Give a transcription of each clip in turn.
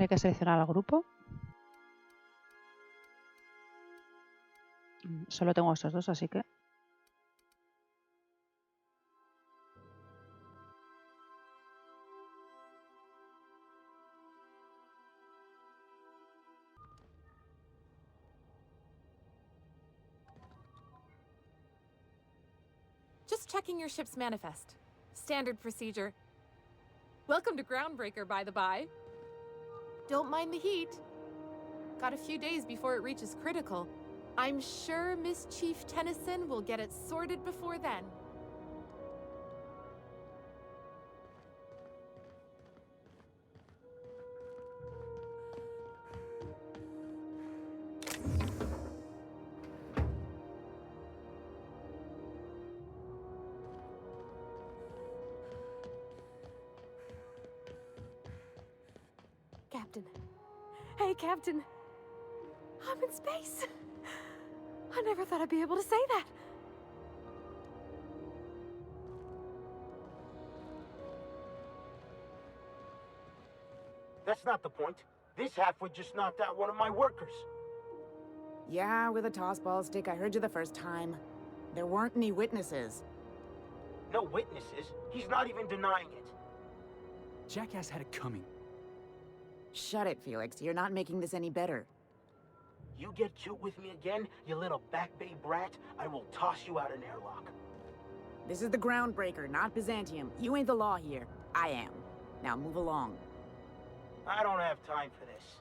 Tendré que seleccionar al grupo. Solo tengo estos dos, así que... Just checking your ship's manifest. Standard procedure. Welcome to Groundbreaker, by the by. Don't mind the heat. Got a few days before it reaches critical. I'm sure Miss Chief Tennyson will get it sorted before then. Captain. Hey, Captain. I'm in space. I never thought I'd be able to say that. That's not the point. This halfwit just knocked out one of my workers. Yeah, with a tossball stick. I heard you the first time. There weren't any witnesses. No witnesses? He's not even denying it. Jackass had it coming. Shut it, Felix. You're not making this any better. You get cute with me again, you little back bay brat, I will toss you out an airlock. This is the Groundbreaker, not Byzantium. You ain't the law here. I am. Now move along. I don't have time for this.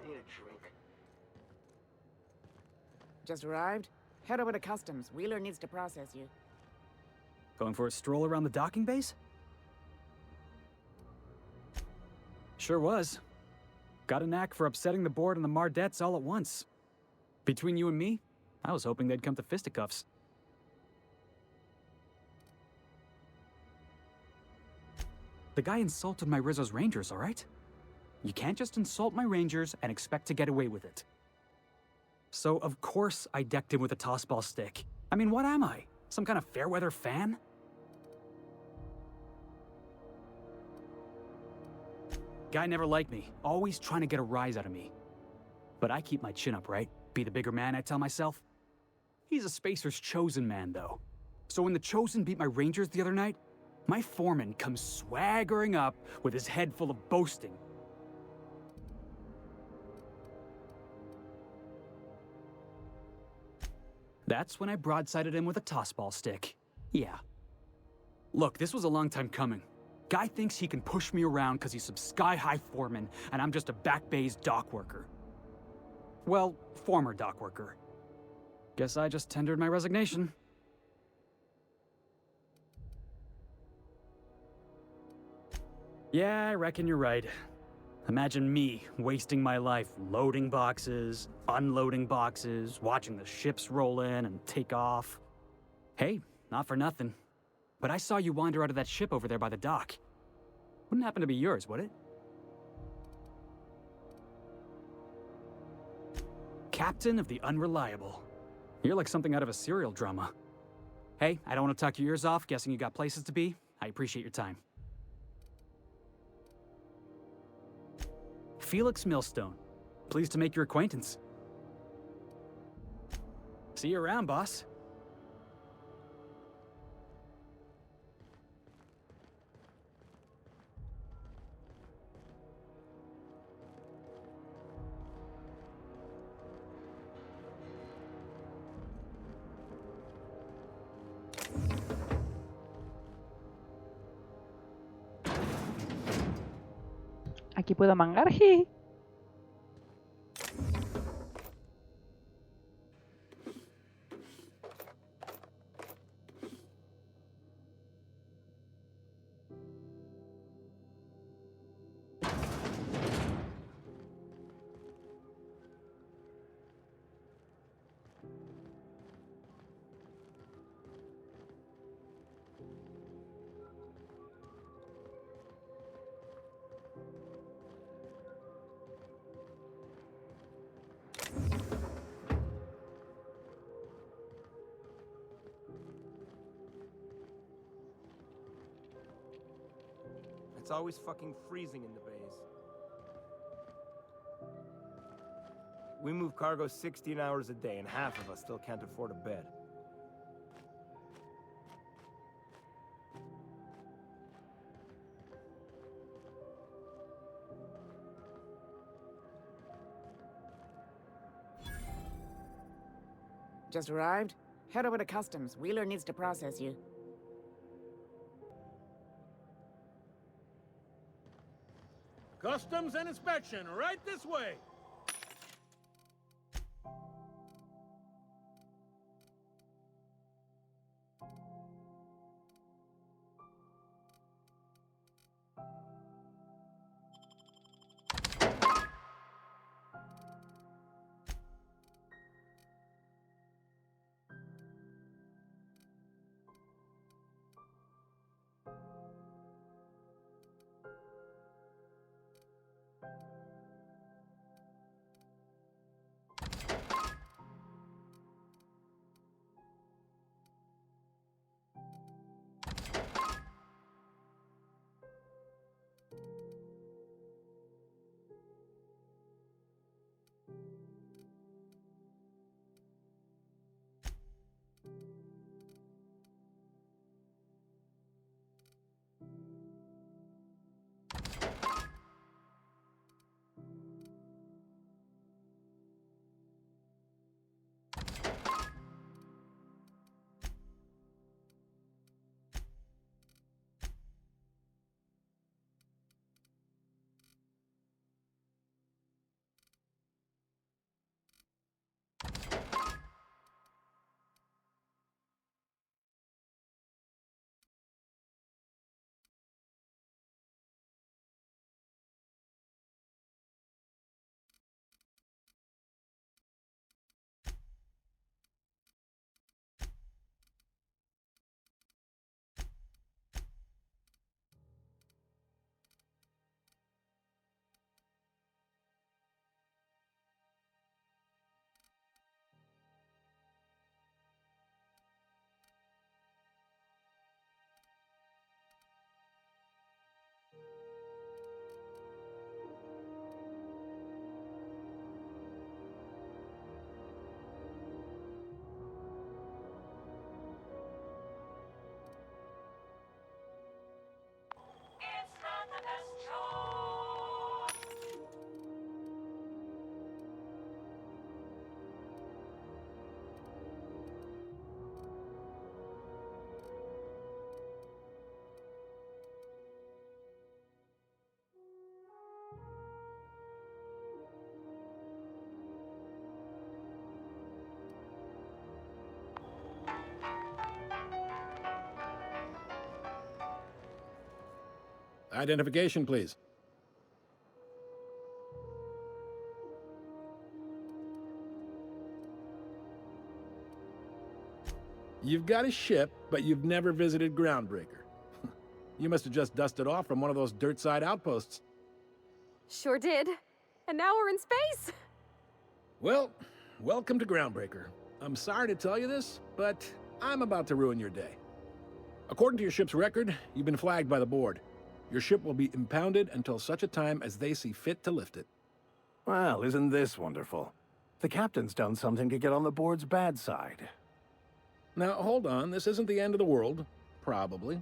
I need a drink. Just arrived? Head over to Customs. Wheeler needs to process you. Going for a stroll around the docking base? Sure was. Got a knack for upsetting the board and the Mardettes all at once. Between you and me, I was hoping they'd come to fisticuffs. The guy insulted my Rizzo's Rangers, all right? You can't just insult my Rangers and expect to get away with it. So, of course, I decked him with a tossball stick. I mean, what am I? Some kind of fair-weather fan? Guy never liked me, always trying to get a rise out of me. But I keep my chin up, right? Be the bigger man, I tell myself. He's a Spacer's chosen man, though. So when the Chosen beat my Rangers the other night, my foreman comes swaggering up with his head full of boasting. That's when I broadsided him with a tossball stick. Yeah. Look, this was a long time coming. Guy thinks he can push me around because he's some sky-high foreman, and I'm just a back bay's dock worker. Well, former dock worker. Guess I just tendered my resignation. Yeah, I reckon you're right. Imagine me wasting my life loading boxes, unloading boxes, watching the ships roll in and take off. Hey, not for nothing. But I saw you wander out of that ship over there by the dock. Wouldn't happen to be yours, would it? Captain of the Unreliable. You're like something out of a serial drama. Hey, I don't want to talk your ears off, guessing you got places to be. I appreciate your time. Felix Millstone. Pleased to make your acquaintance. See you around, boss. Aquí puedo mangar, jiji. It's always fucking freezing in the bays. We move cargo 16 hours a day, and half of us still can't afford a bed. Just arrived? Head over to customs. Wheeler needs to process you. Customs and inspection, right this way. Identification, please. You've got a ship, but you've never visited Groundbreaker. You must have just dusted off from one of those dirt-side outposts. Sure did. And now we're in space! Well, welcome to Groundbreaker. I'm sorry to tell you this, but I'm about to ruin your day. According to your ship's record, you've been flagged by the board. Your ship will be impounded until such a time as they see fit to lift it. Well, isn't this wonderful? The captain's done something to get on the board's bad side. Now, hold on. This isn't the end of the world. Probably.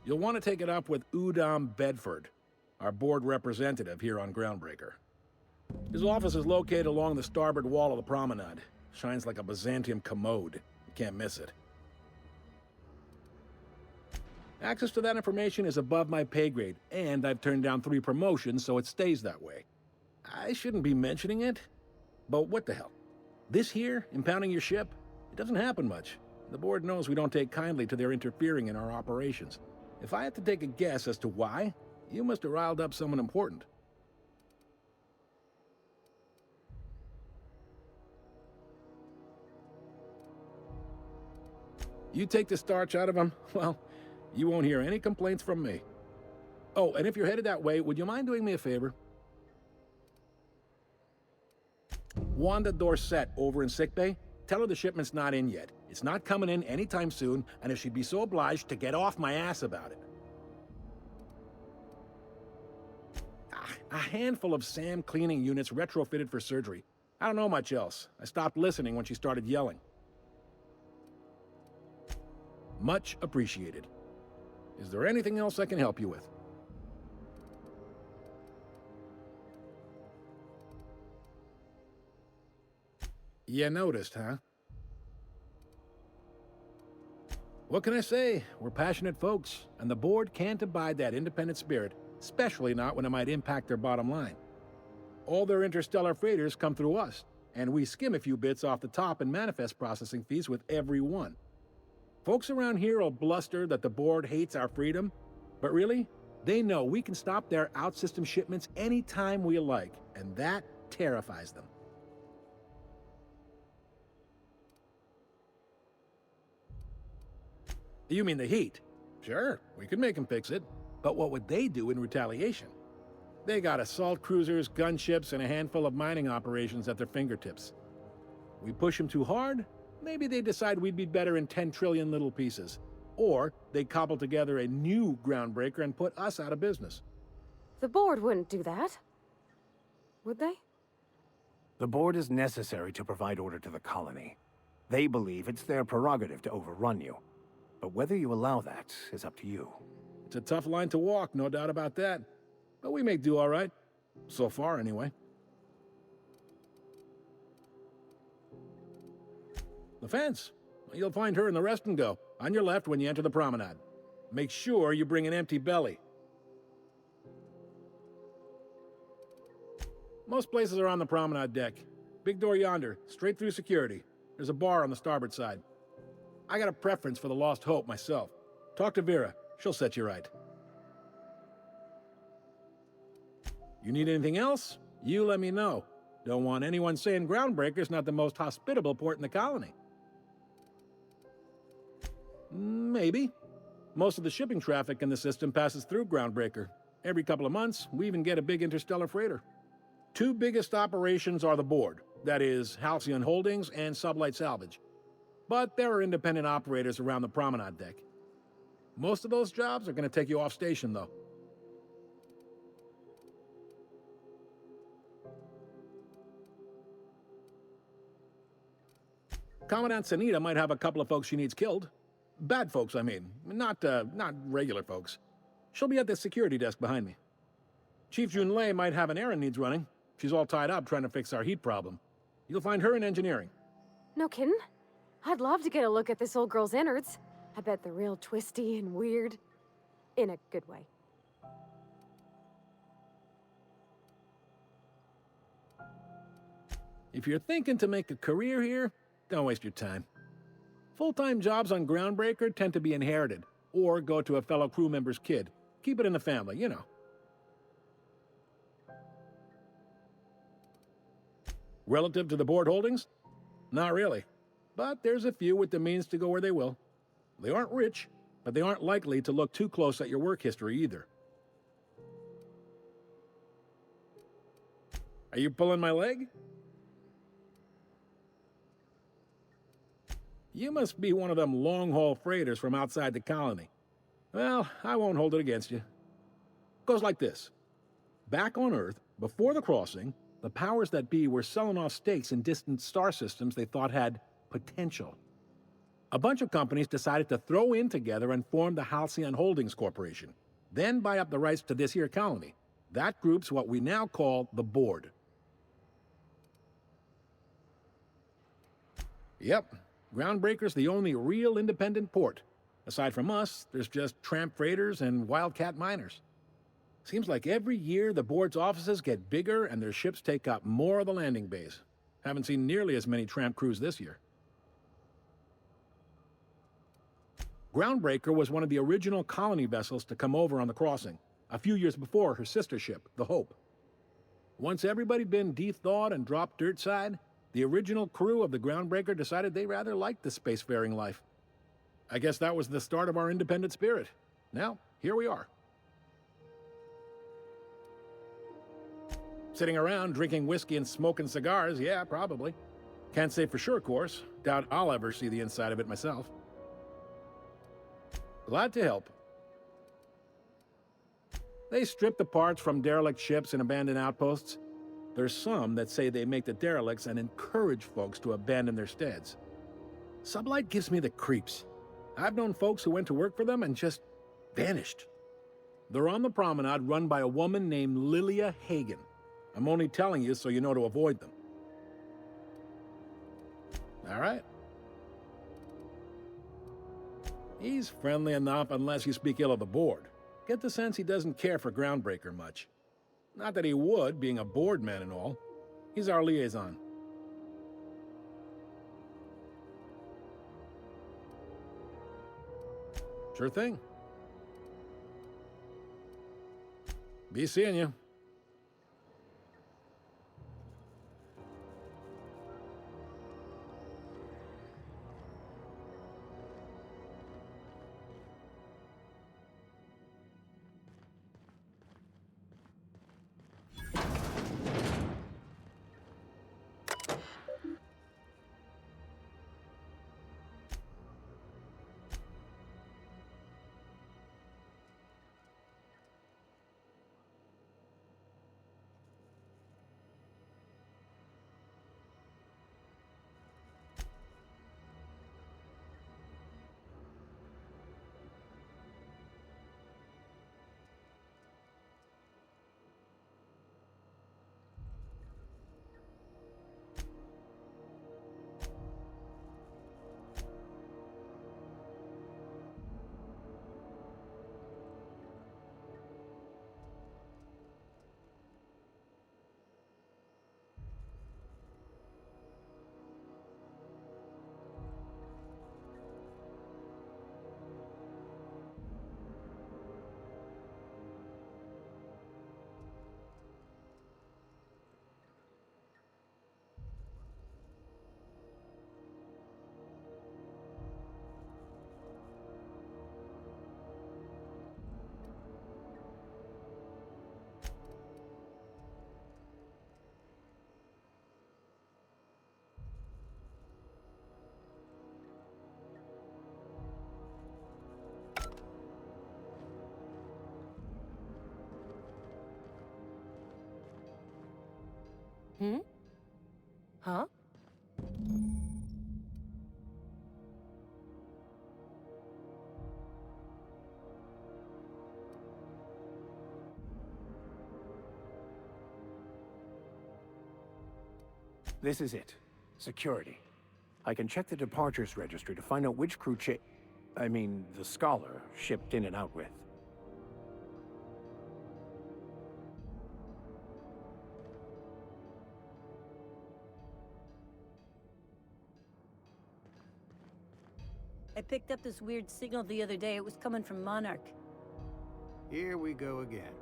You'll want to take it up with Udom Bedford, our board representative here on Groundbreaker. His office is located along the starboard wall of the promenade. Shines like a Byzantium commode. You can't miss it. Access to that information is above my pay grade, and I've turned down 3 promotions, so it stays that way. I shouldn't be mentioning it, but what the hell? This here, impounding your ship, it doesn't happen much. The board knows we don't take kindly to their interfering in our operations. If I had to take a guess as to why, you must have riled up someone important. You take the starch out of them, well, you won't hear any complaints from me. Oh, and if you're headed that way, would you mind doing me a favor? Wanda Dorset over in sickbay, tell her the shipment's not in yet. It's not coming in anytime soon, and if she'd be so obliged to get off my ass about it. A handful of SAM cleaning units retrofitted for surgery. I don't know much else. I stopped listening when she started yelling. Much appreciated. Is there anything else I can help you with? You noticed, huh? What can I say? We're passionate folks, and the board can't abide that independent spirit, especially not when it might impact their bottom line. All their interstellar freighters come through us, and we skim a few bits off the top in manifest processing fees with every one. Folks around here will bluster that the board hates our freedom, but really, they know we can stop their out-system shipments anytime we like, and that terrifies them. You mean the heat? Sure, we could make them fix it. But what would they do in retaliation? They got assault cruisers, gunships, and a handful of mining operations at their fingertips. We push them too hard, maybe they decide we'd be better in 10 trillion little pieces. Or they cobble together a new groundbreaker and put us out of business. The board wouldn't do that. Would they? The board is necessary to provide order to the colony. They believe it's their prerogative to overrun you. But whether you allow that is up to you. It's a tough line to walk, no doubt about that. But we may do all right. So far, anyway. The fence. You'll find her in the rest and go, on your left when you enter the promenade. Make sure you bring an empty belly. Most places are on the promenade deck. Big door yonder, straight through security. There's a bar on the starboard side. I got a preference for the Lost Hope myself. Talk to Vera. She'll set you right. You need anything else? You let me know. Don't want anyone saying Groundbreaker's not the most hospitable port in the colony. Maybe. Most of the shipping traffic in the system passes through Groundbreaker. Every couple of months, we even get a big interstellar freighter. Two biggest operations are the board. That is, Halcyon Holdings and Sublight Salvage. But there are independent operators around the promenade deck. Most of those jobs are going to take you off station, though. Commandant Sanita might have a couple of folks she needs killed. Bad folks, I mean. Not regular folks. She'll be at the security desk behind me. Chief Junlei might have an errand needs running. She's all tied up trying to fix our heat problem. You'll find her in engineering. No kidding? I'd love to get a look at this old girl's innards. I bet they're real twisty and weird. In a good way. If you're thinking to make a career here, don't waste your time. Full-time jobs on Groundbreaker tend to be inherited, or go to a fellow crew member's kid. Keep it in the family, you know. Relative to the board holdings? Not really. But there's a few with the means to go where they will. They aren't rich, but they aren't likely to look too close at your work history either. Are you pulling my leg? You must be one of them long-haul freighters from outside the colony. Well, I won't hold it against you. Goes like this. Back on Earth, before the crossing, the powers that be were selling off stakes in distant star systems they thought had potential. A bunch of companies decided to throw in together and form the Halcyon Holdings Corporation, then buy up the rights to this here colony. That group's what we now call the Board. Yep, Groundbreaker's the only real independent port. Aside from us, there's just tramp freighters and wildcat miners. Seems like every year the Board's offices get bigger and their ships take up more of the landing bays. Haven't seen nearly as many tramp crews this year. Groundbreaker was one of the original colony vessels to come over on the crossing, a few years before her sister ship, the Hope. Once everybody'd been de-thawed and dropped dirt side, the original crew of the Groundbreaker decided they rather liked the spacefaring life. I guess that was the start of our independent spirit. Now, here we are. Sitting around drinking whiskey and smoking cigars, yeah, probably. Can't say for sure, of course. Doubt I'll ever see the inside of it myself. Glad to help. They strip the parts from derelict ships and abandoned outposts. There's some that say they make the derelicts and encourage folks to abandon their steads. Sublight gives me the creeps. I've known folks who went to work for them and just vanished. They're on the promenade run by a woman named Lilia Hagen. I'm only telling you so you know to avoid them. All right. He's friendly enough unless you speak ill of the board. Get the sense he doesn't care for Groundbreaker much. Not that he would, being a board man and all. He's our liaison. Sure thing. Be seeing you. Hmm? Huh? This is it. Security. I can check the departures registry to find out which crew the Scholar shipped in and out with. I picked up this weird signal the other day. It was coming from Monarch. Here we go again.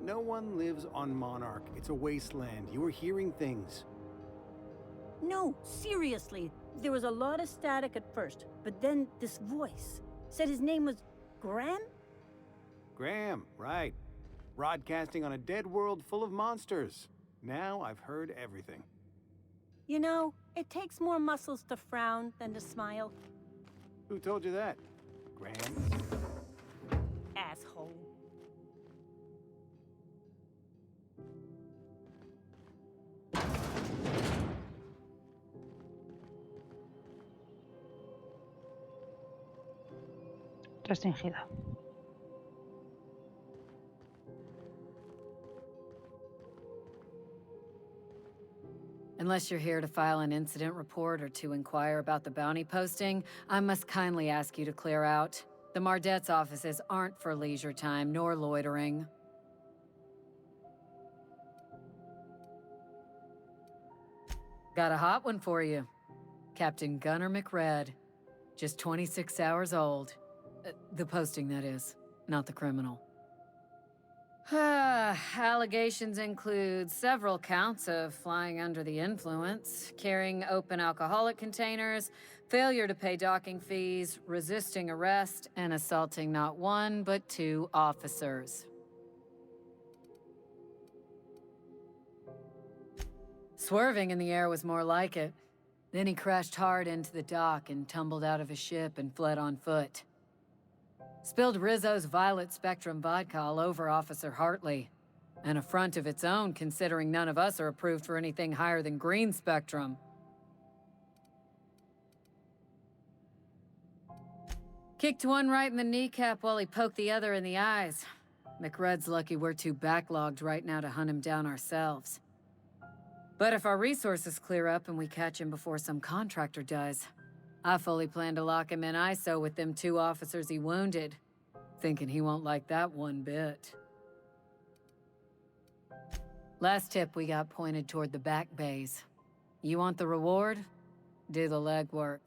No one lives on Monarch. It's a wasteland. You are hearing things. No, seriously. There was a lot of static at first, but then this voice said his name was Graham? Graham, right. Broadcasting on a dead world full of monsters. Now I've heard everything. You know, it takes more muscles to frown than to smile. Who told you that? Graham? Asshole. Restringida. Unless you're here to file an incident report or to inquire about the bounty posting, I must kindly ask you to clear out. The Mardet's offices aren't for leisure time nor loitering. Got a hot one for you. Captain Gunnar McRed. Just 26 hours old. The posting, that is, not the criminal. Allegations include several counts of flying under the influence, carrying open alcoholic containers, failure to pay docking fees, resisting arrest, and assaulting not one but two officers. Swerving in the air was more like it. Then he crashed hard into the dock and tumbled out of his ship and fled on foot. Spilled Rizzo's Violet Spectrum vodka all over Officer Hartley. An affront of its own, considering none of us are approved for anything higher than green spectrum. Kicked one right in the kneecap while he poked the other in the eyes. McRed's lucky we're too backlogged right now to hunt him down ourselves. But if our resources clear up and we catch him before some contractor does, I fully plan to lock him in ISO with them 2 officers he wounded. Thinking he won't like that one bit. Last tip we got pointed toward the back bays. You want the reward? Do the legwork.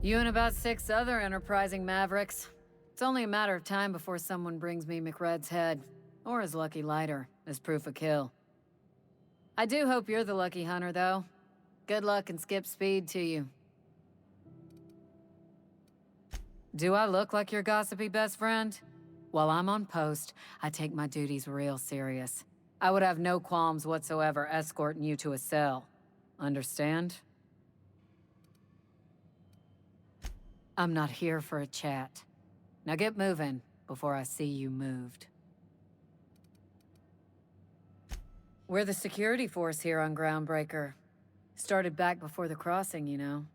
You and about 6 other enterprising mavericks. It's only a matter of time before someone brings me McRed's head, or his lucky lighter, as proof of kill. I do hope you're the lucky hunter, though. Good luck and skip speed to you. Do I look like your gossipy best friend? While I'm on post, I take my duties real serious. I would have no qualms whatsoever escorting you to a cell. Understand? I'm not here for a chat. Now get moving before I see you moved. We're the security force here on Groundbreaker. Started back before the crossing, you know.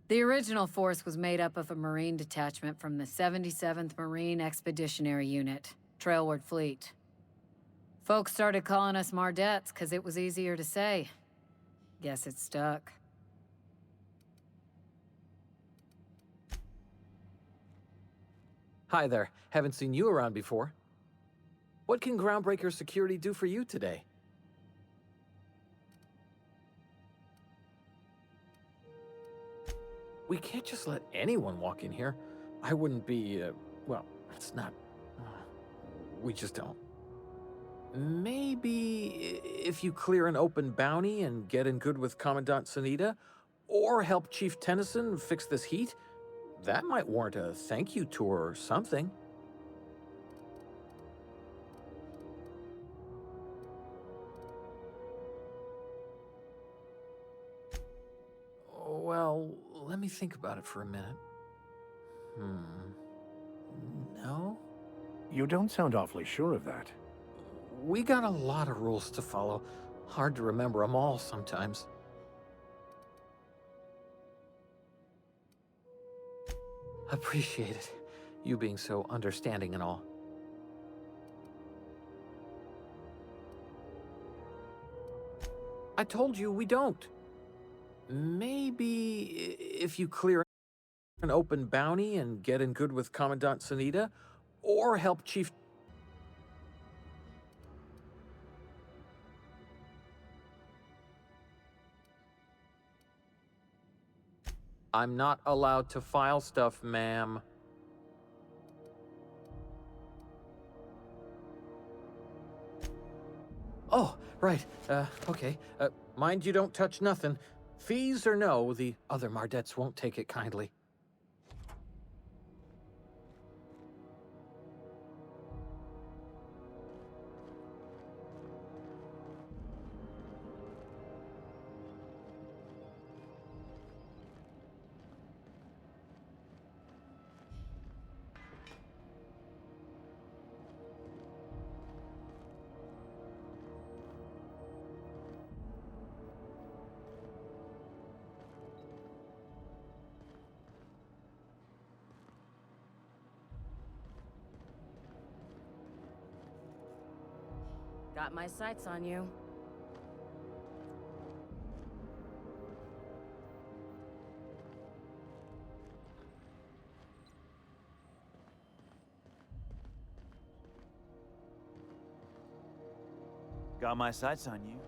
The original force was made up of a Marine detachment from the 77th Marine Expeditionary Unit, Trailward Fleet. Folks started calling us Mardettes because it was easier to say. Guess it stuck. Hi there. Haven't seen you around before. What can Groundbreaker Security do for you today? We can't just let anyone walk in here. I wouldn't be, well, it's not... we just don't. Maybe if you clear an open bounty and get in good with Commandant Sunita, or help Chief Tennyson fix this heat, that might warrant a thank you tour or something. Well, let me think about it for a minute. No? You don't sound awfully sure of that. We got a lot of rules to follow. Hard to remember them all sometimes. Appreciate it. You being so understanding and all. I told you we don't. Maybe if you clear an open bounty and get in good with Commandant Sunita, or help Chief... I'm not allowed to file stuff, ma'am. Oh, right. Okay. Mind you don't touch nothing. Fees or no, the other Mardettes won't take it kindly. Got my sights on you. Got my sights on you.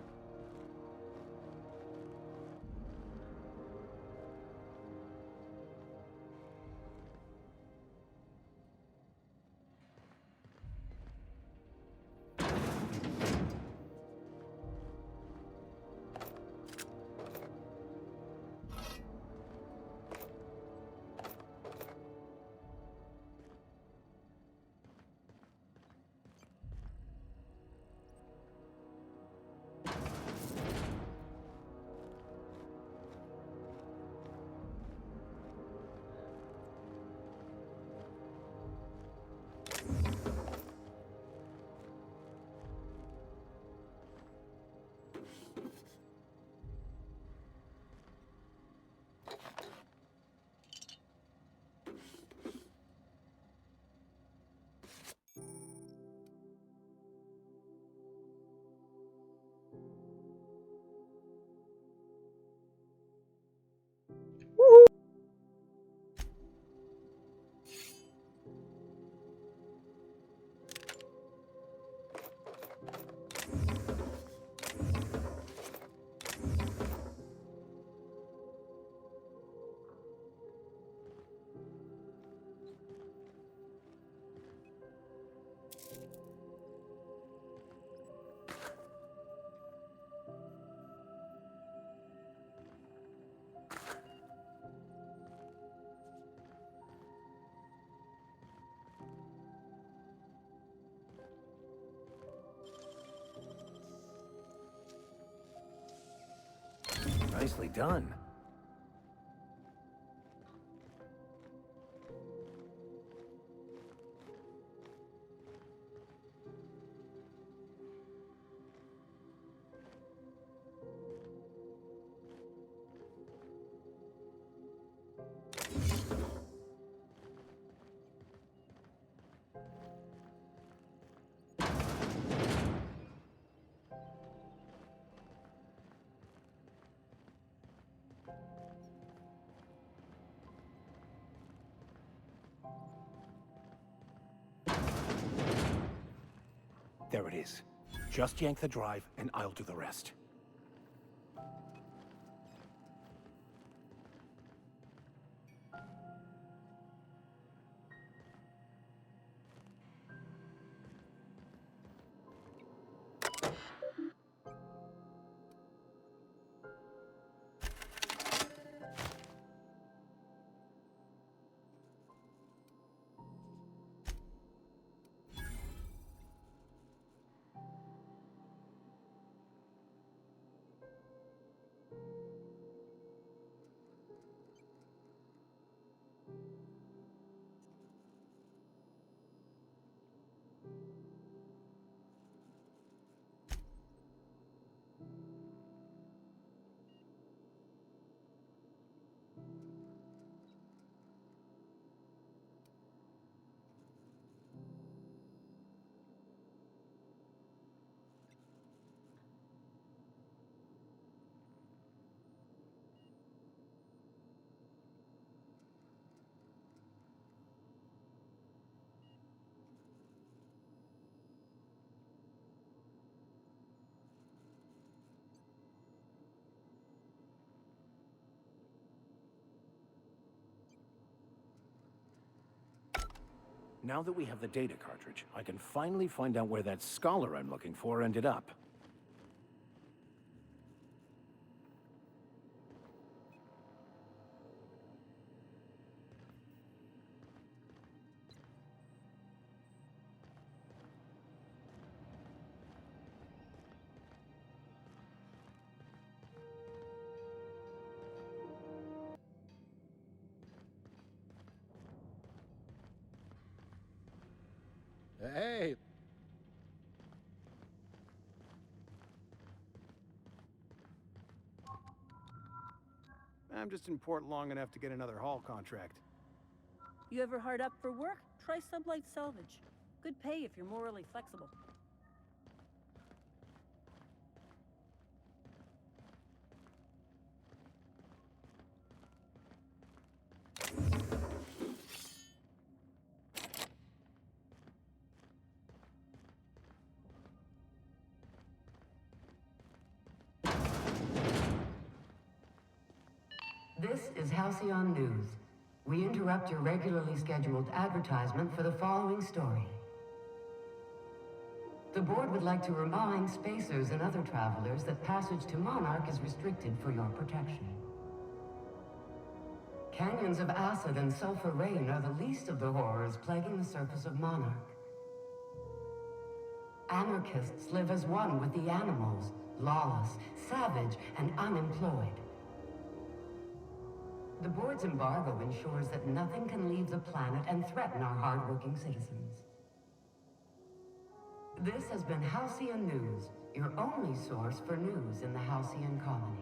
Nicely done. There it is. Just yank the drive, and I'll do the rest. Now that we have the data cartridge, I can finally find out where that scholar I'm looking for ended up. Hey! I'm just in port long enough to get another haul contract. You ever hard up for work? Try sublight salvage. Good pay if you're morally flexible. This is Halcyon News. We interrupt your regularly scheduled advertisement for the following story. The board would like to remind spacers and other travelers that passage to Monarch is restricted for your protection. Canyons of acid and sulfur rain are the least of the horrors plaguing the surface of Monarch. Anarchists live as one with the animals, lawless, savage, and unemployed. The board's embargo ensures that nothing can leave the planet and threaten our hard-working citizens. This has been Halcyon News, your only source for news in the Halcyon colony.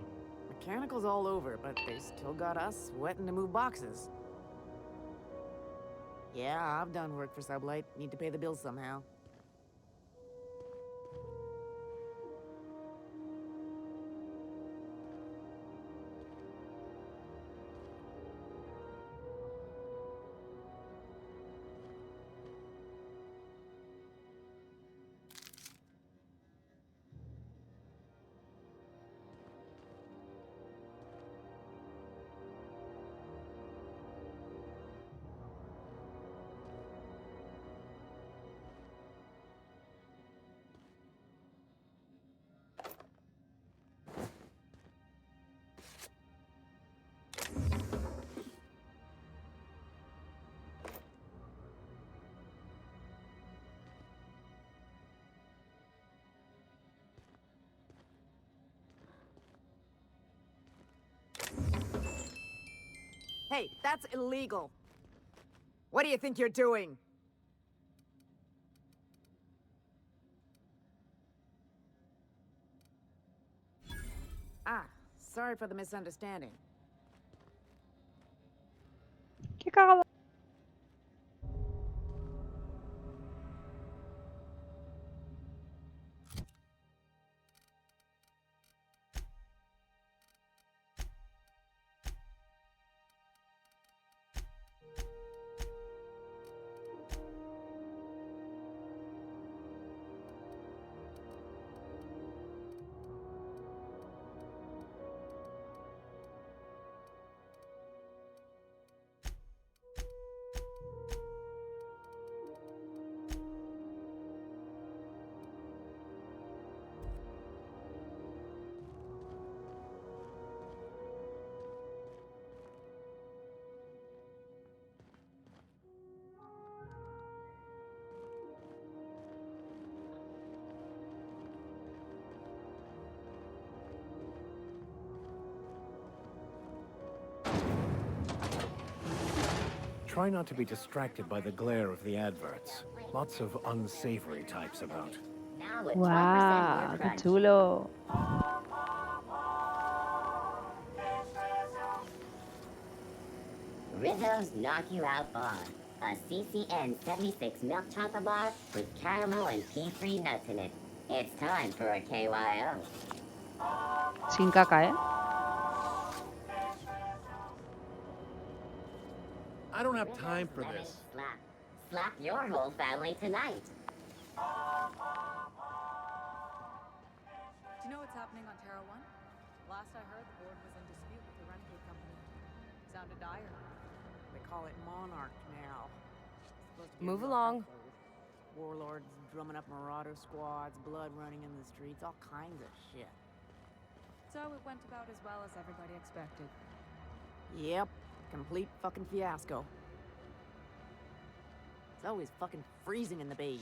Mechanical's all over, but they still got us sweating to move boxes. Yeah, I've done work for Sublight. Need to pay the bills somehow. Hey, that's illegal. What do you think you're doing? Ah, sorry for the misunderstanding. Qué cagada. Try not to be distracted by the glare of the adverts. Lots of unsavory types about. Wow, qué chulo. Rizzo's Knock You Out Bar. A CCN 76 milk chocolate bar with caramel and pea-free nuts in it. It's time for a KYO. Sin caca, ¿eh? I don't have time for this. Slap. Slap your whole family tonight. Do you know what's happening on Terra 1? Last I heard, the board was in dispute with the rental company. Sounded dire. They call it Monarch now. Move along. Warlords drumming up marauder squads, blood running in the streets, all kinds of shit. So it went about as well as everybody expected. Yep, complete fucking fiasco. It's always fucking freezing in the bays.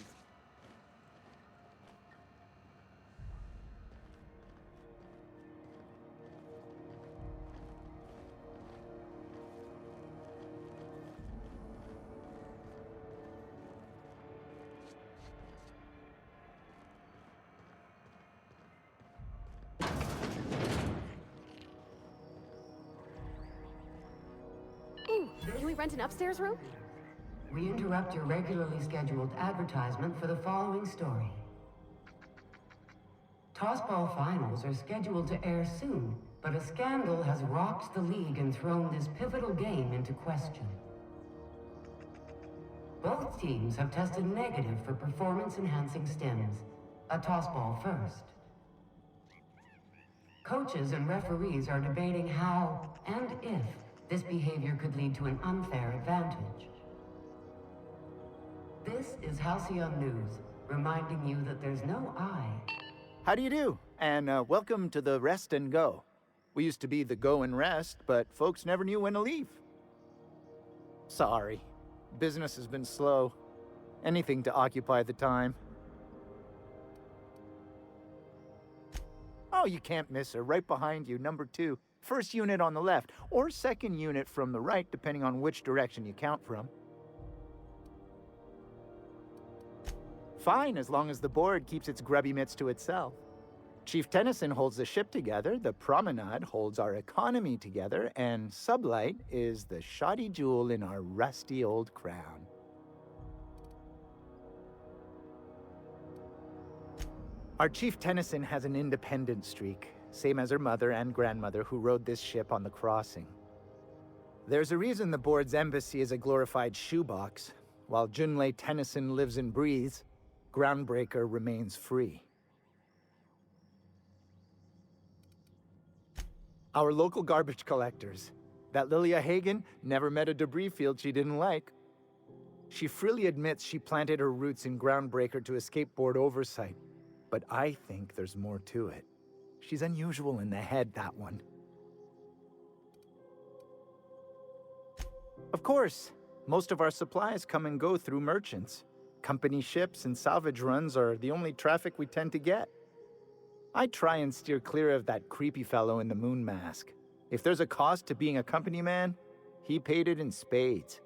Can we rent an upstairs room? We interrupt your regularly scheduled advertisement for the following story. Tossball finals are scheduled to air soon, but a scandal has rocked the league and thrown this pivotal game into question. Both teams have tested negative for performance-enhancing stims. A tossball first. Coaches and referees are debating how and if this behavior could lead to an unfair advantage. This is Halcyon News, reminding you that there's no I. How do you do? And welcome to the Rest and Go. We used to be the Go and Rest, but folks never knew when to leave. Sorry. Business has been slow. Anything to occupy the time. Oh, you can't miss her. Right behind you, number 2. First unit on the left, or second unit from the right, depending on which direction you count from. Fine, as long as the board keeps its grubby mitts to itself. Chief Tennyson holds the ship together, the Promenade holds our economy together, and Sublight is the shoddy jewel in our rusty old crown. Our Chief Tennyson has an independent streak, same as her mother and grandmother who rode this ship on the crossing. There's a reason the board's embassy is a glorified shoebox. While Junlei Tennyson lives and breathes, Groundbreaker remains free. Our local garbage collectors. That Lilia Hagen never met a debris field she didn't like. She freely admits she planted her roots in Groundbreaker to escape board oversight. But I think there's more to it. She's unusual in the head, that one. Of course, most of our supplies come and go through merchants. Company ships and salvage runs are the only traffic we tend to get. I try and steer clear of that creepy fellow in the moon mask. If there's a cost to being a company man, He paid it in spades.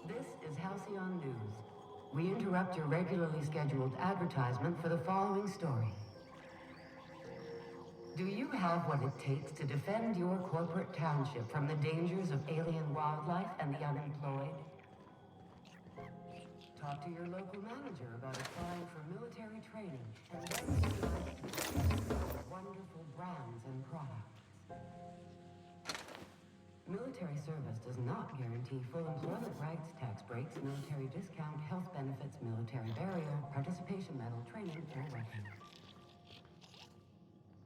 This is Halcyon News. We interrupt your regularly scheduled advertisement for the following story. Do you have what it takes to defend your corporate township from the dangers of alien wildlife and the unemployed? Talk to your local manager about applying for military training and then wonderful brands and products. Military service does not guarantee full employment rights, tax breaks, military discount, health benefits, military burial, participation medal, training, or weapons.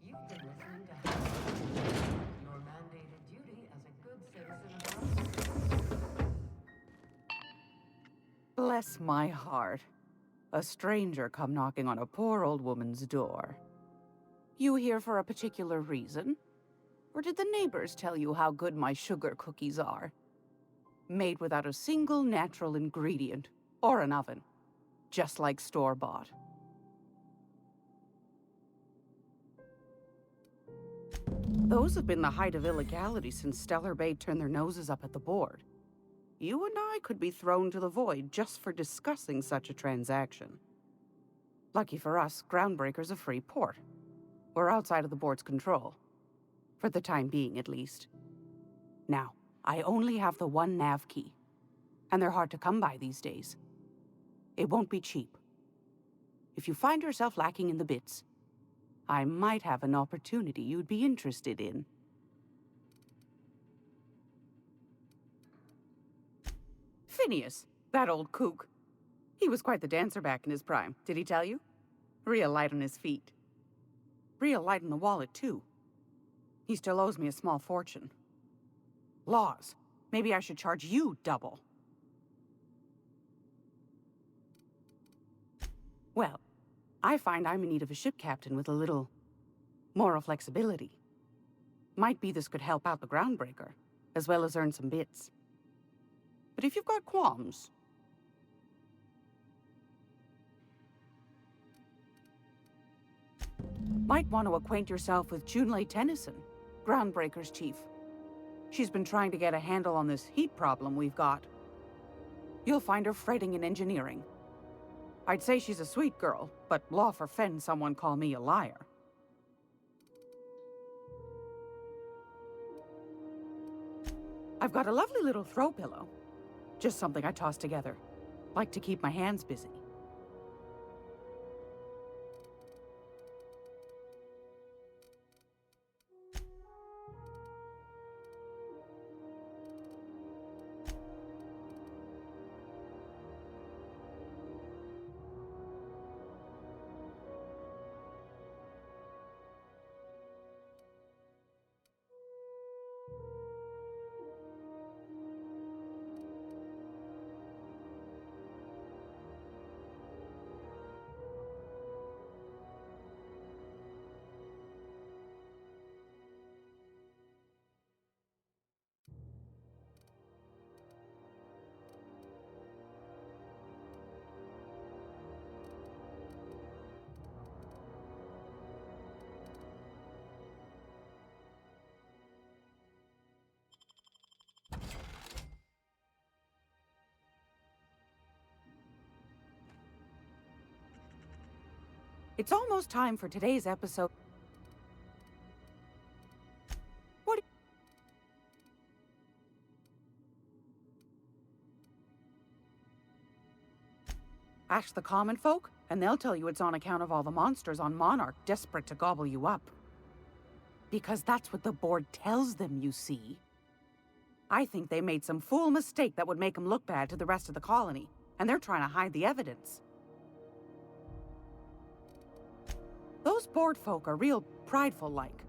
You've been listening to your mandated duty as a good citizen of our... Bless my heart. A stranger come knocking on a poor old woman's door. You here for a particular reason? Or did the neighbors tell you how good my sugar cookies are? Made without a single natural ingredient, or an oven. Just like store-bought. Those have been the height of illegality since Stellar Bay turned their noses up at the board. You and I could be thrown to the void just for discussing such a transaction. Lucky for us, Groundbreaker's a free port. We're outside of the board's control. For the time being, at least. Now, I only have the one nav key. And they're hard to come by these days. It won't be cheap. If you find yourself lacking in the bits, I might have an opportunity you'd be interested in. Phineas, that old kook. He was quite the dancer back in his prime, did he tell you? Real light on his feet. Real light in the wallet, too. He still owes me a small fortune. Laws. Maybe I should charge you double. Well, I find I'm in need of a ship captain with a little moral flexibility. Might be this could help out the Groundbreaker, as well as earn some bits. But if you've got qualms... Might want to acquaint yourself with Junlei Tennyson, Groundbreaker's chief. She's been trying to get a handle on this heat problem we've got. You'll find her fretting in engineering. I'd say she's a sweet girl, but law forfend someone call me a liar. I've got a lovely little throw pillow. Just something I toss together. Like to keep my hands busy. It's almost time for today's episode. Ask the common folk, and they'll tell you it's on account of all the monsters on Monarch desperate to gobble you up. Because that's what the board tells them, you see. I think they made some fool mistake that would make them look bad to the rest of the colony, and they're trying to hide the evidence. Those board folk are real prideful-like.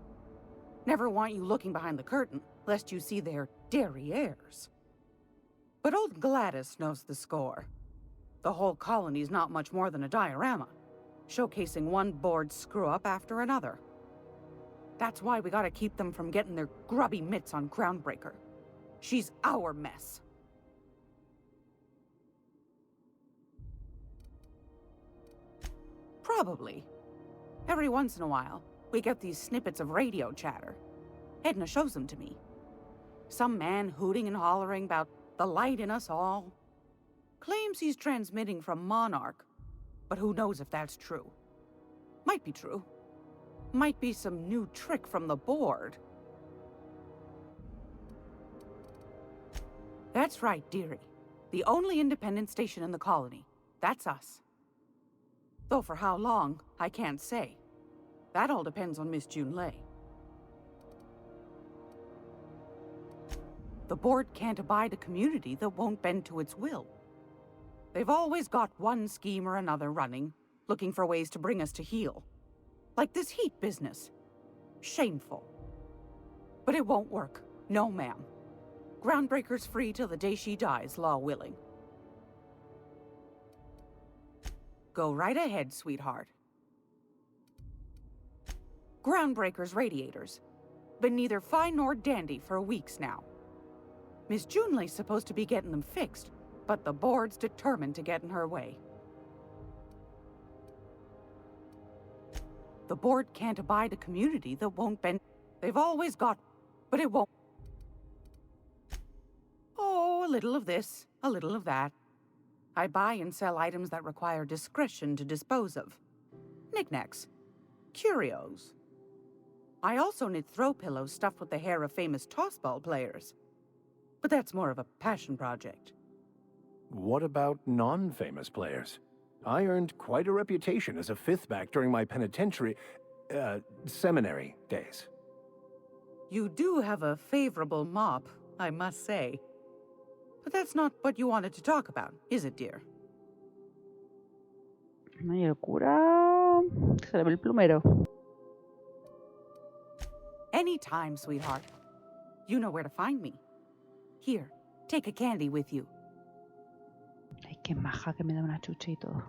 Never want you looking behind the curtain, lest you see their derrieres. But old Gladys knows the score. The whole colony's not much more than a diorama, showcasing one board screw-up after another. That's why we gotta keep them from getting their grubby mitts on Groundbreaker. She's our mess. Probably. Every once in a while, we get these snippets of radio chatter. Edna shows them to me. Some man hooting and hollering about the light in us all. Claims he's transmitting from Monarch, but who knows if that's true. Might be true. Might be some new trick from the board. That's right, dearie. The only independent station in the colony. That's us. Though for how long, I can't say. That all depends on Miss Junlei. The board can't abide a community that won't bend to its will. They've always got one scheme or another running, looking for ways to bring us to heel. Like this heat business. Shameful. But it won't work. No, ma'am. Groundbreaker's free till the day she dies, law willing. Go right ahead, sweetheart. Groundbreaker's radiators. Been neither fine nor dandy for weeks now. Miss Junlei's supposed to be getting them fixed, but the board's determined to get in her way. The board can't abide a community that won't bend. They've always got, but it won't. Oh, a little of this, a little of that. I buy and sell items that require discretion to dispose of. Knickknacks. Curios. I also knit throw pillows stuffed with the hair of famous tossball players. But that's more of a passion project. What about non-famous players? I earned quite a reputation as a fifth back during my seminary days. You do have a favorable mop, I must say. But that's not what you wanted to talk about, is it, dear? Y el cura... Se le ve el plumero. Anytime, sweetheart. You know where to find me. Here, take a candy with you. Ay, qué maja que me da una chucha y todo.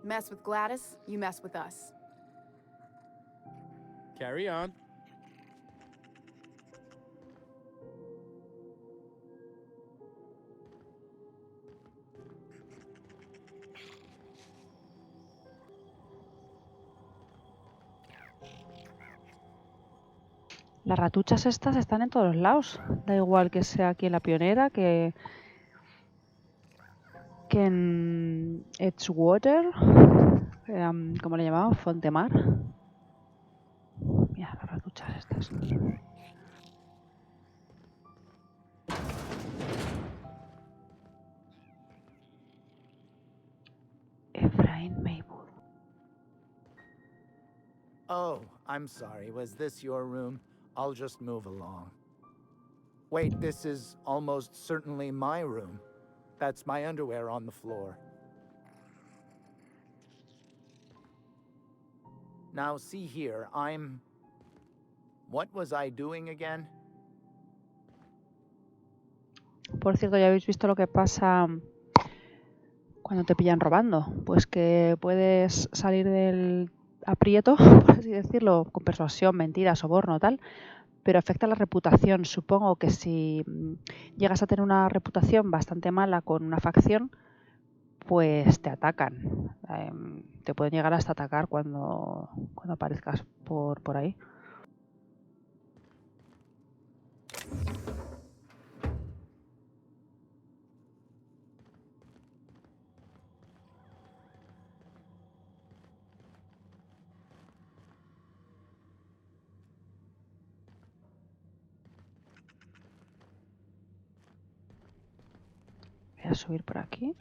Mess with Gladys, you mess with us. Carry on. Las ratuchas estas están en todos lados. Da igual que sea aquí en La Pionera, que en Edgewater, ¿cómo le llamamos? Fontemar. Mira, las ratuchas estas. Efraín Maywood. Oh, I'm sorry. Was this your room? I'll just move along. Wait, this is almost certainly my room. That's my underwear on the floor. Now, see here, What was I doing again? Por cierto, ¿ya habéis visto lo que pasa cuando te pillan robando? Pues que puedes salir del aprieto, por así decirlo, con persuasión, mentira, soborno, tal, pero afecta la reputación. Supongo que si llegas a tener una reputación bastante mala con una facción, pues te atacan. Te pueden llegar hasta atacar cuando aparezcas por ahí. Voy a subir por aquí.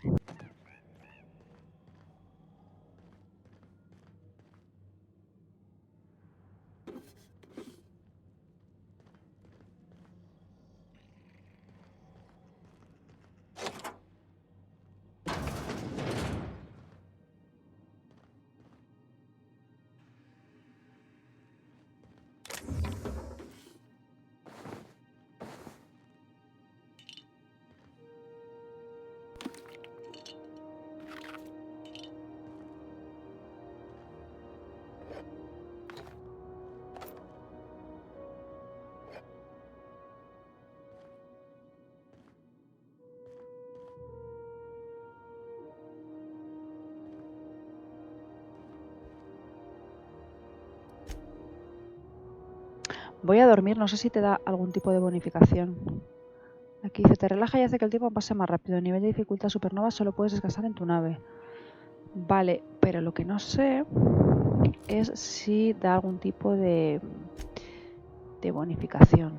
Voy a dormir, no sé si te da algún tipo de bonificación. Aquí dice, te relaja y hace que el tiempo pase más rápido. Nivel de dificultad supernova solo puedes descansar en tu nave. Vale, pero lo que no sé es si da algún tipo de bonificación.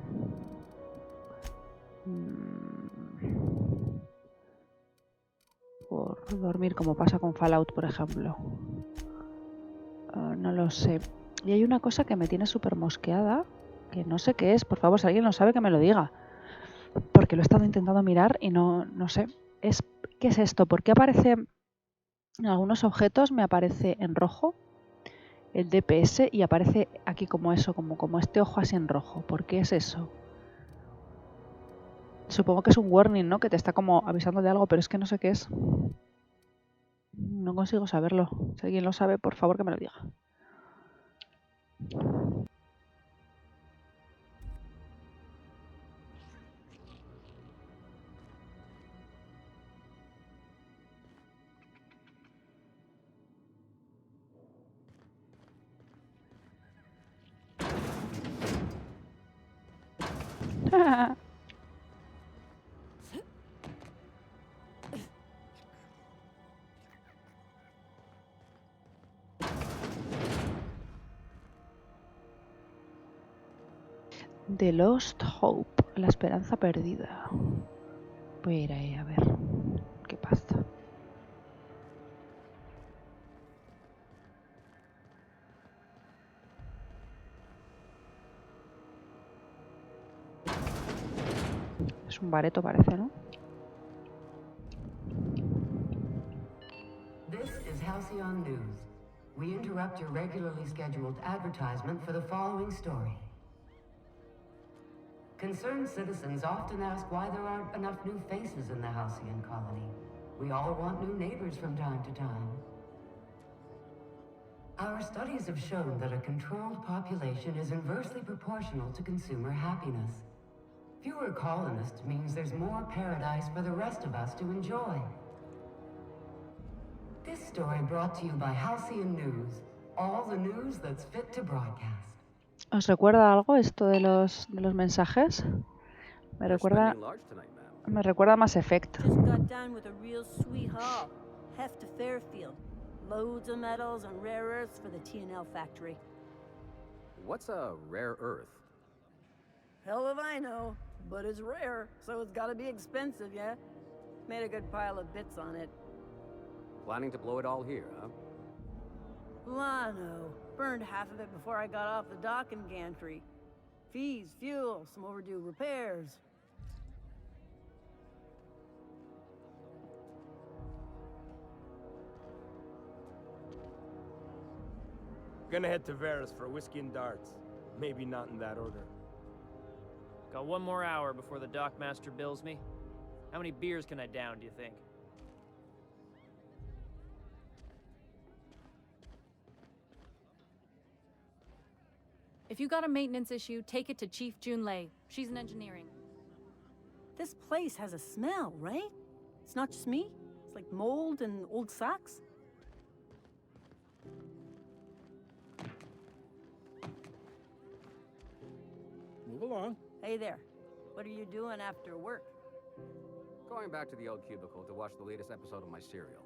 Por dormir, como pasa con Fallout, por ejemplo. No lo sé. Y hay una cosa que me tiene súper mosqueada, que no sé qué es. Por favor, si alguien lo sabe, que me lo diga. Porque lo he estado intentando mirar y no sé. ¿Qué es esto? ¿Por qué aparece en algunos objetos? Me aparece en rojo el DPS y aparece aquí como eso, como este ojo así en rojo. ¿Por qué es eso? Supongo que es un warning, ¿no? Que te está como avisando de algo, pero es que no sé qué es. No consigo saberlo. Si alguien lo sabe, por favor que me lo diga. The Lost Hope, la esperanza perdida. Voy a ir ahí a ver qué pasa. Es un bareto, parece, ¿no? This is Halcyon News. We interrupt your regularly scheduled advertisement for the following story. Concerned citizens often ask why there aren't enough new faces in the Halcyon colony. We all want new neighbors from time to time. Our studies have shown that a controlled population is inversely proportional to consumer happiness. Fewer colonists means there's more paradise for the rest of us to enjoy. This story brought to you by Halcyon News. All the news that's fit to broadcast. ¿Os recuerda algo esto de los mensajes? Me recuerda a Mass Effect. Just got done with a real sweet haul. Heft to Fairfield. Loads of metals and rare earths for the T&L factory. What's a rare earth? Hell if I know, but it's rare, so it's gotta be expensive, yeah? Made a good pile of bits on it. Planning to blow it all here, huh? Lano. Burned half of it before I got off the dock in gantry. Fees, fuel, some overdue repairs. Gonna head to Vera's for whiskey and darts. Maybe not in that order. Got one more hour before the dockmaster bills me. How many beers can I down, do you think? If you got a maintenance issue, take it to Chief Junlei. She's in engineering. This place has a smell, right? It's not just me? It's like mold and old socks? Move along. Hey there. What are you doing after work? Going back to the old cubicle to watch the latest episode of my serial.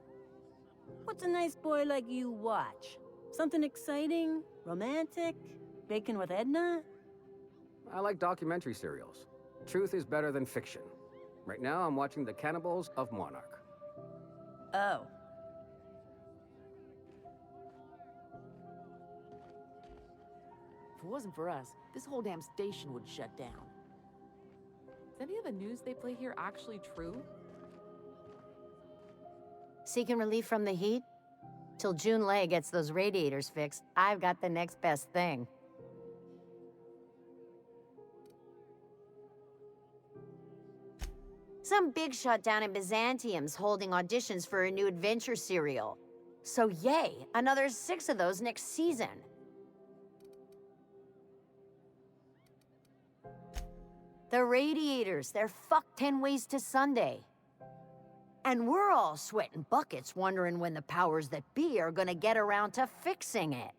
What's a nice boy like you watch? Something exciting? Romantic? Bacon with Edna? I like documentary serials. Truth is better than fiction. Right now, I'm watching The Cannibals of Monarch. Oh. If it wasn't for us, this whole damn station would shut down. Is any of the news they play here actually true? Seeking relief from the heat? Till Junlei gets those radiators fixed, I've got the next best thing. Some big shot down in Byzantium's holding auditions for a new adventure serial. So yay, another 6 of those next season. The radiators, they're fucked 10 ways to Sunday. And we're all sweating buckets wondering when the powers that be are gonna get around to fixing it.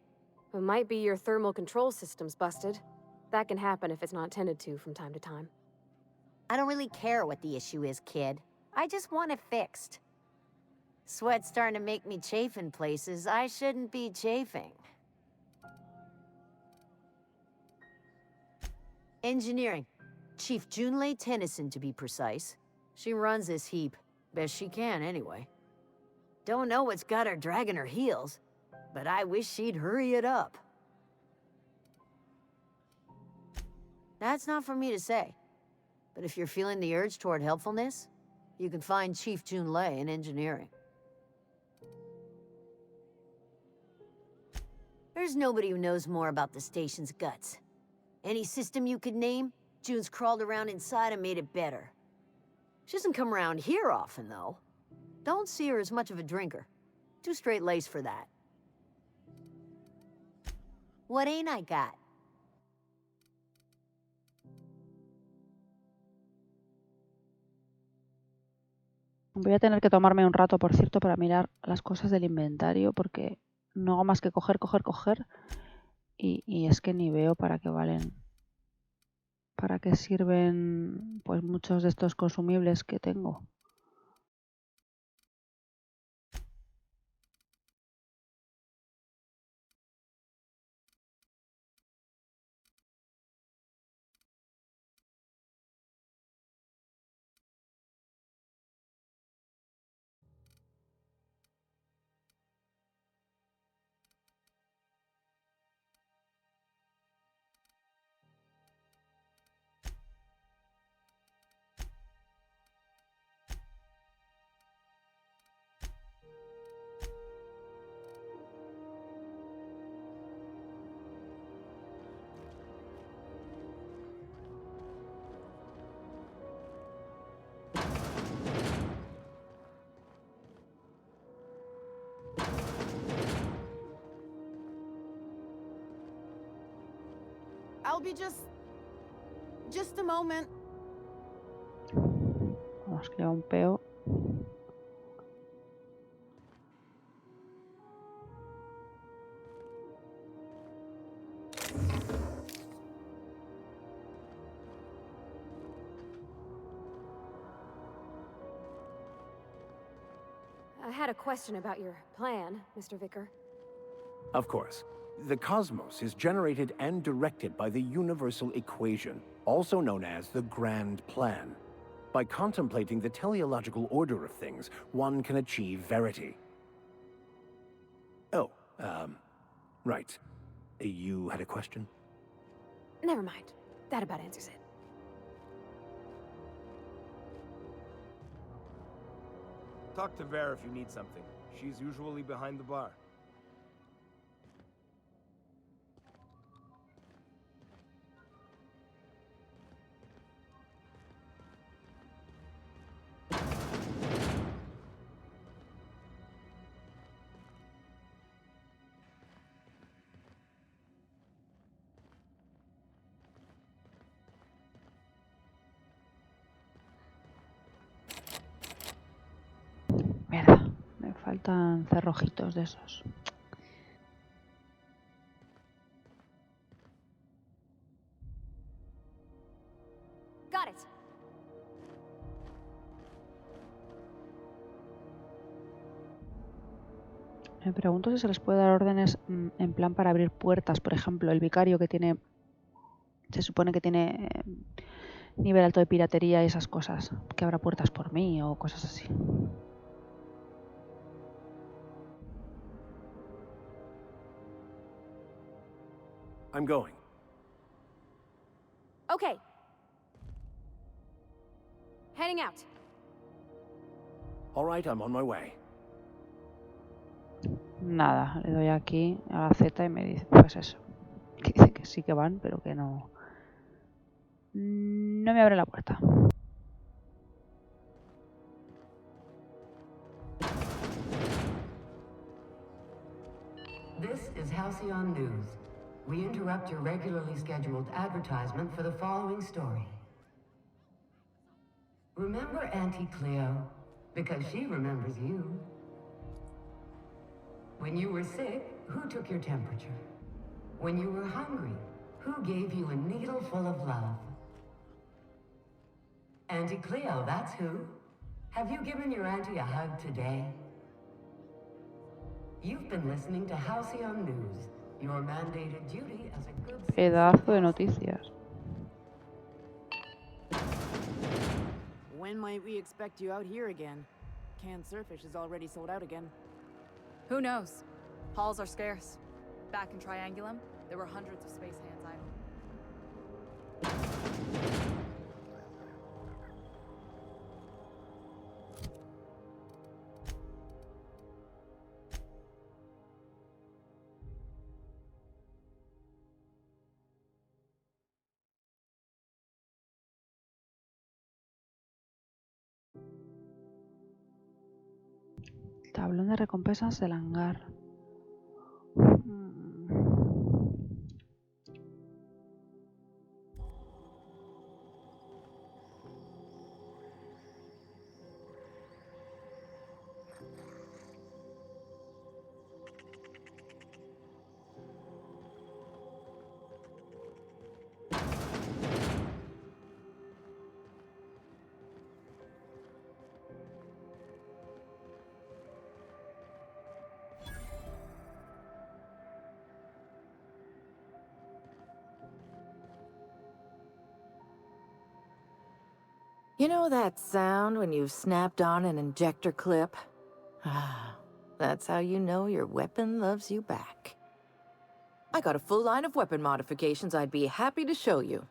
It might be your thermal control system's busted. That can happen if it's not tended to from time to time. I don't really care what the issue is, kid. I just want it fixed. Sweat's starting to make me chafe in places I shouldn't be chafing. Engineering. Chief Junlei Tennyson, to be precise. She runs this heap. Best she can, anyway. Don't know what's got her dragging her heels, but I wish she'd hurry it up. That's not for me to say. But if you're feeling the urge toward helpfulness, you can find Chief Junlei in engineering. There's nobody who knows more about the station's guts. Any system you could name, June's crawled around inside and made it better. She doesn't come around here often, though. Don't see her as much of a drinker. Too straight-laced for that. What ain't I got? Voy a tener que tomarme un rato, por cierto, para mirar las cosas del inventario, porque no hago más que coger. Y es que ni veo para qué valen. Para qué sirven pues muchos de estos consumibles que tengo. I'll be just a moment. Vamos, que lleva un peo. I had a question about your plan, Mr. Vicar. Of course. The cosmos is generated and directed by the universal equation, also known as the Grand Plan. By contemplating the teleological order of things, one can achieve verity. Oh, right. You had a question? Never mind. That about answers it. Talk to Vera if you need something. She's usually behind the bar. Mierda, me faltan cerrojitos de esos. Got it. Me pregunto si se les puede dar órdenes en plan para abrir puertas. Por ejemplo, el vicario que tiene... Se supone que tiene nivel alto de piratería y esas cosas. Que abra puertas por mí o cosas así. I'm going. Okay. Heading out. All right, I'm on my way. Nada, le doy aquí a la Z y me dice, pues eso. Que dice que sí que van, pero que no... No me abre la puerta. This is Halcyon News. We interrupt your regularly scheduled advertisement for the following story. Remember Auntie Cleo? Because she remembers you. When you were sick, who took your temperature? When you were hungry, Who gave you a needle full of love? Auntie Cleo, that's who. Have you given your auntie a hug today? You've been listening to Halcyon News, your mandated duty as a good Pedazo de noticias. When might we expect you out here again? Canned surfish is already sold out again. Who knows? Halls are scarce. Back in Triangulum, there were hundreds of space hands idle. Tablón de recompensas del hangar. You know that sound when you've snapped on an injector clip? Ah, that's how you know your weapon loves you back. I got a full line of weapon modifications I'd be happy to show you.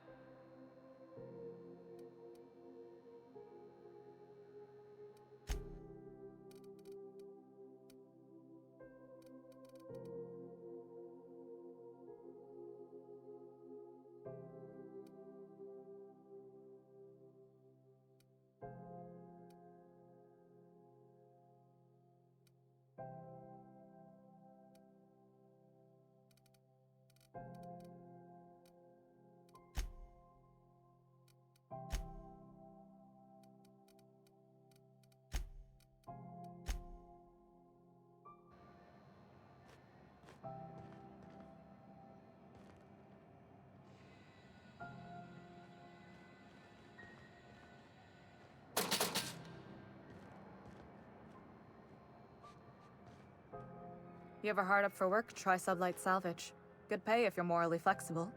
You ever hard up for work? Try Sublight Salvage. Good pay if you're morally flexible.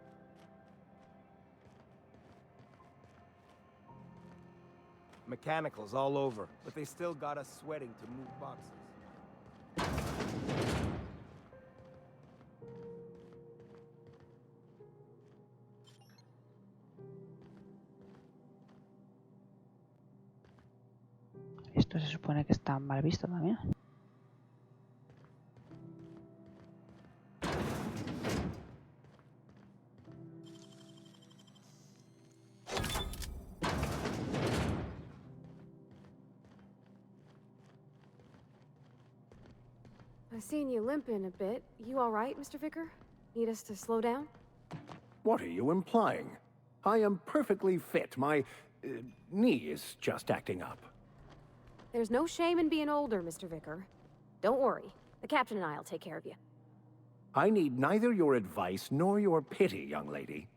Mechanicals all over, but they still got us sweating to move boxes. Esto se supone que está mal visto también. I've seen you limping a bit. You all right, Mr. Vicar? Need us to slow down? What are you implying? I am perfectly fit. My knee is just acting up. There's no shame in being older, Mr. Vicar. Don't worry. The captain and I'll take care of you. I need neither your advice nor your pity, young lady.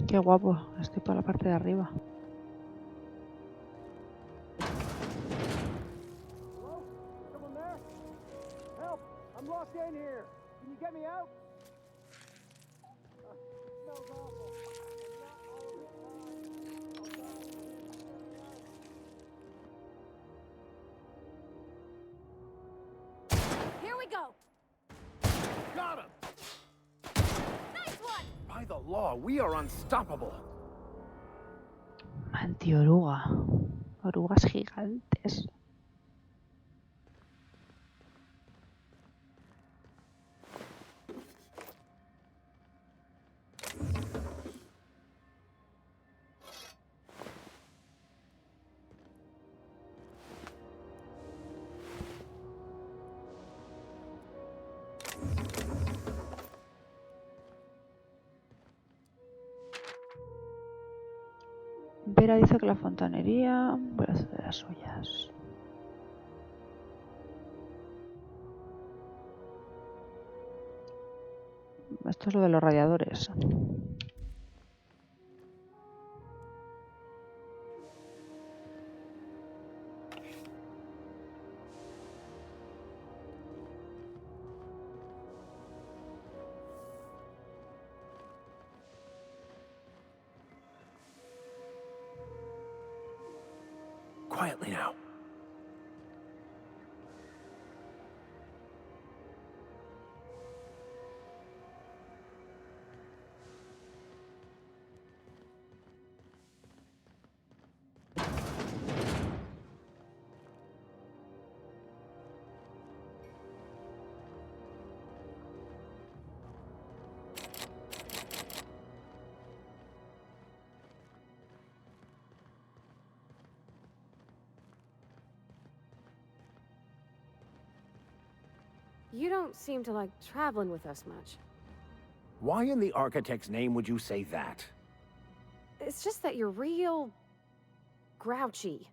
Qué guapo, estoy por la parte de arriba. Hello? Someone there? Help! I'm locked in here. Can you get me out? Smells awful. Here we go! Got him! Nice one! By the law, we are unstoppable. Antioruga. Orugas gigantes. Pera dice que la fontanería... Voy a hacer las suyas. Esto es lo de los radiadores. Quietly now. You don't seem to like traveling with us much. Why in the architect's name would you say that? It's just that you're real... grouchy.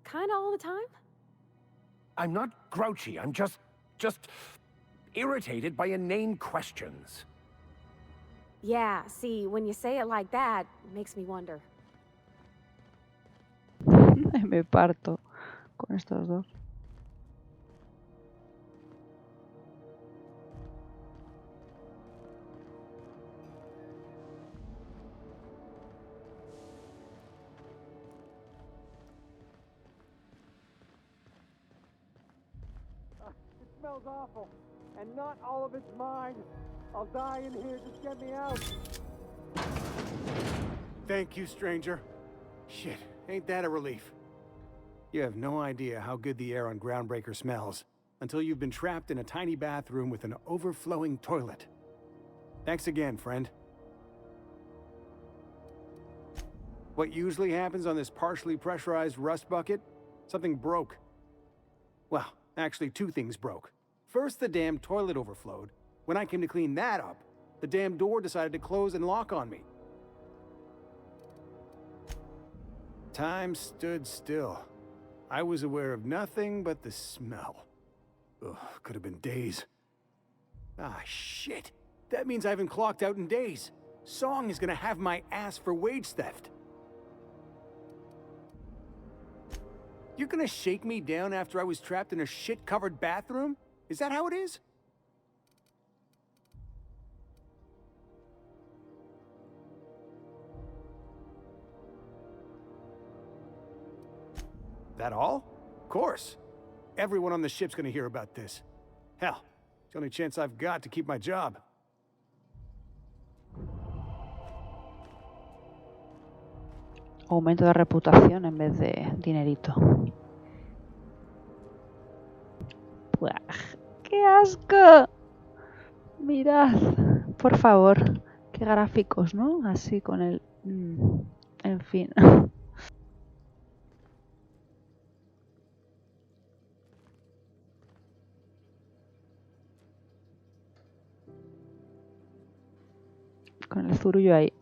Kinda all the time? I'm not grouchy, I'm just irritated by inane questions. Yeah, see, when you say it like that, it makes me wonder. Me parto con estos dos. It smells awful, and not all of it's mine. I'll die in here, just get me out. Thank you, stranger. Shit, ain't that a relief? You have no idea how good the air on Groundbreaker smells until you've been trapped in a tiny bathroom with an overflowing toilet. Thanks again, friend. What usually happens on this partially pressurized rust bucket? Something broke. Well, actually, two things broke. First, the damn toilet overflowed. When I came to clean that up, the damn door decided to close and lock on me. Time stood still. I was aware of nothing but the smell. Ugh, could have been days. Ah, shit. That means I haven't clocked out in days. Song is gonna have my ass for wage theft. You're gonna shake me down after I was trapped in a shit-covered bathroom? Is that how it is? That all? Of course. Everyone on the ship's gonna hear about this. Hell, it's the only chance I've got to keep my job. Aumento de reputación en vez de dinerito. ¡Buah! ¡Qué asco! Mirad, por favor. Qué gráficos, ¿no? Así con el... En fin. Con el zurullo ahí.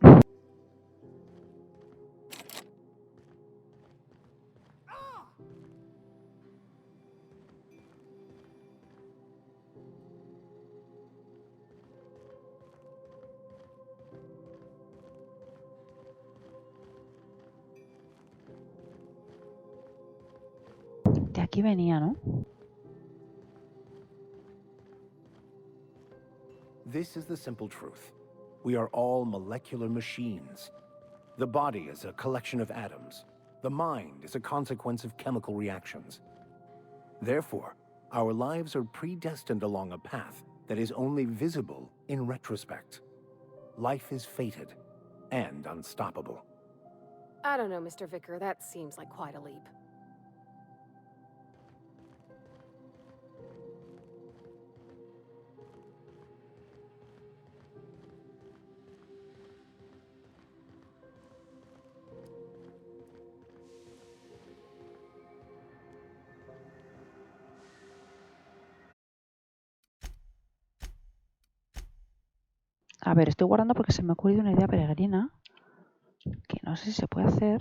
De aquí venía, ¿no? This is the simple truth. We are all molecular machines. The body is a collection of atoms. The mind is a consequence of chemical reactions. Therefore, our lives are predestined along a path that is only visible in retrospect. Life is fated and unstoppable. I don't know, Mr. Vicar. That seems like quite a leap. A ver, estoy guardando porque se me ha ocurrido una idea peregrina. que no sé si se puede hacer,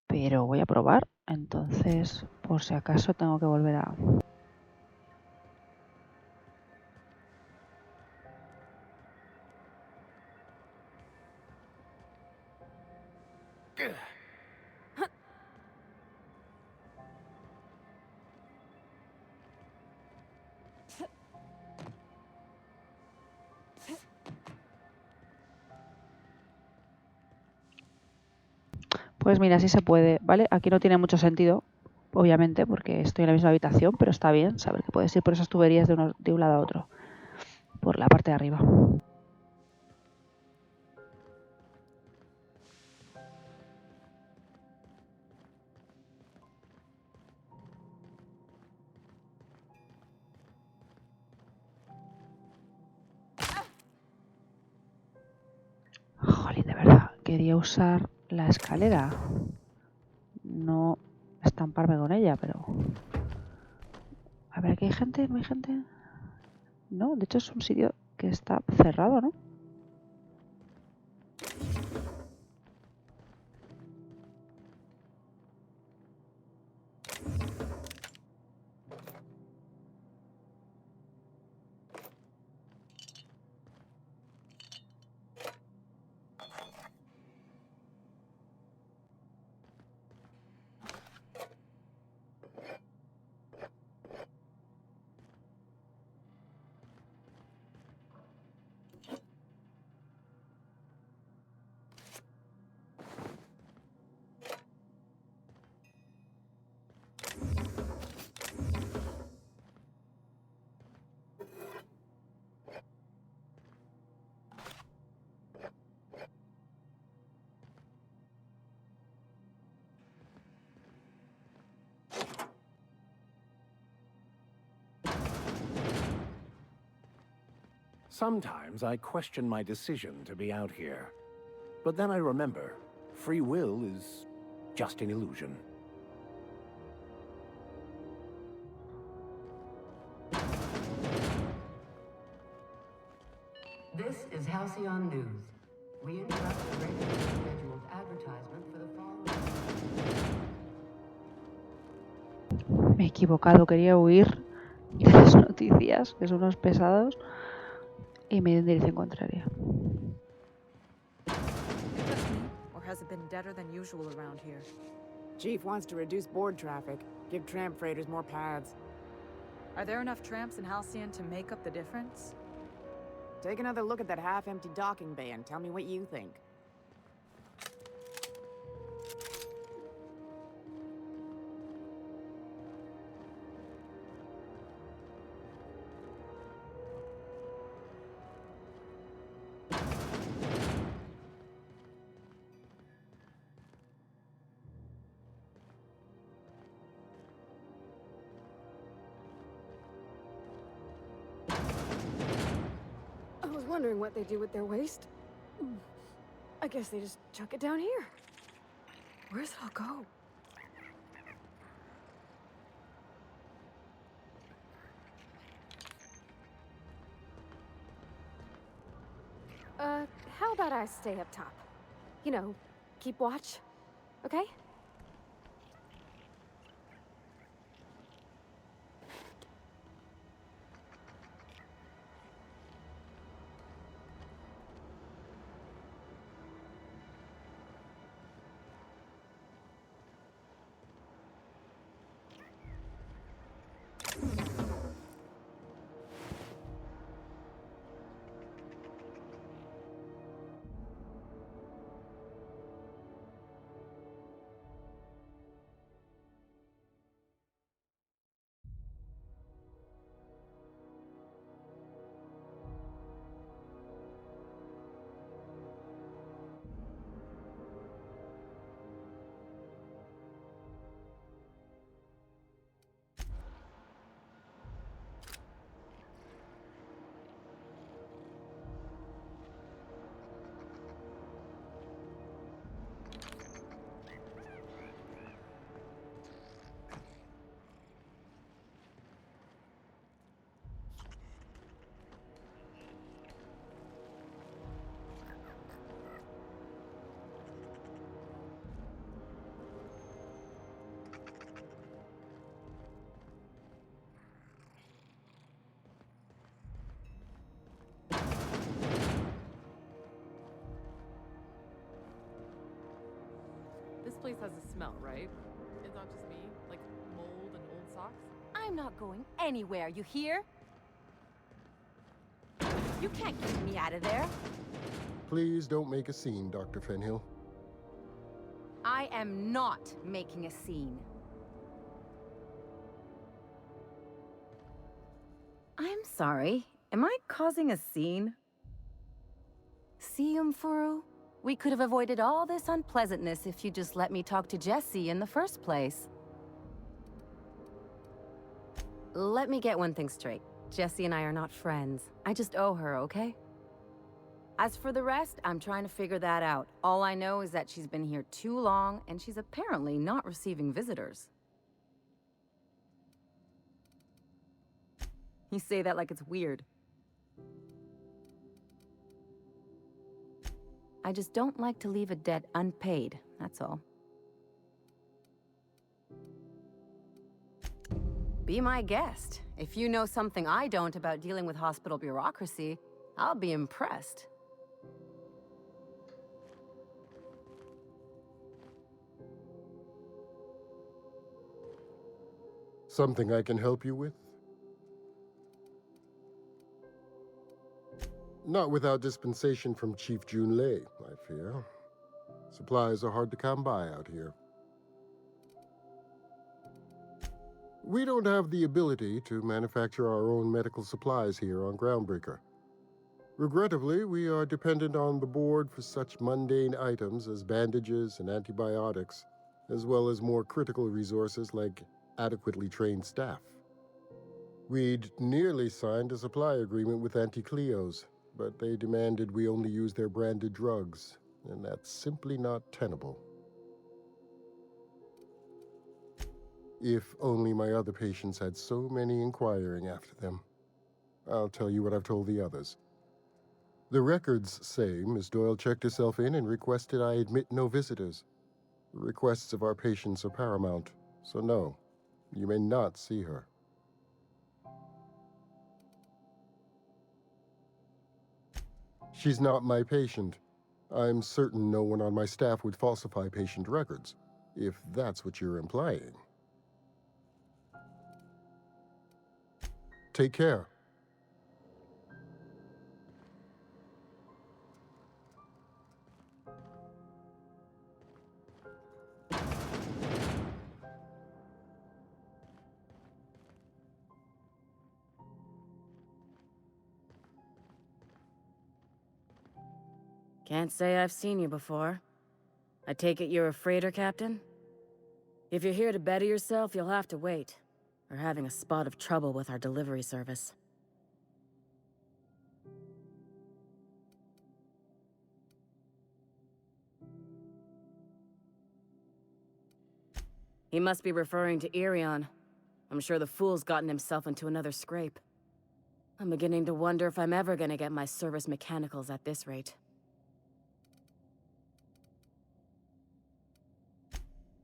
pero voy a probar. Entonces, por si acaso, tengo que volver a... Pues mira, sí se puede, ¿vale? Aquí no tiene mucho sentido, obviamente, porque estoy en la misma habitación, pero está bien saber que puedes ir por esas tuberías de un lado a otro, por la parte de arriba. Jolín, de verdad, quería usar la escalera, no estamparme con ella, pero... A ver, ¿aquí hay gente? ¿No hay gente? No, de hecho es un sitio que está cerrado, ¿no? Sometimes I question my decision to be out here. But then I remember, free will is just an illusion. This is Halcyon News. We interrupt a regularly scheduled advertisement for the following. Me he equivocado, quería huir de las noticias, que son unos pesados, y me he ido en dirección contraria. Or has it been deader than usual around here? Chief wants to reduce board traffic, give tramp freighters more paths. Are there enough tramps in Halcyon to make up the difference? Take another look at that half-empty docking bay and tell me what you think. I was wondering what they do with their waste. I guess they just chuck it down here. Where's it all go? How about I stay up top? You know, keep watch, okay? place has a smell, right? It's not just me, like mold and old socks. I'm not going anywhere, you hear? You can't get me out of there. Please don't make a scene, Dr. Fenhill. I am not making a scene. I'm sorry. Am I causing a scene? See, Umfuru? We could have avoided all this unpleasantness if you just let me talk to Jessie in the first place. Let me get one thing straight. Jessie and I are not friends. I just owe her, okay? As for the rest, I'm trying to figure that out. All I know is that she's been here too long, and she's apparently not receiving visitors. You say that like it's weird. I just don't like to leave a debt unpaid, that's all. Be my guest. If you know something I don't about dealing with hospital bureaucracy, I'll be impressed. Something I can help you with? Not without dispensation from Chief Junlei, I fear. Supplies are hard to come by out here. We don't have the ability to manufacture our own medical supplies here on Groundbreaker. Regrettably, we are dependent on the board for such mundane items as bandages and antibiotics, as well as more critical resources like adequately trained staff. We'd nearly signed a supply agreement with Anti-Cleos, but they demanded we only use their branded drugs, and that's simply not tenable. If only my other patients had so many inquiring after them. I'll tell you what I've told the others. The records say Miss Doyle checked herself in and requested I admit no visitors. The requests of our patients are paramount, so no, you may not see her. She's not my patient. I'm certain no one on my staff would falsify patient records, if that's what you're implying. Take care. Can't say I've seen you before. I take it you're a freighter captain? If you're here to better yourself, you'll have to wait. We're having a spot of trouble with our delivery service. He must be referring to Irion. I'm sure the fool's gotten himself into another scrape. I'm beginning to wonder if I'm ever gonna get my service mechanicals at this rate.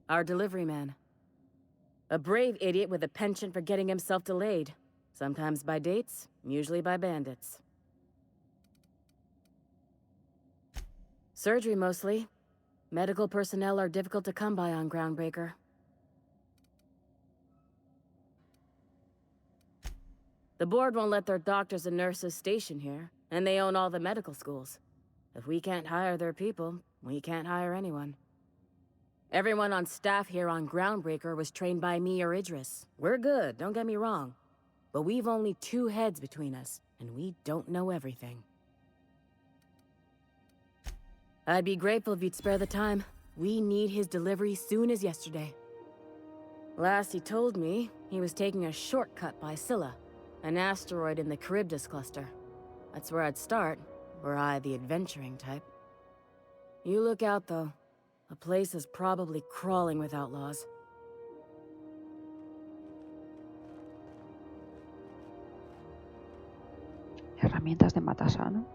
Our delivery man. A brave idiot with a penchant for getting himself delayed. Sometimes by dates, usually by bandits. Surgery mostly. Medical personnel are difficult to come by on Groundbreaker. The board won't let their doctors and nurses station here, and they own all the medical schools. If we can't hire their people, we can't hire anyone. Everyone on staff here on Groundbreaker was trained by me or Idris. We're good, don't get me wrong. But we've only 2 heads between us, and we don't know everything. I'd be grateful if you'd spare the time. We need his delivery soon as yesterday. Last he told me, he was taking a shortcut by Scylla, an asteroid in the Charybdis cluster. That's where I'd start, were I the adventuring type. You look out, though. The place is probably crawling with outlaws. Herramientas de matasano.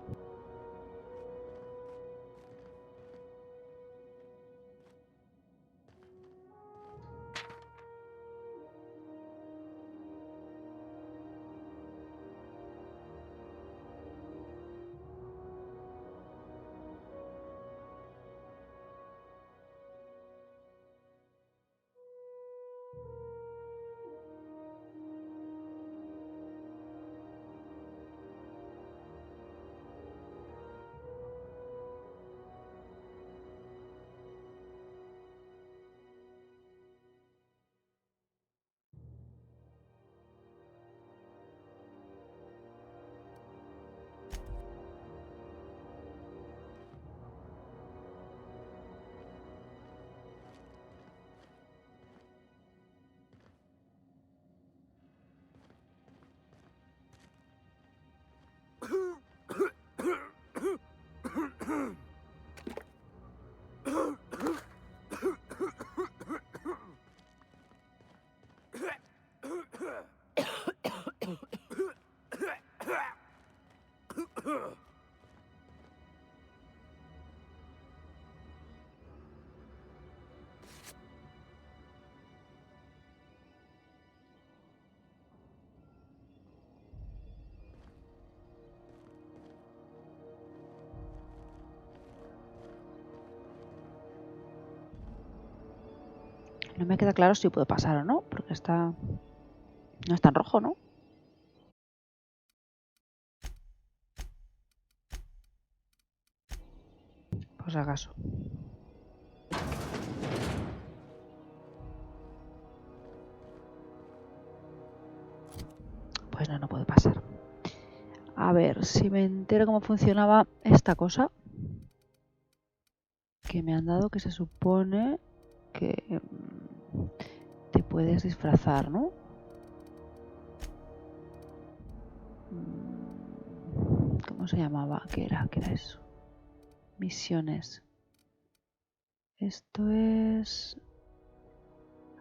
No me queda claro si puedo pasar o no, porque está... No está en rojo, ¿no? Por si acaso. Pues no, no puedo pasar. A ver, si me entero cómo funcionaba esta cosa que me han dado, que se supone que te puedes disfrazar, ¿no? ¿Cómo se llamaba? ¿Qué era? ¿Qué era eso? Misiones. Esto es...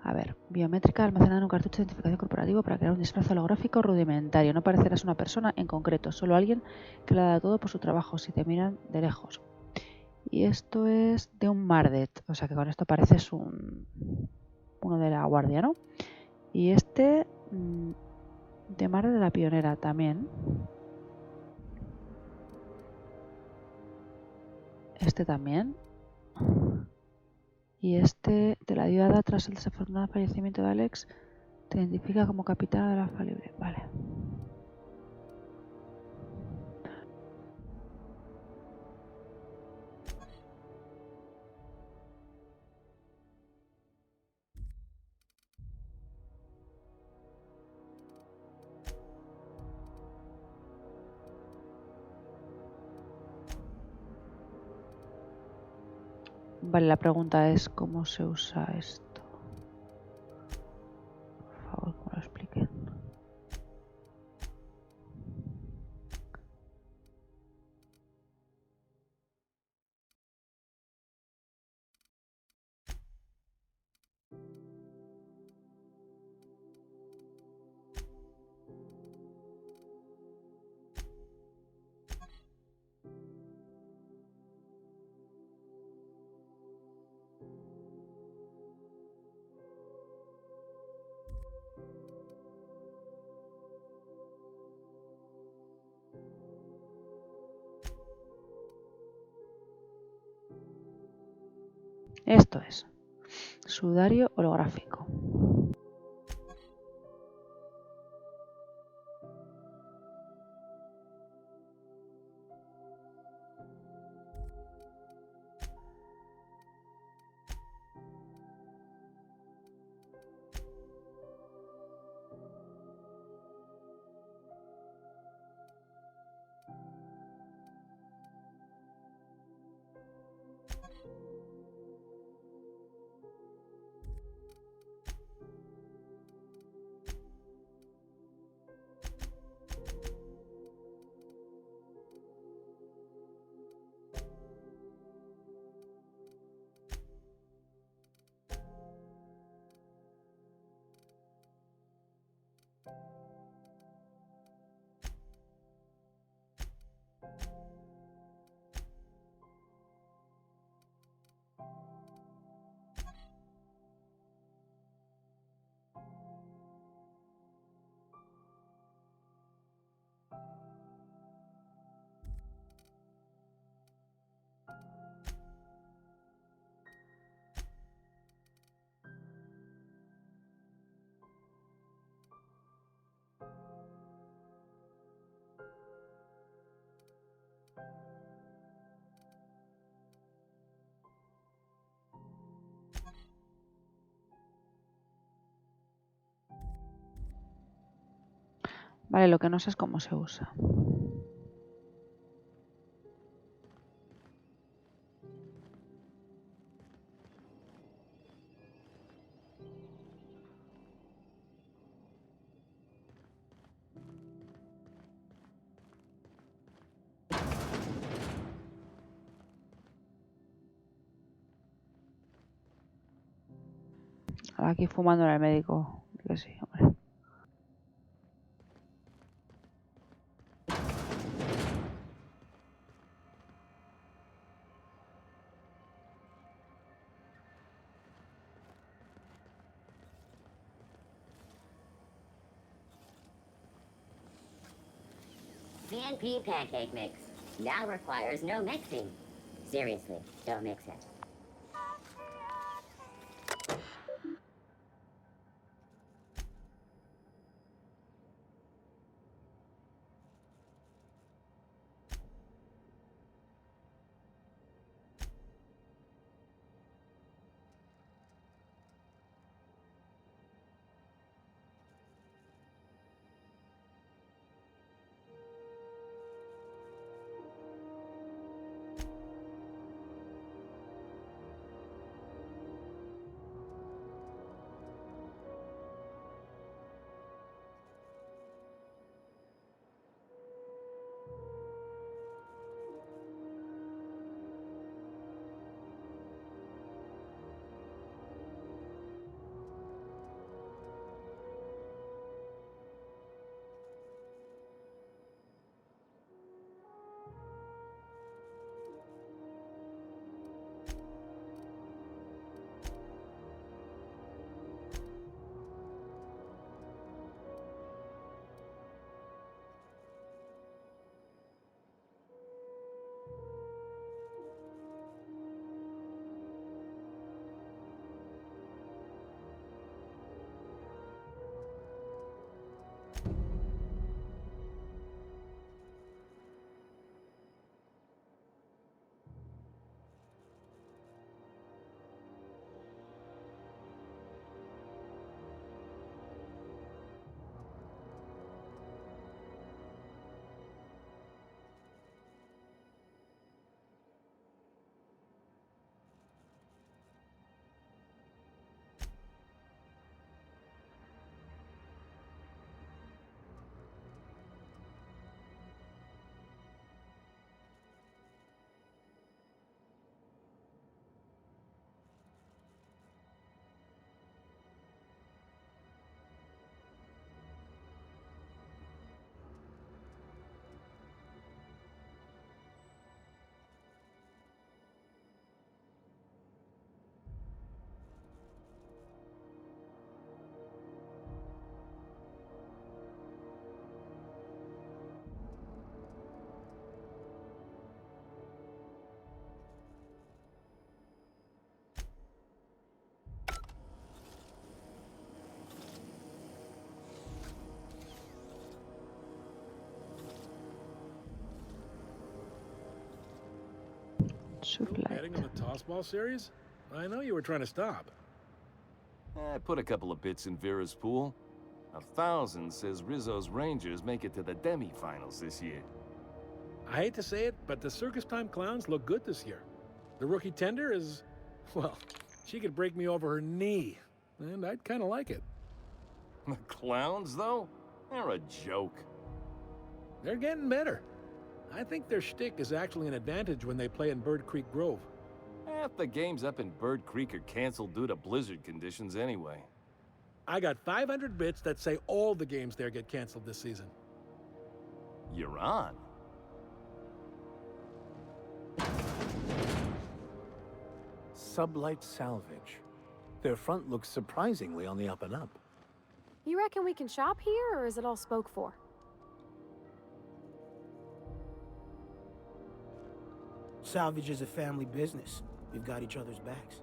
A ver, biométrica almacenada en un cartucho de identificación corporativo para crear un disfraz holográfico rudimentario. No parecerás una persona en concreto, solo alguien que lo ha dado todo por su trabajo, si te miran de lejos. Y esto es de un Mardet, o sea que con esto pareces uno de la guardia, ¿no? Y este de Mardet de La Pionera también. Este también. Y este de la diada tras el desafortunado fallecimiento de Alex te identifica como capitana de la falible. Vale. Vale, la pregunta es ¿cómo se usa esto? Por favor, que me lo expliquen. Esto es sudario holográfico. Vale, lo que no sé es cómo se usa. Aquí fumando en el médico. Que sí, hombre. CNP pancake mix now requires no mixing. Seriously, don't mix it. Betting on the tossball series? I know you were trying to stop. I put a couple of bits in Vera's pool. 1,000 says Rizzo's Rangers make it to the demi-finals this year. I hate to say it, but the Circus Time Clowns look good this year. The rookie tender is, well, she could break me over her knee, and I'd kind of like it. The Clowns, though? They're a joke. They're getting better. I think their shtick is actually an advantage when they play in Bird Creek Grove. Half the games up in Bird Creek are canceled due to blizzard conditions anyway. I got 500 bits that say all the games there get canceled this season. You're on. Sublight Salvage. Their front looks surprisingly on the up and up. You reckon we can shop here, or is it all spoke for? Salvage is a family business. We've got each other's backs.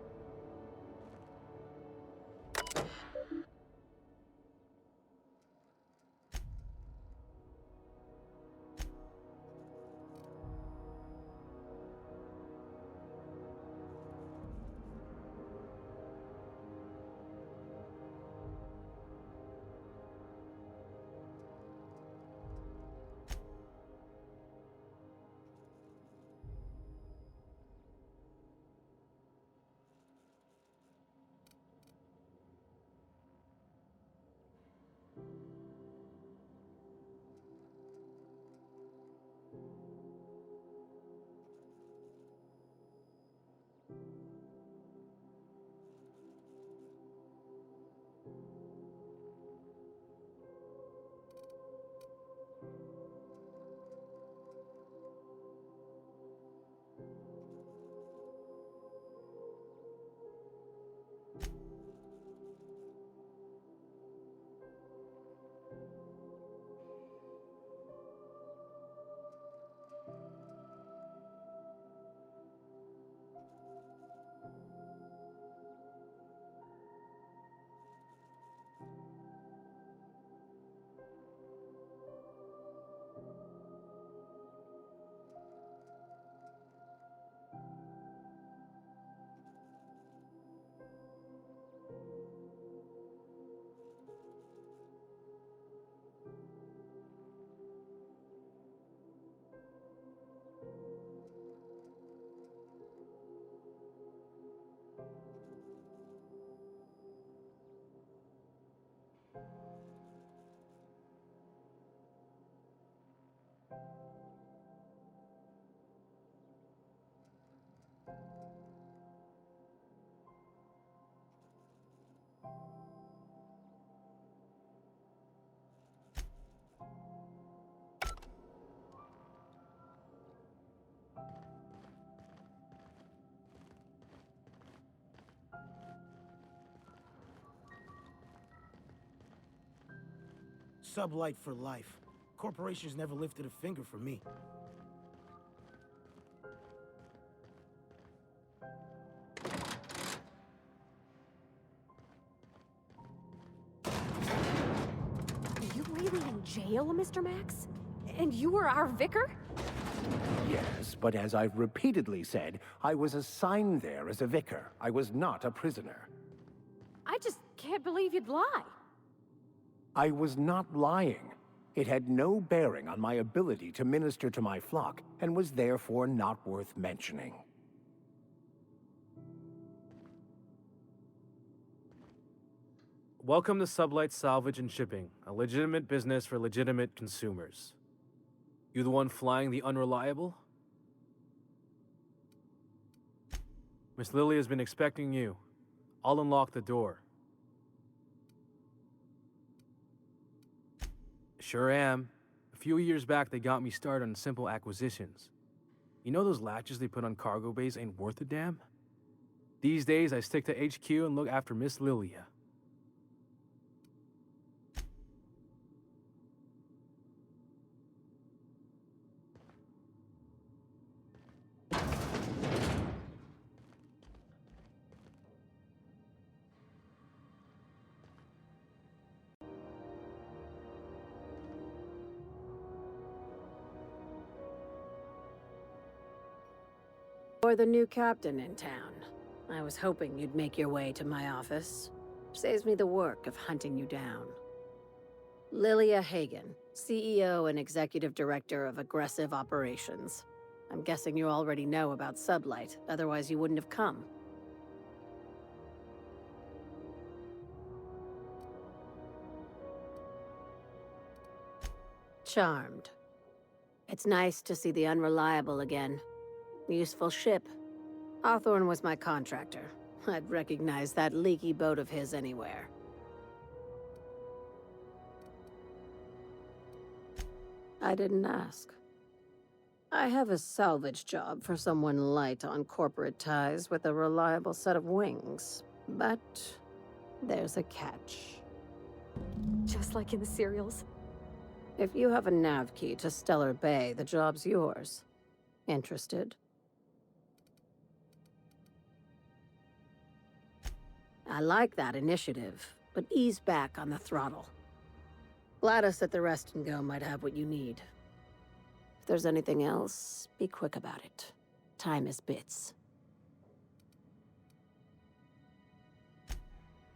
Sublight for life. Corporations never lifted a finger for me. Are you really in jail, Mr. Max? And you were our vicar? Yes, but as I've repeatedly said, I was assigned there as a vicar. I was not a prisoner. I just can't believe you'd lie. I was not lying. It had no bearing on my ability to minister to my flock, and was therefore not worth mentioning. Welcome to Sublight Salvage and Shipping, a legitimate business for legitimate consumers. You the one flying the unreliable? Miss Lily has been expecting you. I'll unlock the door. Sure am. A few years back, they got me started on simple acquisitions. You know those latches they put on cargo bays ain't worth a damn? These days, I stick to HQ and look after Miss Lilia. You're the new captain in town. I was hoping you'd make your way to my office. Saves me the work of hunting you down. Lilia Hagen, CEO and Executive Director of Aggressive Operations. I'm guessing you already know about Sublight, otherwise you wouldn't have come. Charmed. It's nice to see the Unreliable again. Useful ship. Hawthorne was my contractor. I'd recognize that leaky boat of his anywhere. I didn't ask. I have a salvage job for someone light on corporate ties with a reliable set of wings. But there's a catch. Just like in the serials. If you have a nav key to Stellar Bay, the job's yours. Interested? I like that initiative, but ease back on the throttle. Gladys at the Rest and Go might have what you need. If there's anything else, be quick about it. Time is bits.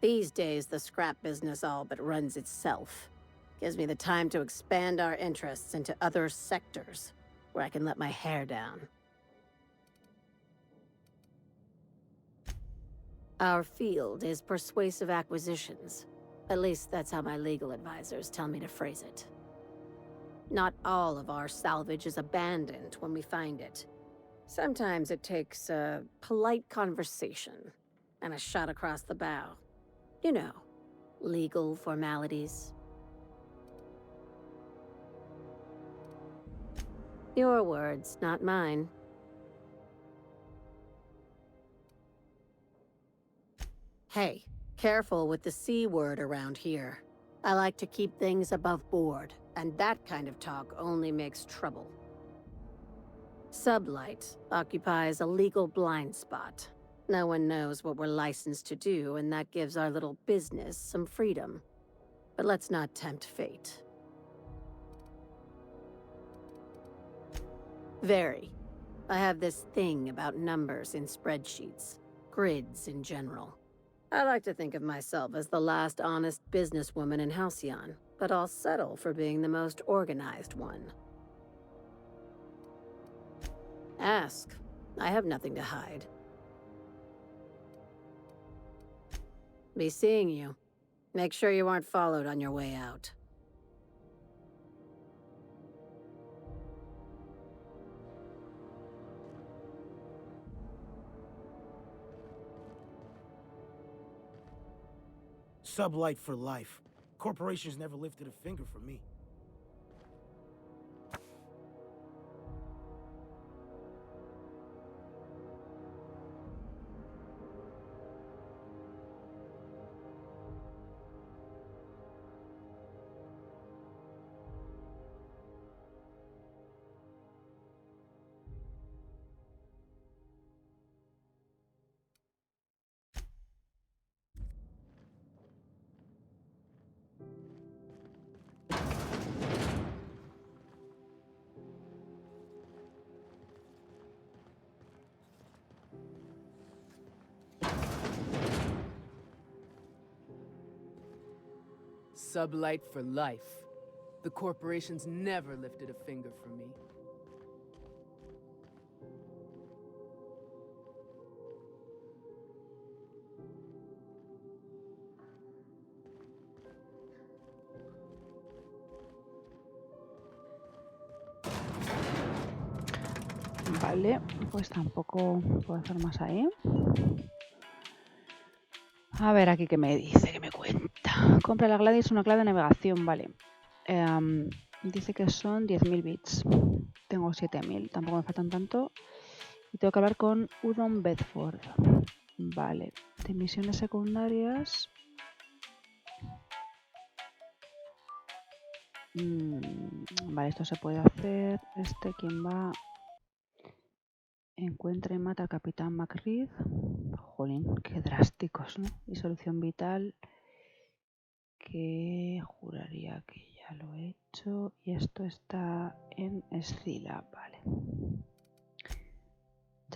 These days, the scrap business all but runs itself. Gives me the time to expand our interests into other sectors, where I can let my hair down. Our field is persuasive acquisitions. At least that's how my legal advisors tell me to phrase it. Not all of our salvage is abandoned when we find it. Sometimes it takes a polite conversation and a shot across the bow. You know, legal formalities. Your words, not mine. Hey, careful with the C word around here. I like to keep things above board, and that kind of talk only makes trouble. Sublight occupies a legal blind spot. No one knows what we're licensed to do, and that gives our little business some freedom. But let's not tempt fate. Very. I have this thing about numbers in spreadsheets. Grids in general. I like to think of myself as the last honest businesswoman in Halcyon, but I'll settle for being the most organized one. Ask. I have nothing to hide. Be seeing you. Make sure you aren't followed on your way out. Sublight for life. Corporations never lifted a finger for me. Sublight for life. The corporations never lifted a finger for me. Vale, pues tampoco puedo hacer más ahí. A ver aquí qué me dice, qué me cuenta. Compra la Gladys una clave de navegación, vale. Dice que son 10.000 bits. Tengo 7.000, tampoco me faltan tanto. Y tengo que hablar con Udon Bedford. Vale, de misiones secundarias. Vale, esto se puede hacer. ¿Quién va? Encuentra y mata al capitán McReed. Jolín, qué drásticos, ¿no? Y solución vital, que juraría que ya lo he hecho. Y esto está en Escila, vale.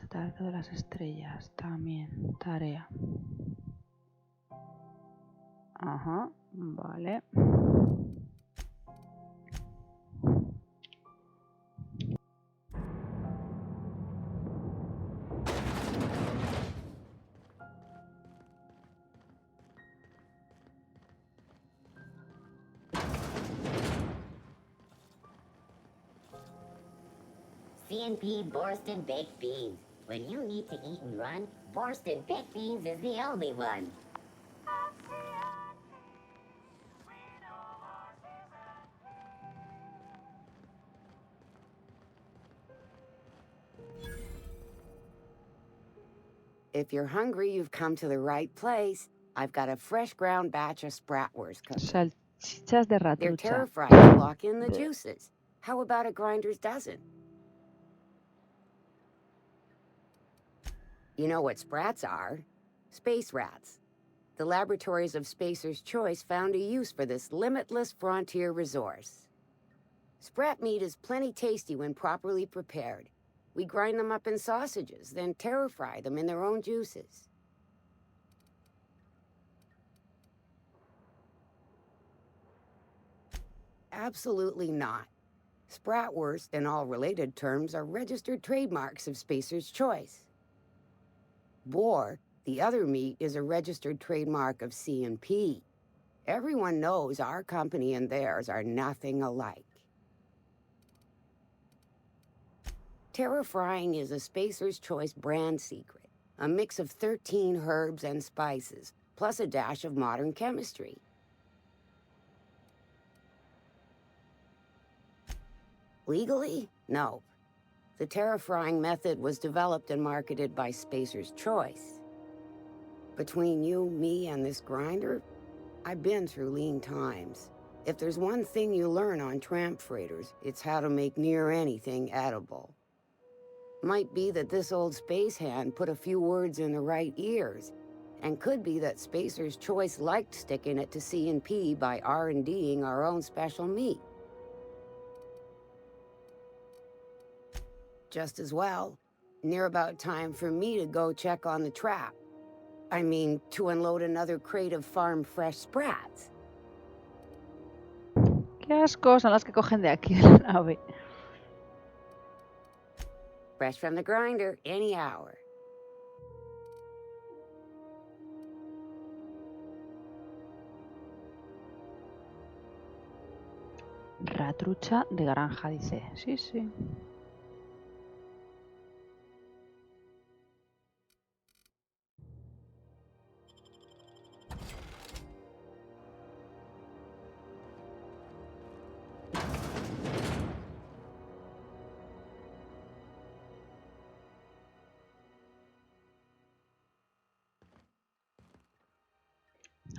Retardo de las estrellas también. Tarea. Ajá, vale. C&P Borston Baked Beans. When you need to eat and run, Borston Baked Beans is the only one. If you're hungry, you've come to the right place. I've got a fresh ground batch of spratwurst cooking. Salchichas de They're ratrucha. terra-fried to lock in the juices. How about a grinder's dozen? You know what sprats are? Space rats. The laboratories of Spacer's Choice found a use for this limitless frontier resource. Sprat meat is plenty tasty when properly prepared. We grind them up in sausages, then terra-fry them in their own juices. Absolutely not. Spratwurst and all related terms are registered trademarks of Spacer's Choice. Boar, the other meat, is a registered trademark of C&P. Everyone knows our company and theirs are nothing alike. Terra-frying is a Spacer's Choice brand secret, a mix of 13 herbs and spices, plus a dash of modern chemistry. Legally? No. The terra-frying method was developed and marketed by Spacer's Choice. Between you, me, and this grinder, I've been through lean times. If there's one thing you learn on tramp freighters, it's how to make near anything edible. Might be that this old space hand put a few words in the right ears, and could be that Spacer's Choice liked sticking it to C&P by R&Ding our own special meat. Just as well, near about time for me to go check on the trap. I mean, to unload another crate of farm-fresh sprats. Qué asco son las que cogen de aquí de la nave. Fresh from the grinder, any hour. Ratrucha de granja, dice. Sí, sí.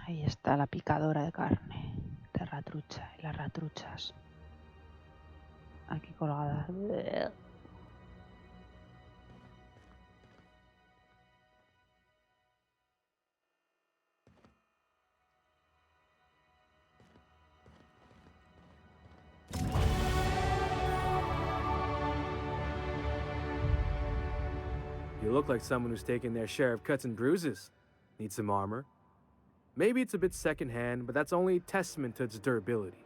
Ahí está la picadora de carne de ratrucha y las ratruchas aquí colgadas. You look like someone who's taken their share of cuts and bruises. Need some armor? Maybe it's a bit secondhand, but that's only a testament to its durability.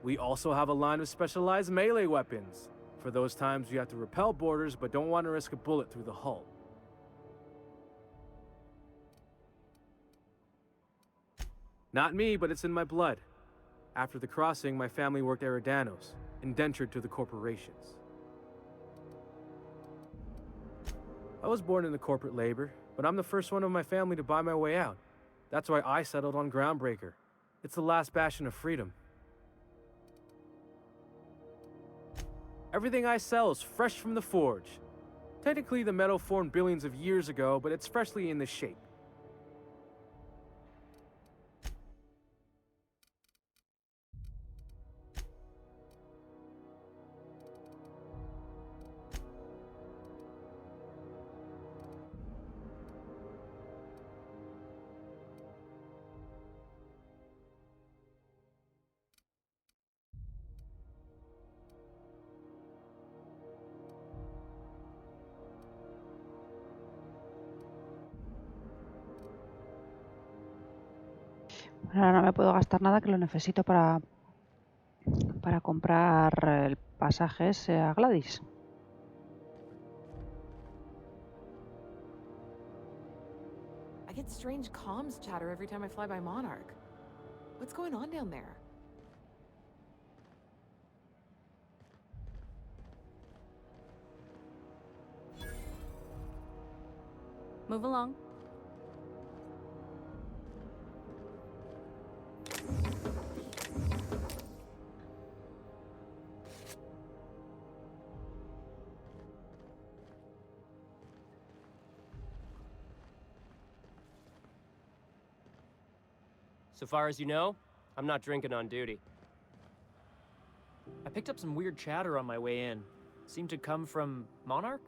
We also have a line of specialized melee weapons, for those times you have to repel boarders but don't want to risk a bullet through the hull. Not me, but it's in my blood. After the crossing, my family worked Eridanos, indentured to the corporations. I was born into corporate labor, but I'm the first one of my family to buy my way out. That's why I settled on Groundbreaker. It's the last bastion of freedom. Everything I sell is fresh from the forge. Technically, the metal formed billions of years ago, but it's freshly in this shape. Ahora no me puedo gastar nada, que lo necesito para comprar el pasaje ese a Gladys. I get strange comms chatter every time I fly by Monarch. What's going on down there? Move along. So far as you know, I'm not drinking on duty. I picked up some weird chatter on my way in. Seemed to come from Monarch?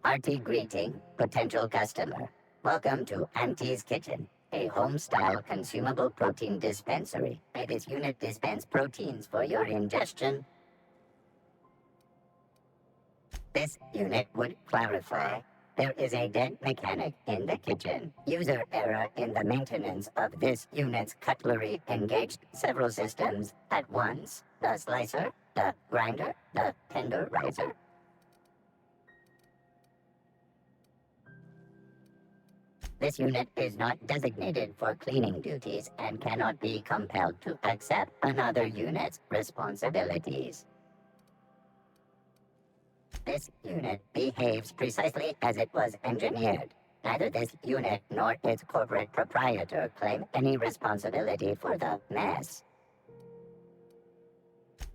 Hearty greeting, potential customer. Welcome to Auntie's Kitchen, a home-style consumable protein dispensary. May this unit dispense proteins for your ingestion. This unit would clarify. There is a dead mechanic in the kitchen. User error in the maintenance of this unit's cutlery engaged several systems at once. The slicer, the grinder, the tenderizer. This unit is not designated for cleaning duties and cannot be compelled to accept another unit's responsibilities. This unit behaves precisely as it was engineered. Neither this unit nor its corporate proprietor claim any responsibility for the mess.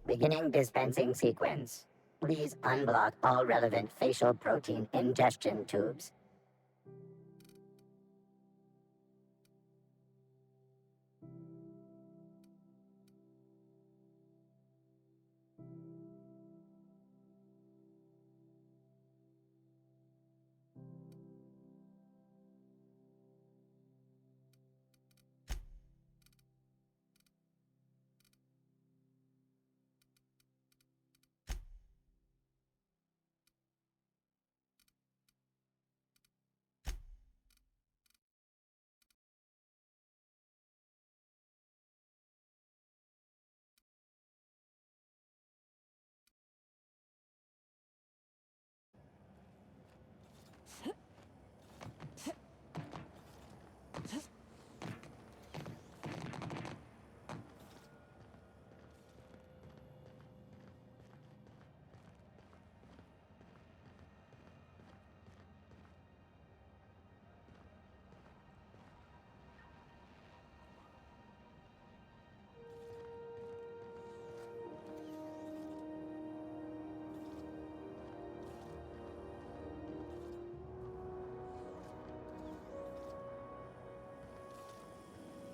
Beginning dispensing sequence. Please unblock all relevant facial protein ingestion tubes.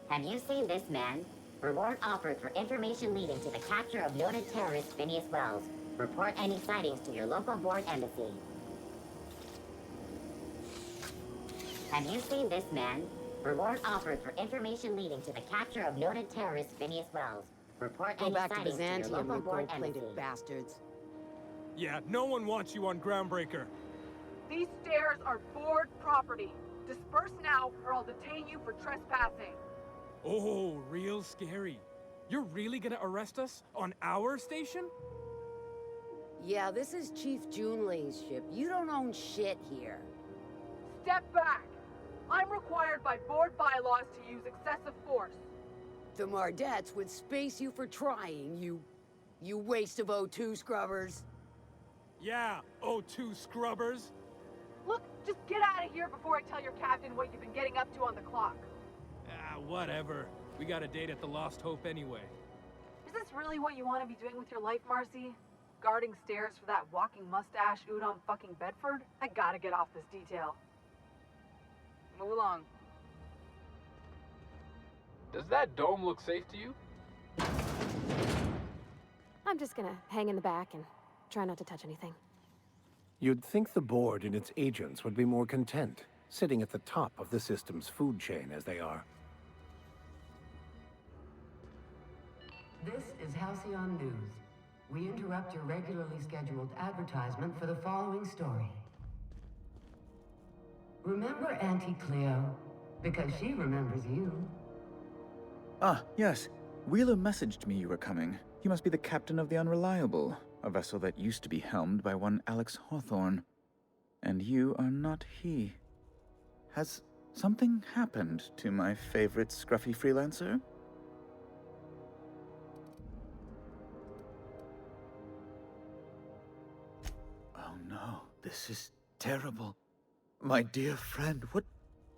Have you seen this man? Reward offered for information leading to the capture of noted terrorist Phineas Wells. Report any sightings to your local board embassy. Have you seen this man? Reward offered for information leading to the capture of noted terrorist Phineas Wells. Report Go any back to sightings to your Byzantium, local you board embassy. gold-plated bastards. Yeah, no one wants you on Groundbreaker. These stairs are board property. Disperse now, or I'll detain you for trespassing. Oh, real scary. You're really gonna arrest us on our station? Yeah, this is Chief Junlei's ship. You don't own shit here. Step back! I'm required by board bylaws to use excessive force. The Mardettes would space you for trying, you waste of O2 scrubbers. Yeah, O2 scrubbers. Look, just get out of here before I tell your captain what you've been getting up to on the clock. Ah, whatever. We got a date at the Lost Hope anyway. Is this really what you want to be doing with your life, Marcy? Guarding stairs for that walking mustache Udon fucking Bedford? I gotta get off this detail. Move along. Does that dome look safe to you? I'm just gonna hang in the back and try not to touch anything. You'd think the board and its agents would be more content, sitting at the top of the system's food chain as they are. This is Halcyon News. We interrupt your regularly scheduled advertisement for the following story. Remember Auntie Cleo? Because she remembers you. Ah, yes. Wheeler messaged me you were coming. You must be the captain of the Unreliable, a vessel that used to be helmed by one Alex Hawthorne. And you are not he. Has something happened to my favorite scruffy freelancer? Oh no, this is terrible. My dear friend, what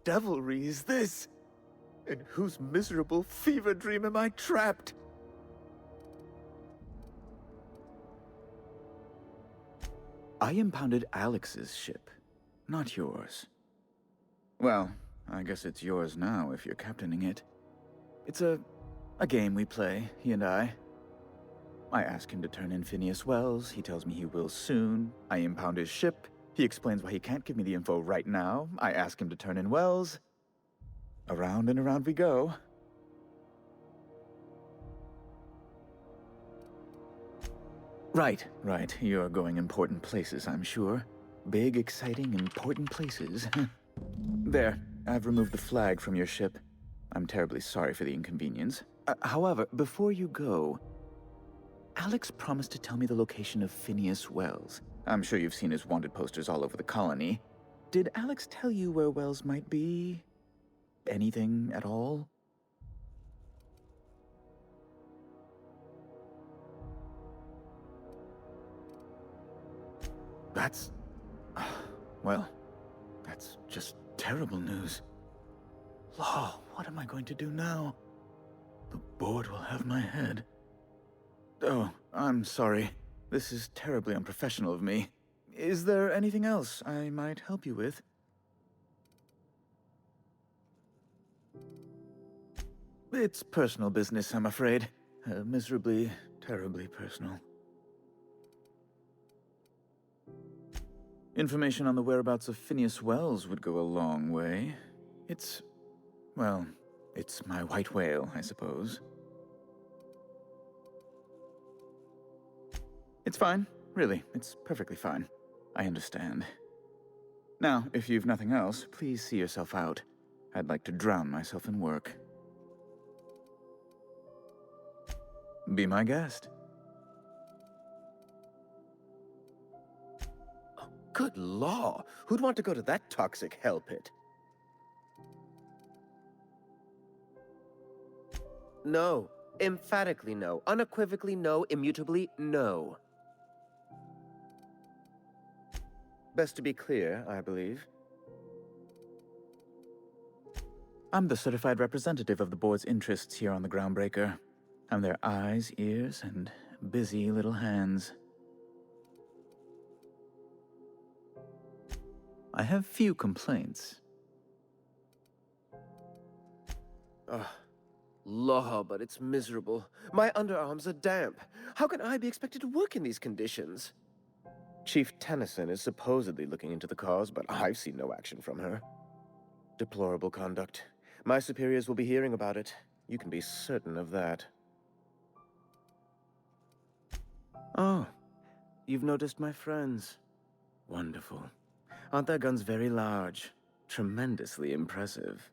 devilry is this? In whose miserable fever dream am I trapped? I impounded Alex's ship, not yours. Well, I guess it's yours now if you're captaining it. It's a game we play, he and I. I ask him to turn in Phineas Wells, he tells me he will soon. I impound his ship, he explains why he can't give me the info right now. I ask him to turn in Wells. Around and around we go. Right. You're going important places, I'm sure. Big, exciting, important places. There, I've removed the flag from your ship. I'm terribly sorry for the inconvenience. However, before you go, Alex promised to tell me the location of Phineas Wells. I'm sure you've seen his wanted posters all over the colony. Did Alex tell you where Wells might be? Anything at all? That's... well, that's just terrible news. Law, what am I going to do now? The board will have my head. Oh, I'm sorry. This is terribly unprofessional of me. Is there anything else I might help you with? It's personal business, I'm afraid. Miserably, terribly personal. Information on the whereabouts of Phineas Wells would go a long way. Well, it's my white whale, I suppose. It's fine. Really, it's perfectly fine. I understand. Now, if you've nothing else, please see yourself out. I'd like to drown myself in work. Be my guest. Oh, good law! Who'd want to go to that toxic hell pit? No. Emphatically no. Unequivocally no. Immutably no. Best to be clear, I believe. I'm the certified representative of the board's interests here on the Groundbreaker. I'm their eyes, ears, and busy little hands. I have few complaints. Ugh. Law, but it's miserable. My underarms are damp. How can I be expected to work in these conditions? Chief Tennyson is supposedly looking into the cause, but I've seen no action from her. Deplorable conduct. My superiors will be hearing about it. You can be certain of that. Oh, you've noticed my friends. Wonderful. Aren't their guns very large? Tremendously impressive.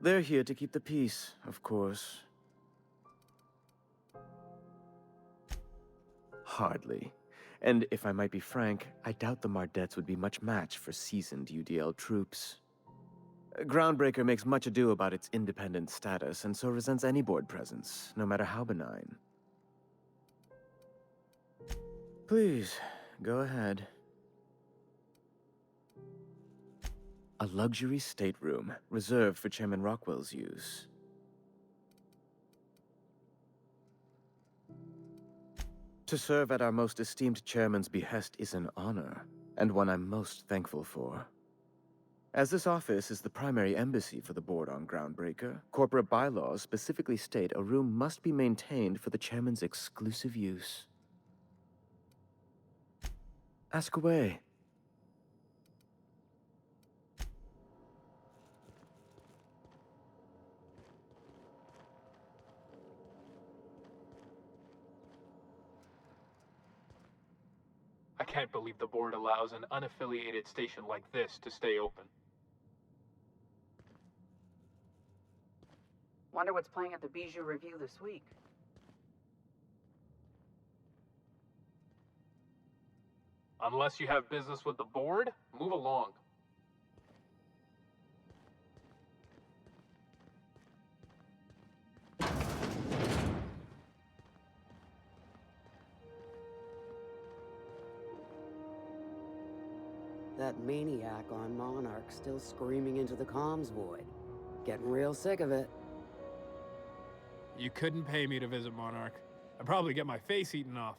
They're here to keep the peace, of course. Hardly. And if I might be frank, I doubt the Mardettes would be much match for seasoned UDL troops. Groundbreaker makes much ado about its independent status, and so resents any board presence, no matter how benign. Please, go ahead. A luxury stateroom, reserved for Chairman Rockwell's use. To serve at our most esteemed chairman's behest is an honor, and one I'm most thankful for. As this office is the primary embassy for the board on Groundbreaker, corporate bylaws specifically state a room must be maintained for the chairman's exclusive use. Ask away. I can't believe the board allows an unaffiliated station like this to stay open. Wonder what's playing at the Bijou Review this week. Unless you have business with the board, move along. That maniac on Monarch still screaming into the comms void. Getting real sick of it. You couldn't pay me to visit Monarch. I'd probably get my face eaten off.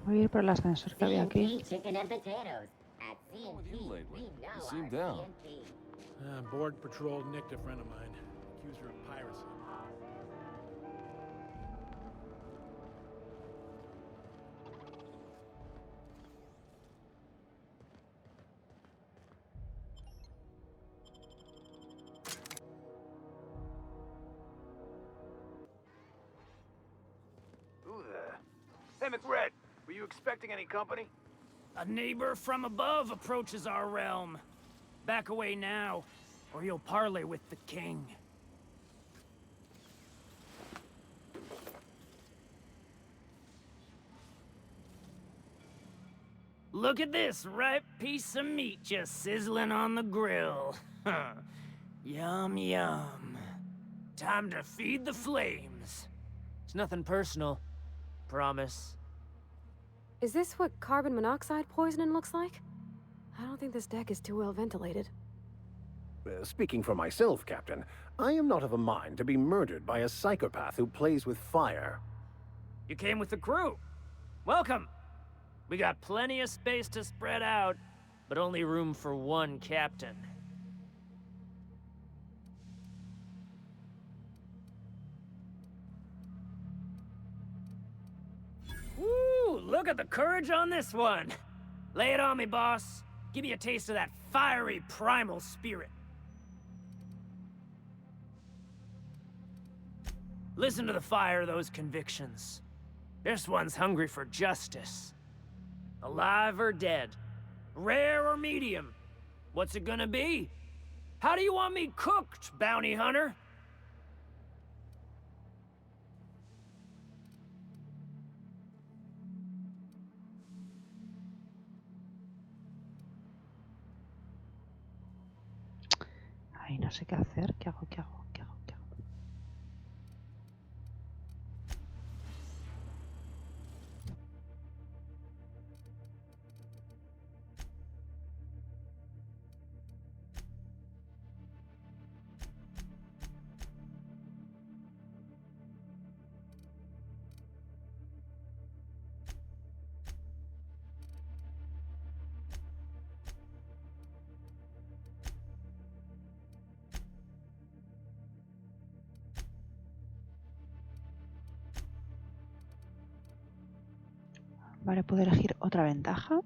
Voy a ir por el ascensor que había aquí. Chicken and potatoes. At What's wrong with you lately? we know You seem our down. CNP. Board patrol nicked a friend of mine. Accused her of piracy. McRed. Were you expecting any company? A neighbor from above approaches our realm. Back away now, or you'll parley with the king. Look at this ripe piece of meat just sizzling on the grill. Yum, yum. Time to feed the flames. It's nothing personal. Promise. Is this what carbon monoxide poisoning looks like? I don't think this deck is too well ventilated. Speaking for myself, Captain, I am not of a mind to be murdered by a psychopath who plays with fire. You came with the crew. Welcome. We got plenty of space to spread out, but only room for one captain. Woo! Look at the courage on this one. Lay it on me, boss. Give me a taste of that fiery primal spirit. Listen to the fire of those convictions. This one's hungry for justice. Alive or dead? Rare or medium? What's it gonna be? How do you want me cooked, bounty hunter? Ay, no sé qué hacer. ¿Qué hago? ¿Qué hago? ¿Qué hago? ¿Qué hago? Vale, puedo elegir otra ventaja.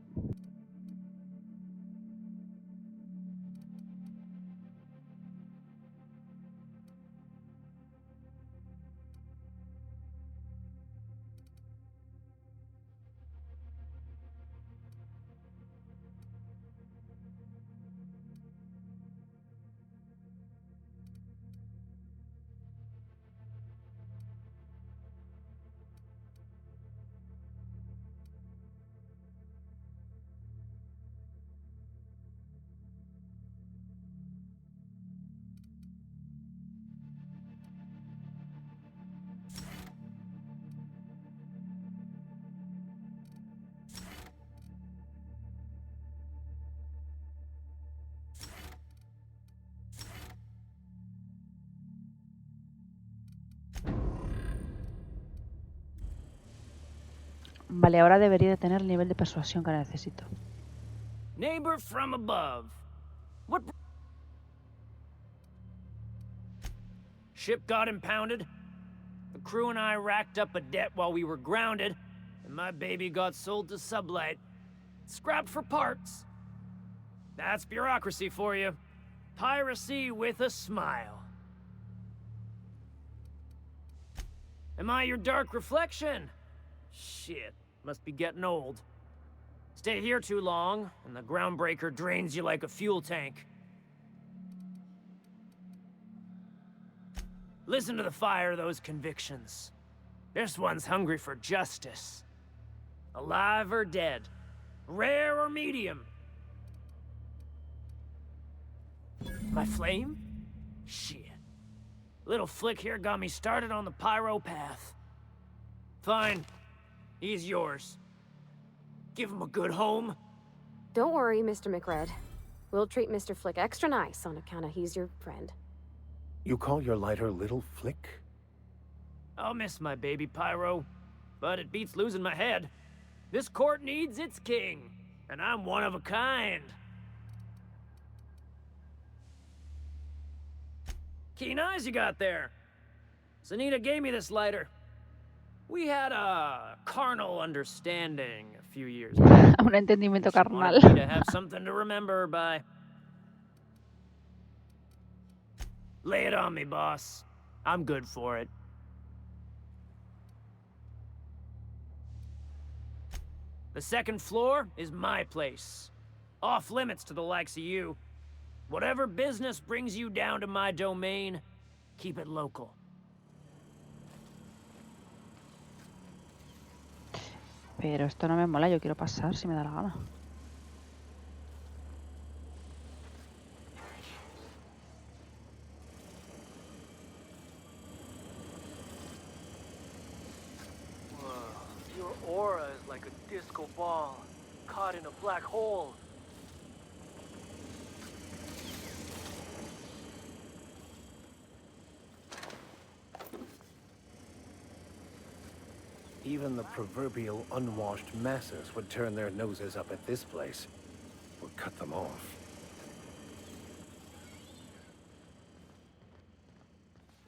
Vale, ahora debería de tener el nivel de persuasión que necesito. Neighbor from above. What? Ship got impounded. The crew and I racked up a debt while we were grounded, and my baby got sold to Sublight. Scrapped for parts. That's bureaucracy for you. Piracy with a smile. Am I your dark reflection? Shit, must be getting old. Stay here too long, and the groundbreaker drains you like a fuel tank. Listen to the fire of those convictions. This one's hungry for justice. Alive or dead? Rare or medium? My flame? Shit. Little flick here got me started on the pyro path. Fine. He's yours. Give him a good home. Don't worry, Mr. McRed. We'll treat Mr. Flick extra nice on account of he's your friend. You call your lighter Little Flick? I'll miss my baby Pyro, but it beats losing my head. This court needs its king, and I'm one of a kind. Keen eyes you got there. Sanita gave me this lighter. We had a carnal understanding a few years back. Un entendimiento She carnal. wanted me to have something to remember her by. Lay it on me, boss. I'm good for it. The second floor is my place. Off limits to the likes of you. Whatever business brings you down to my domain, keep it local. Pero esto no me mola, yo quiero pasar si me da la gana. Your aura is like a disco ball, caught in a black hole. Even the proverbial unwashed masses would turn their noses up at this place, or cut them off.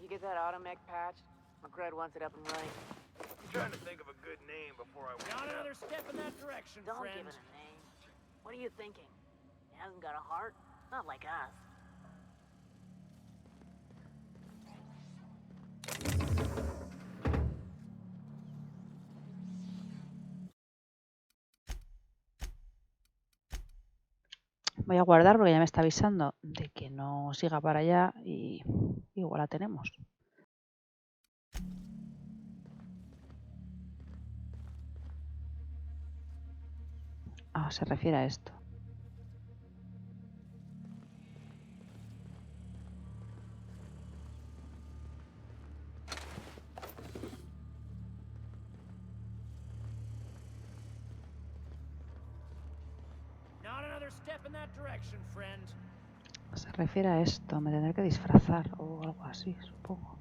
You get that automech patch? McGred wants it up and running. I'm trying to think of a good name before I Not another step in that direction, Don't friend. give it a name. What are you thinking? He hasn't got a heart? Not like us. Voy a guardar porque ya me está avisando de que no siga para allá y igual la tenemos. Ah, se refiere a esto. Not another step in that direction, friend. Se refiere a esto, me tendré que disfrazar o algo así, supongo.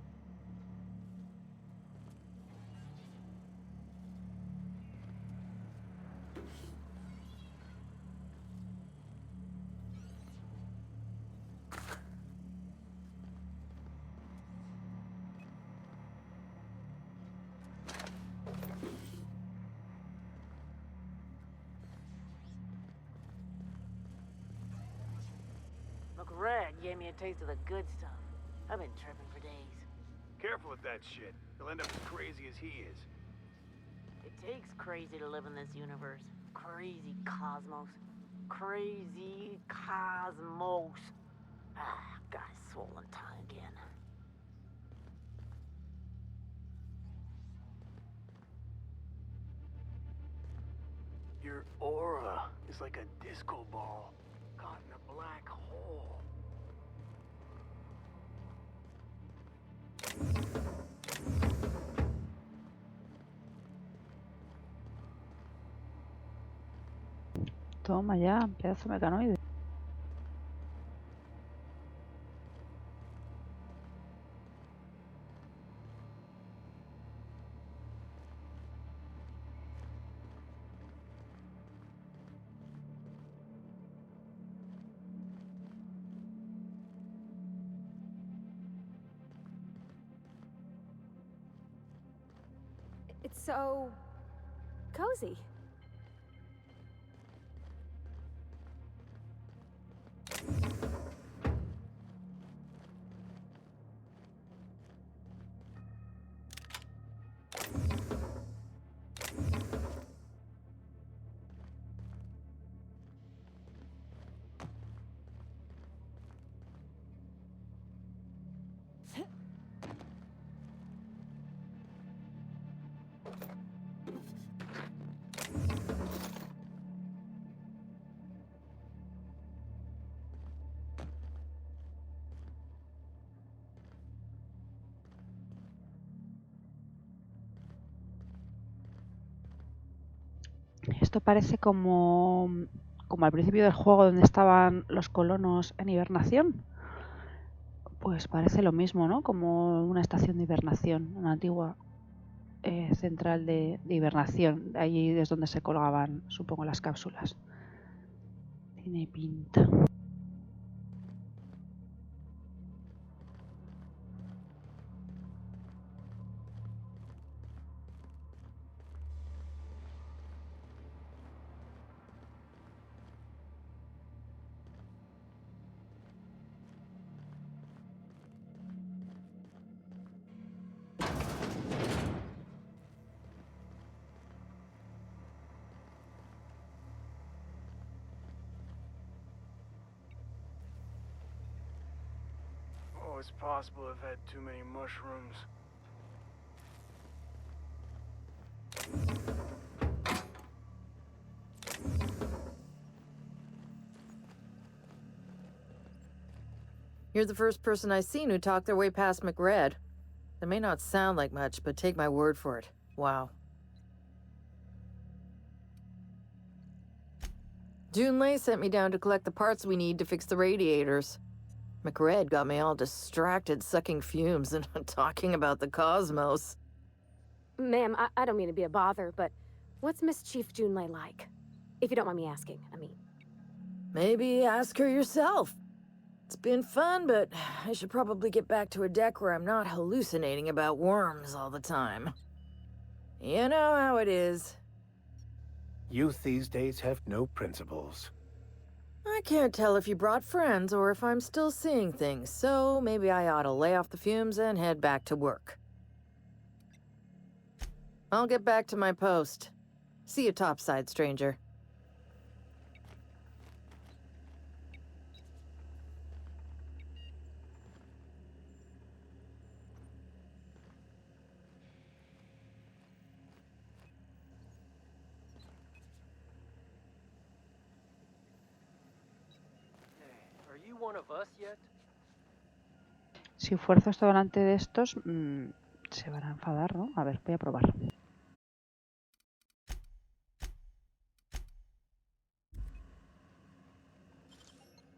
McRed gave me a taste of the good stuff. I've been tripping for days. Careful with that shit. You'll end up as crazy as he is. It takes crazy to live in this universe. Crazy cosmos. Crazy cosmos. Ah, got a swollen tongue again. Your aura is like a disco ball, caught in a black hole. Toma ya, pedazo de mecanoide. It's so cozy. Esto parece como al principio del juego donde estaban los colonos en hibernación. Pues parece lo mismo, ¿no? Como una estación de hibernación, una antigua central de hibernación. Allí es donde se colgaban, supongo, las cápsulas. Tiene pinta. Oh, it's possible I've had too many mushrooms. You're the first person I've seen who talked their way past McRed. That may not sound like much, but take my word for it. Wow. Junlei sent me down to collect the parts we need to fix the radiators. McRed got me all distracted sucking fumes and talking about the cosmos. Ma'am, I don't mean to be a bother, but what's Miss Chief Junlei like? If you don't mind me asking, I mean. Maybe ask her yourself. It's been fun, but I should probably get back to a deck where I'm not hallucinating about worms all the time. You know how it is. Youth these days have no principles. I can't tell if you brought friends or if I'm still seeing things, so maybe I ought to lay off the fumes and head back to work. I'll get back to my post. See you topside, stranger. Are you one of us yet? Si fuerzo esto delante de estos, se van a enfadar, ¿no? A ver, voy a probar.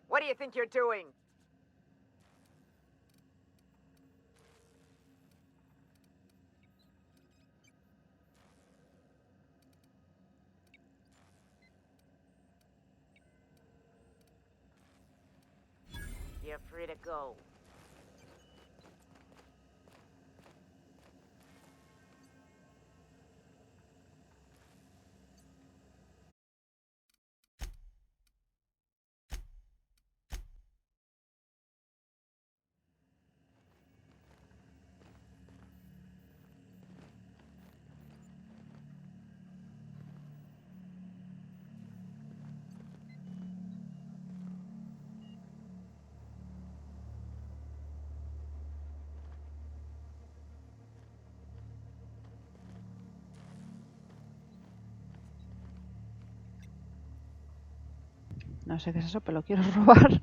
What do you think you're doing? You're free to go. No sé qué es eso, pero lo quiero robar.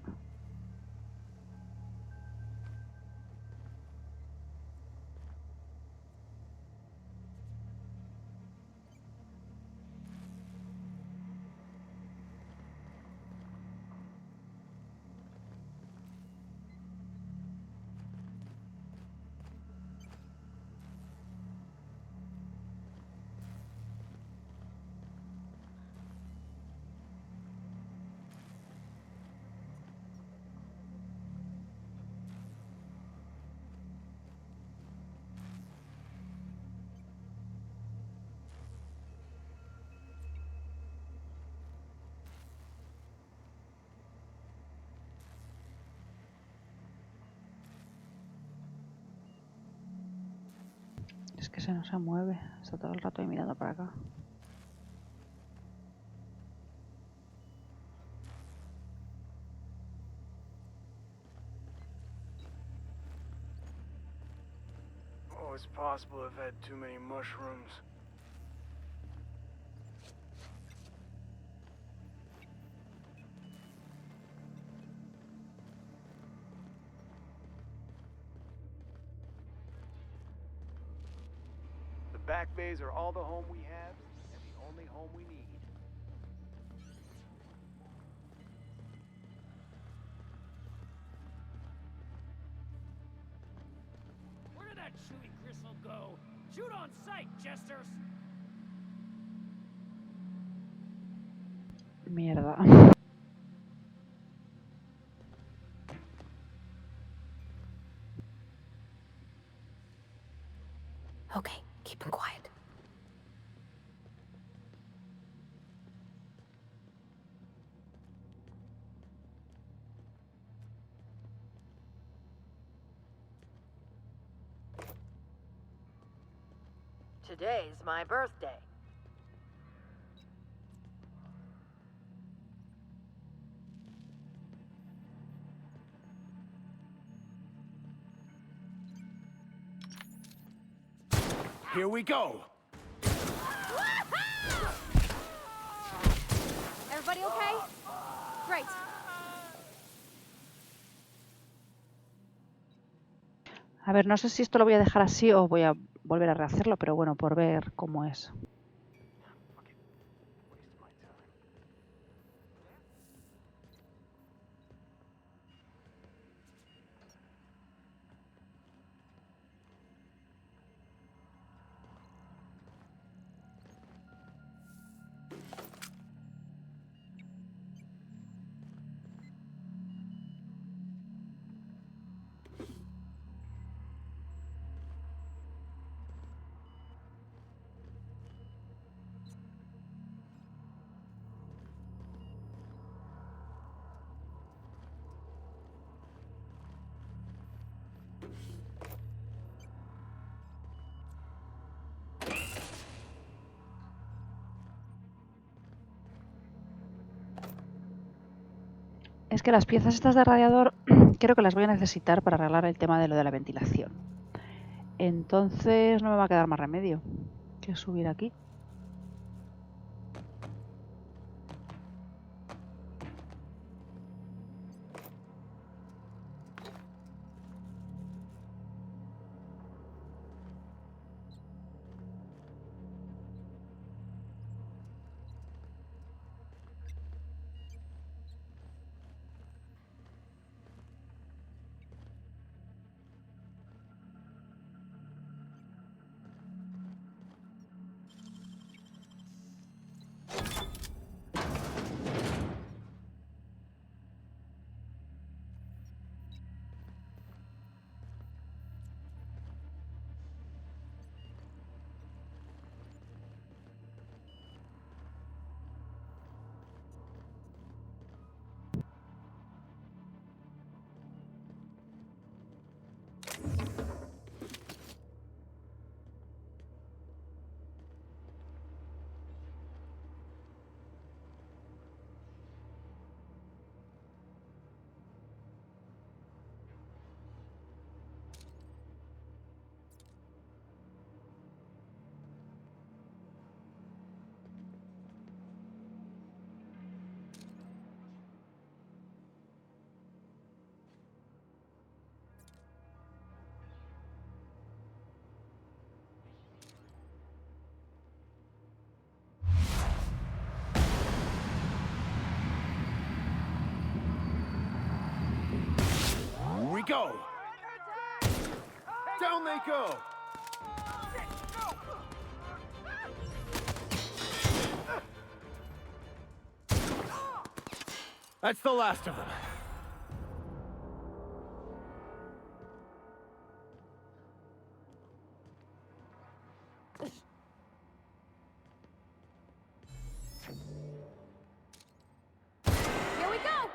Es que no se mueve. Está todo el rato ahí mirando para acá. Oh, it's possible I've had too many mushrooms. The back bays are all the home we have, and the only home we need. Where did that chewy crystal go? Shoot on sight, jesters! Mierda. Okay, keep him quiet. Today's my birthday. Here we go! Everybody okay? Great. A ver, no sé si esto lo voy a dejar así o voy a volver a rehacerlo, pero bueno, por ver cómo es. Es que las piezas estas de radiador creo que las voy a necesitar para arreglar el tema de lo de la ventilación. Entonces no me va a quedar más remedio que subir aquí. Here we go! Down they go! That's the last of them. Here we go!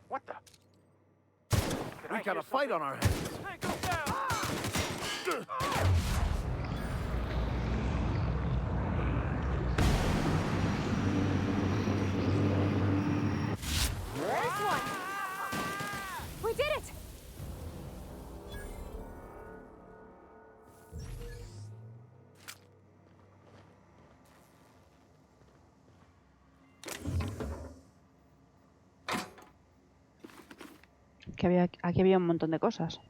What the? We got a fight on our hands. Hey, go down! This one! We did it! Que aquí había un montón de cosas.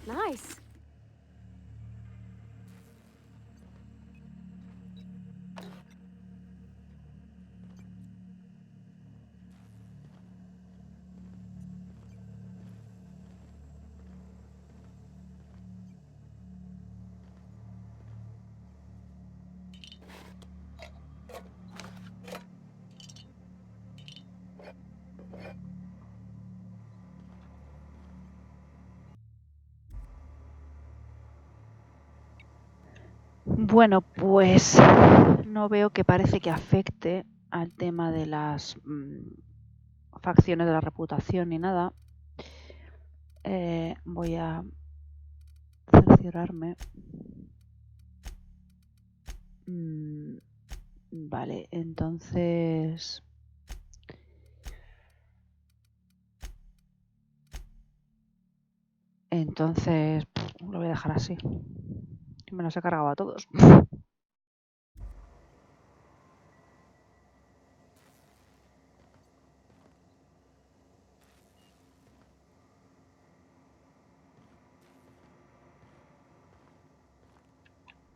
Nice. Bueno, pues no veo que parece que afecte al tema de las facciones de la reputación ni nada. Voy a cerciorarme. Vale, entonces... lo voy a dejar así. Me los he cargado a todos.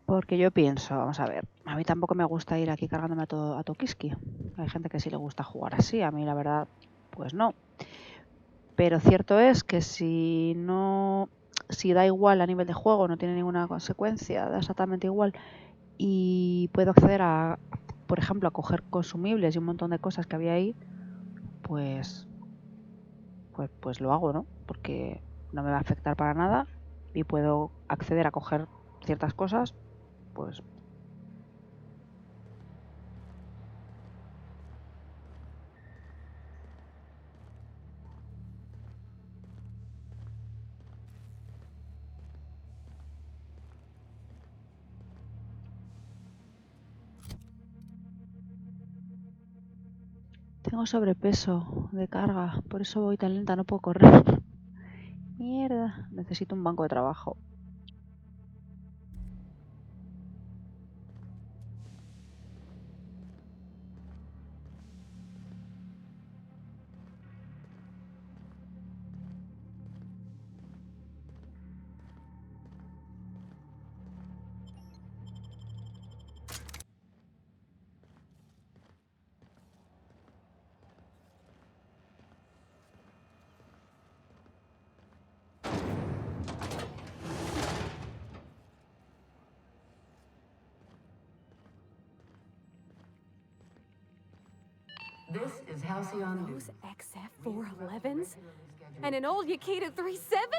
Porque yo pienso, vamos a ver, a mí tampoco me gusta ir aquí cargándome a Tokiski. Hay gente que sí le gusta jugar así, a mí la verdad, pues no. Pero cierto es que si da igual a nivel de juego, no tiene ninguna consecuencia, da exactamente igual, y puedo acceder a, por ejemplo, a coger consumibles y un montón de cosas que había ahí, pues lo hago, ¿no? Porque no me va a afectar para nada y puedo acceder a coger ciertas cosas, pues... Tengo sobrepeso de carga, por eso voy tan lenta, no puedo correr. Mierda, necesito un banco de trabajo. This is Halcyon Those XF411s? And an old Yakita 37?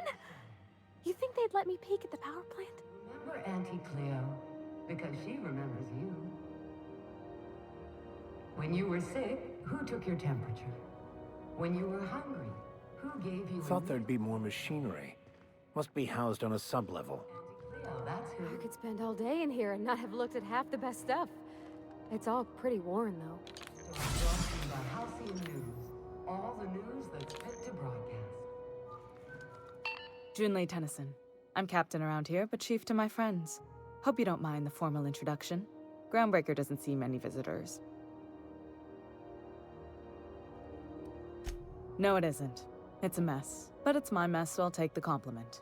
You think they'd let me peek at the power plant? Remember Auntie Cleo? Because she remembers you. When you were sick, who took your temperature? When you were hungry, who gave you Thought there'd be more machinery. Must be housed on a sub-level. Cleo, that's who. I could spend all day in here and not have looked at half the best stuff. It's all pretty worn, though. Brought to you by Halcyon News. All the news that's fit to broadcast. Junlei Tennyson. I'm captain around here, but chief to my friends. Hope you don't mind the formal introduction. Groundbreaker doesn't see many visitors. No, it isn't. It's a mess. But it's my mess, so I'll take the compliment.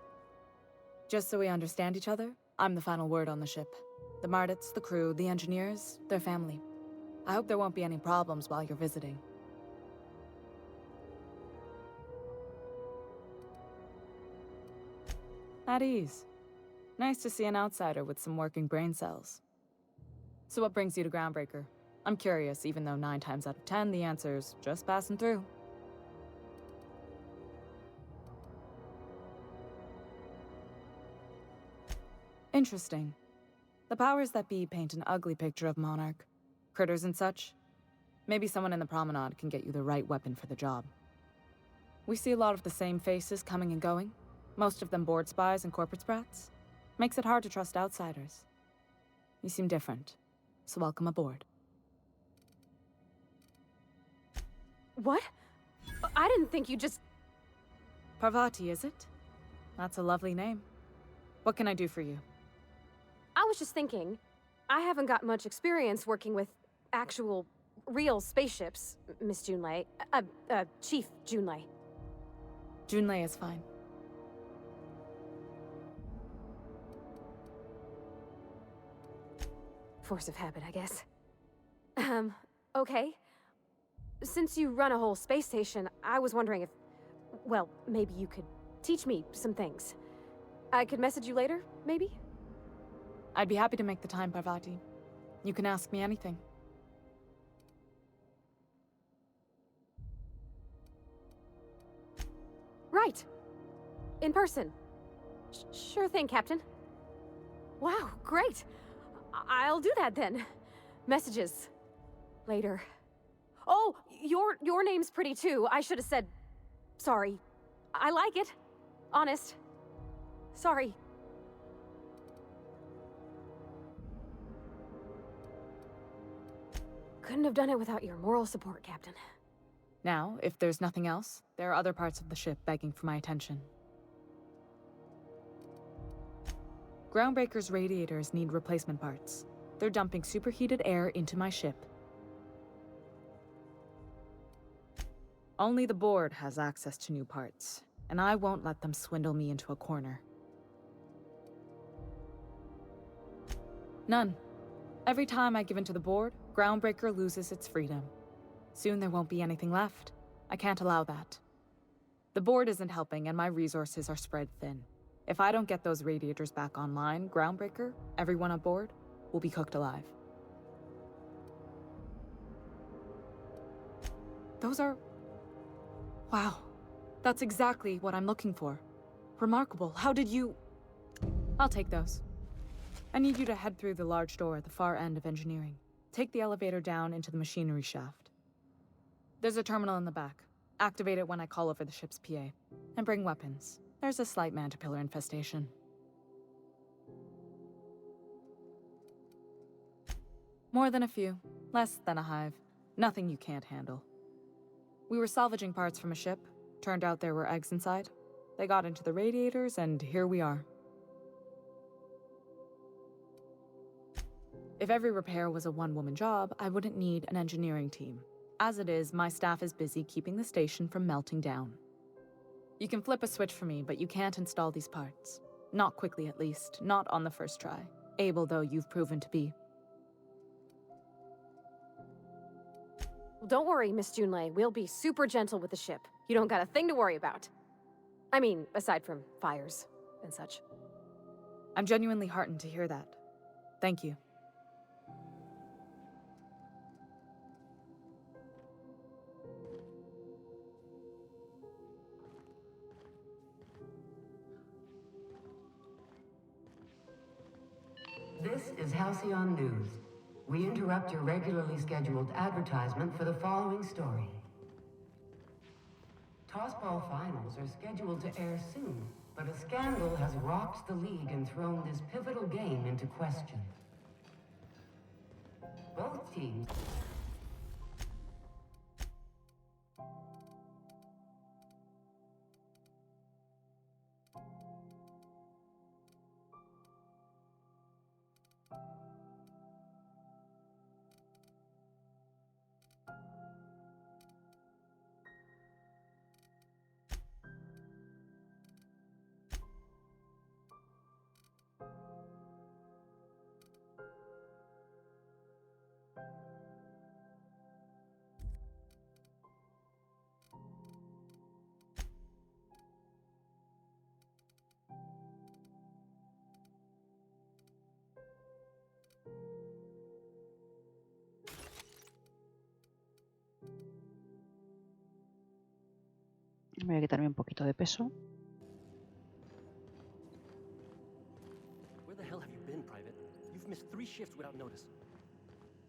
Just so we understand each other, I'm the final word on the ship. The Mardits, the crew, the engineers, their family. I hope there won't be any problems while you're visiting. At ease. Nice to see an outsider with some working brain cells. So what brings you to Groundbreaker? I'm curious, even though 9 times out of 10, the answer's just passing through. Interesting. The powers that be paint an ugly picture of Monarch. Critters and such. Maybe someone in the promenade can get you the right weapon for the job. We see a lot of the same faces coming and going. Most of them board spies and corporate sprats. Makes it hard to trust outsiders. You seem different, so welcome aboard. What? I didn't think you just... Parvati, is it? That's a lovely name. What can I do for you? I was just thinking, I haven't got much experience working with actual, real spaceships, Miss Junlei. Chief Junlei. Junlei is fine. Force of habit, I guess. Okay. Since you run a whole space station, I was wondering if... Well, maybe you could teach me some things. I could message you later, maybe? I'd be happy to make the time, Parvati. You can ask me anything. Right. In person. Sure thing, Captain. Wow, great. I'll do that then. Messages. Later. Oh, your name's pretty too. I should have said... Sorry. I like it. Honest. Sorry. Couldn't have done it without your moral support, Captain. Now, if there's nothing else, there are other parts of the ship begging for my attention. Groundbreaker's radiators need replacement parts. They're dumping superheated air into my ship. Only the board has access to new parts, and I won't let them swindle me into a corner. None. Every time I give in to the board, Groundbreaker loses its freedom. Soon there won't be anything left. I can't allow that. The board isn't helping, and my resources are spread thin. If I don't get those radiators back online, Groundbreaker, everyone aboard, will be cooked alive. Those are... Wow. That's exactly what I'm looking for. Remarkable. How did you... I'll take those. I need you to head through the large door at the far end of engineering. Take the elevator down into the machinery shaft. There's a terminal in the back. Activate it when I call over the ship's PA. And bring weapons. There's a slight mantipillar infestation. More than a few. Less than a hive. Nothing you can't handle. We were salvaging parts from a ship. Turned out there were eggs inside. They got into the radiators, and here we are. If every repair was a one-woman job, I wouldn't need an engineering team. As it is, my staff is busy keeping the station from melting down. You can flip a switch for me, but you can't install these parts. Not quickly, at least. Not on the first try. Able though you've proven to be. Don't worry, Miss Junlei. We'll be super gentle with the ship. You don't got a thing to worry about. I mean, aside from fires and such. I'm genuinely heartened to hear that. Thank you. This is Halcyon News. We interrupt your regularly scheduled advertisement for the following story. Tossball finals are scheduled to air soon, but a scandal has rocked the league and thrown this pivotal game into question. Both teams... Voy a quitarme un poquito de peso. Where the hell have you been, Private? You've missed 3 shifts without notice.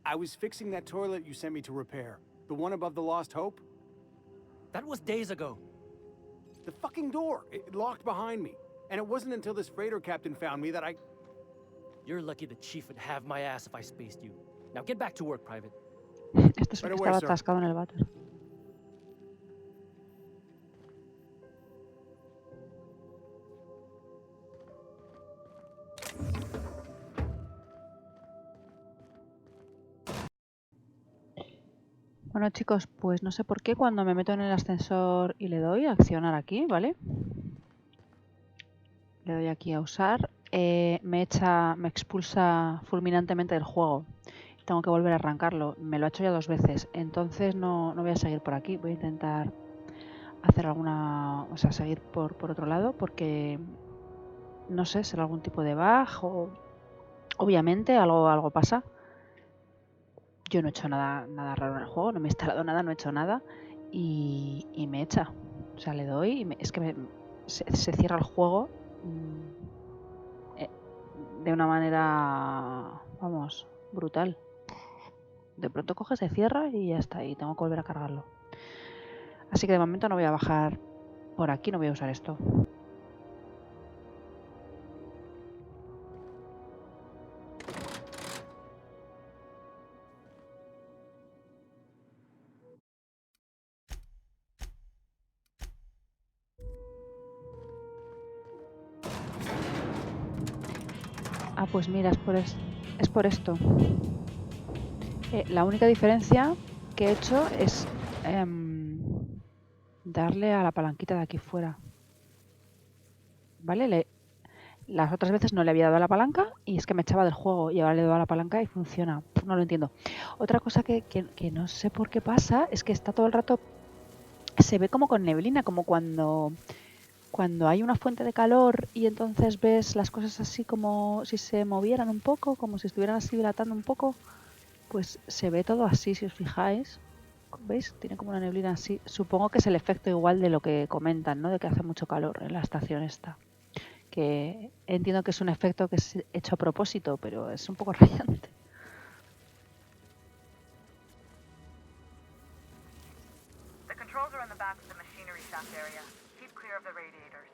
I was fixing that toilet you sent me to repair. The one above the Lost Hope? That was days ago. The fucking door! It locked behind me. And it wasn't until this freighter captain found me that I... You're lucky the chief would have my ass if I spaced you. Now get back to work, Private. Este es el que estaba atascado en el váter. Bueno, chicos, pues no sé por qué cuando me meto en el ascensor y le doy a accionar aquí, ¿vale? Le doy aquí a usar, me expulsa fulminantemente del juego. Tengo que volver a arrancarlo. Me lo ha hecho ya 2 veces, entonces no voy a seguir por aquí. Voy a intentar hacer alguna, o sea, seguir por otro lado, porque no sé, será algún tipo de bug o obviamente algo pasa. Yo no he hecho nada raro en el juego, no me he instalado nada, no he hecho nada y me echa. O sea, le doy y es que se cierra el juego de una manera, vamos, brutal. De pronto coge, se cierra y ya está, y tengo que volver a cargarlo. Así que de momento no voy a bajar por aquí, no voy a usar esto. Ah, pues mira, es por esto. La única diferencia que he hecho es darle a la palanquita de aquí fuera. ¿Vale? Las otras veces no le había dado a la palanca y es que me echaba del juego y ahora le doy a la palanca y funciona. No lo entiendo. Otra cosa que no sé por qué pasa es que está todo el rato, se ve como con neblina, como cuando hay una fuente de calor y entonces ves las cosas así como si se movieran un poco, como si estuvieran así dilatando un poco, pues se ve todo así, si os fijáis. ¿Veis? Tiene como una neblina así. Supongo que es el efecto igual de lo que comentan, ¿no? De que hace mucho calor en la estación esta. Que entiendo que es un efecto que es hecho a propósito, pero es un poco rayante. The controls are in the back of the machinery shaft area. Keep clear of the radiators.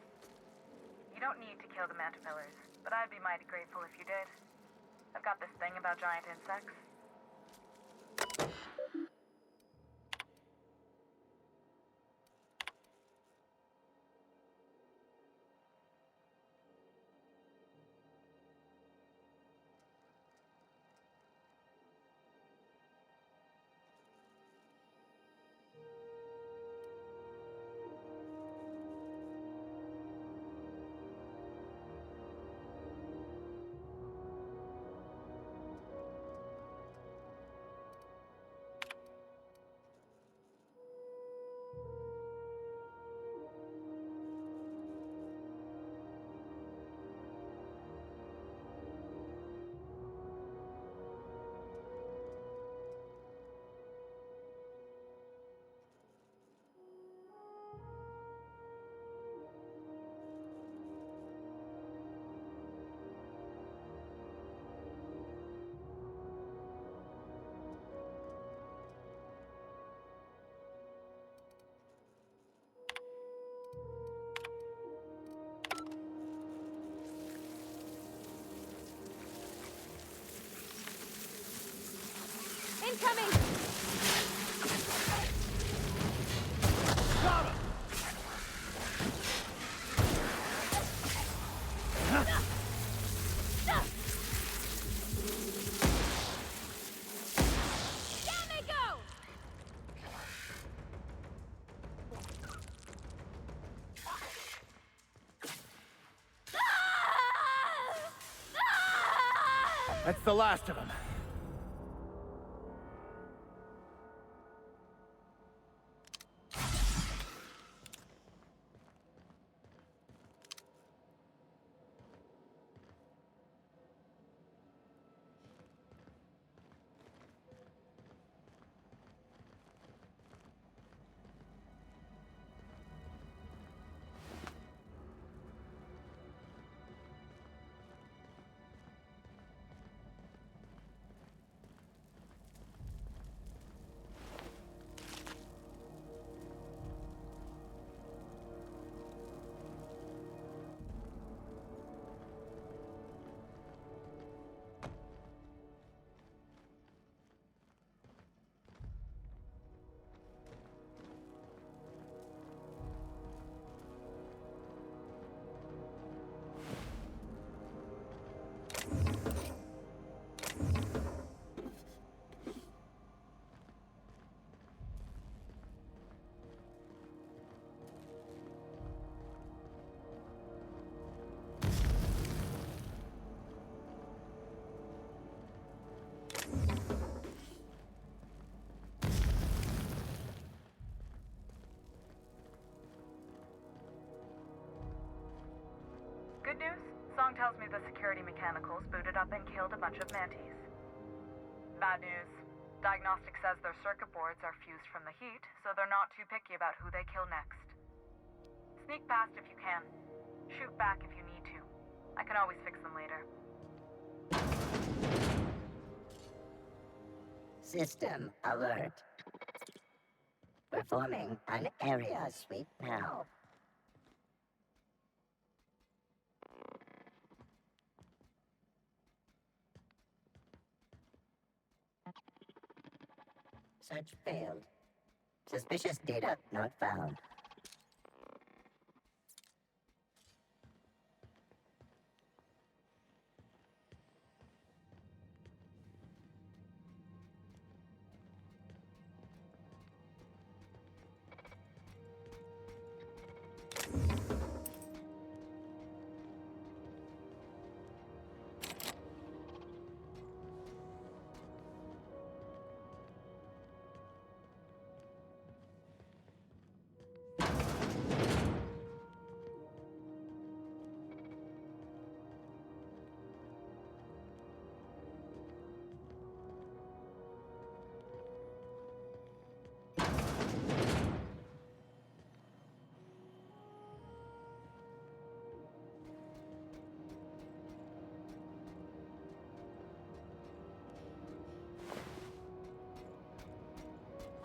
You don't need to kill the mantipella's, but I'd be mighty grateful if you did. I've got this thing about giant insects. Incoming! Down they go! That's the last of them. Good news? Song tells me the security mechanicals booted up and killed a bunch of mantis. Bad news. Diagnostic says their circuit boards are fused from the heat, so they're not too picky about who they kill next. Sneak past if you can. Shoot back if you need to. I can always fix them later. System alert. Performing an area sweep now. Search failed. Suspicious data not found.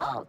Halt.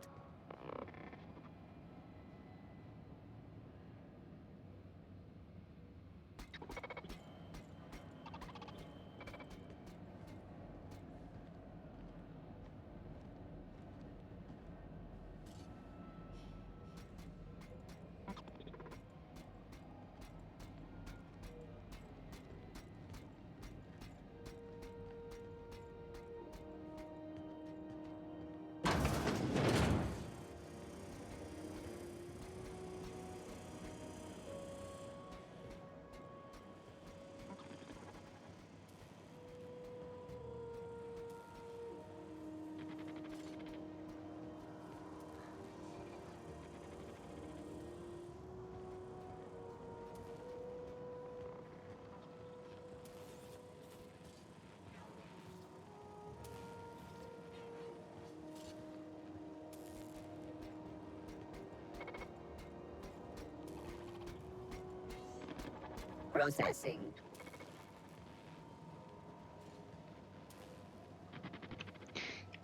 Processing.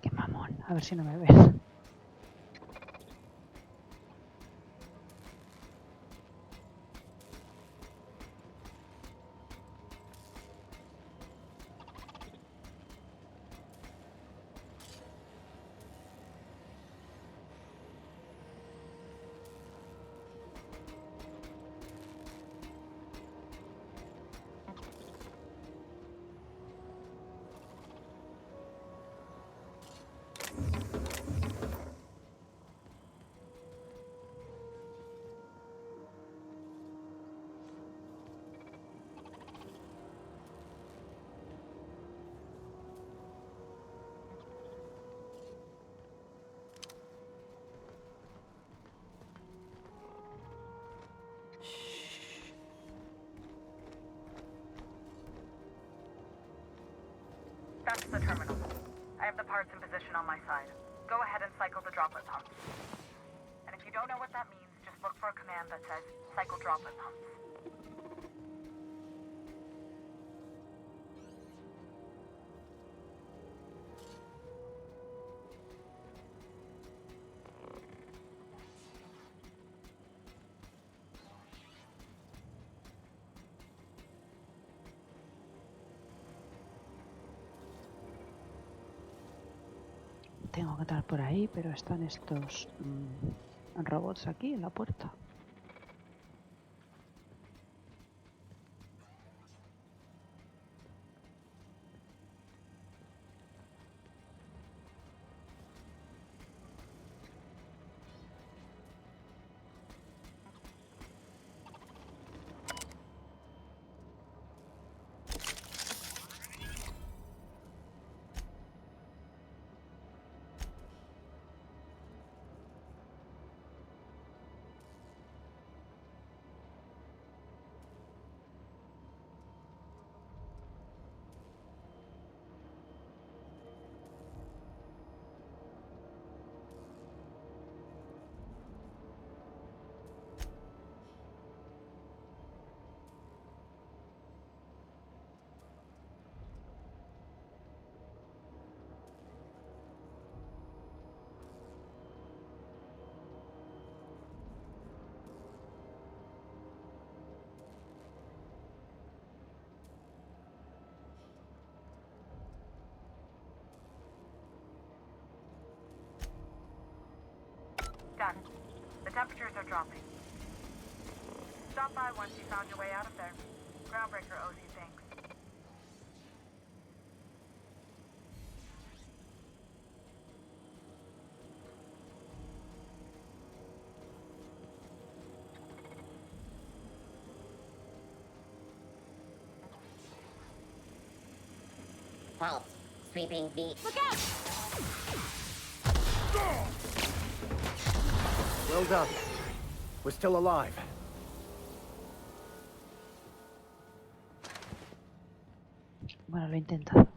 Qué mamón. A ver si no me ves. That's the terminal. I have the parts in position on my side. Go ahead and cycle the droplet pumps. And if you don't know what that means, just look for a command that says, cycle droplet pumps. Tengo que entrar por ahí, pero están estos robots aquí en la puerta. Done. The temperatures are dropping. Stop by once you found your way out of there. Groundbreaker owes you thanks. Pulse. Sweeping beat. Look out! Well done. We're still alive. Bueno, lo he intentado.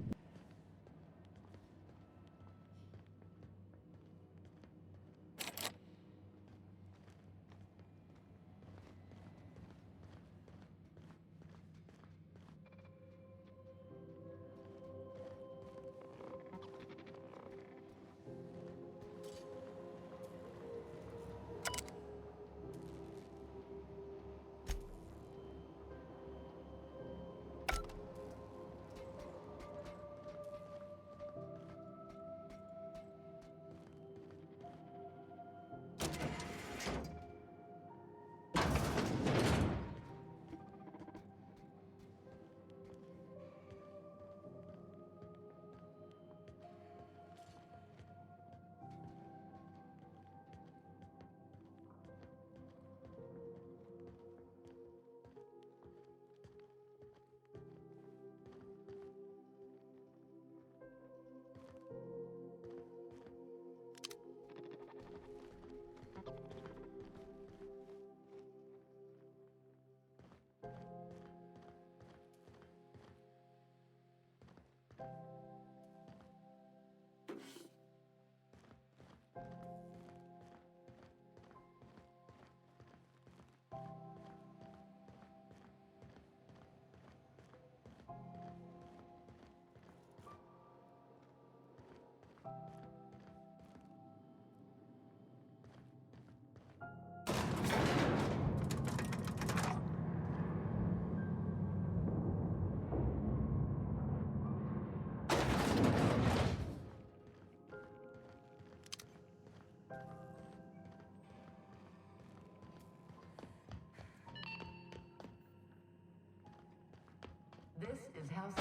This is House.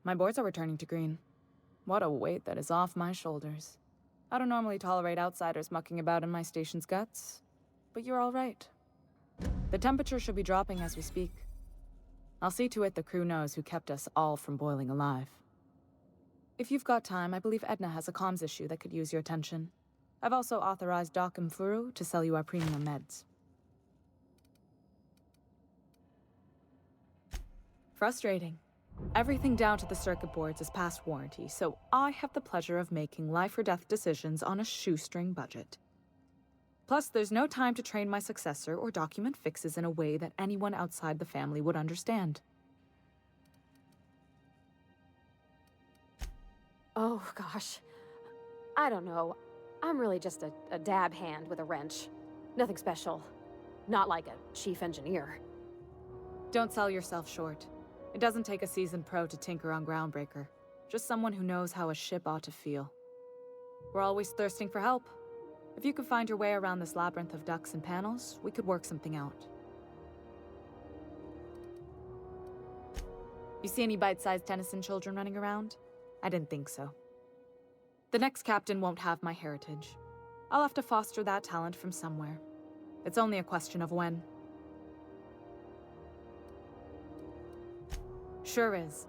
My boards are returning to green. What a weight that is off my shoulders. I don't normally tolerate outsiders mucking about in my station's guts, but you're all right. The temperature should be dropping as we speak. I'll see to it the crew knows who kept us all from boiling alive. If you've got time, I believe Edna has a comms issue that could use your attention. I've also authorized Doc and Furu to sell you our premium meds. Frustrating. Everything down to the circuit boards is past warranty, so I have the pleasure of making life or death decisions on a shoestring budget. Plus, there's no time to train my successor or document fixes in a way that anyone outside the family would understand. Oh, gosh. I don't know. I'm really just a dab hand with a wrench. Nothing special. Not like a chief engineer. Don't sell yourself short. It doesn't take a seasoned pro to tinker on Groundbreaker. Just someone who knows how a ship ought to feel. We're always thirsting for help. If you could find your way around this labyrinth of ducts and panels, we could work something out. You see any bite-sized Tennyson children running around? I didn't think so. The next captain won't have my heritage. I'll have to foster that talent from somewhere. It's only a question of when. Sure is.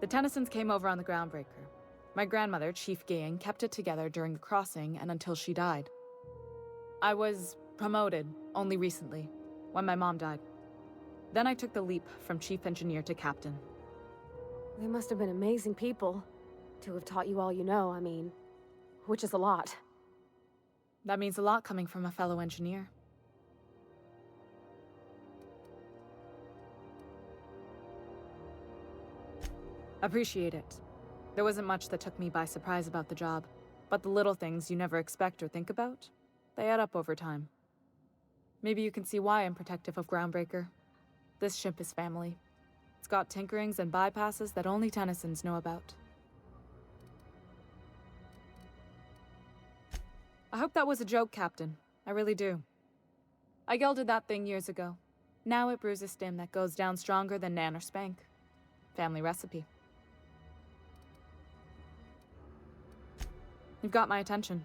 The Tennysons came over on the Groundbreaker. My grandmother, Chief Gayan, kept it together during the crossing and until she died. I was promoted only recently, when my mom died. Then I took the leap from chief engineer to captain. They must have been amazing people to have taught you all you know, I mean, which is a lot. That means a lot coming from a fellow engineer. Appreciate it. There wasn't much that took me by surprise about the job, but the little things you never expect or think about, they add up over time. Maybe you can see why I'm protective of Groundbreaker. This ship is family. It's got tinkerings and bypasses that only Tennysons know about. I hope that was a joke, Captain. I really do. I gelded that thing years ago. Now it brews a stim that goes down stronger than Nan or Spank. Family recipe. You've got my attention.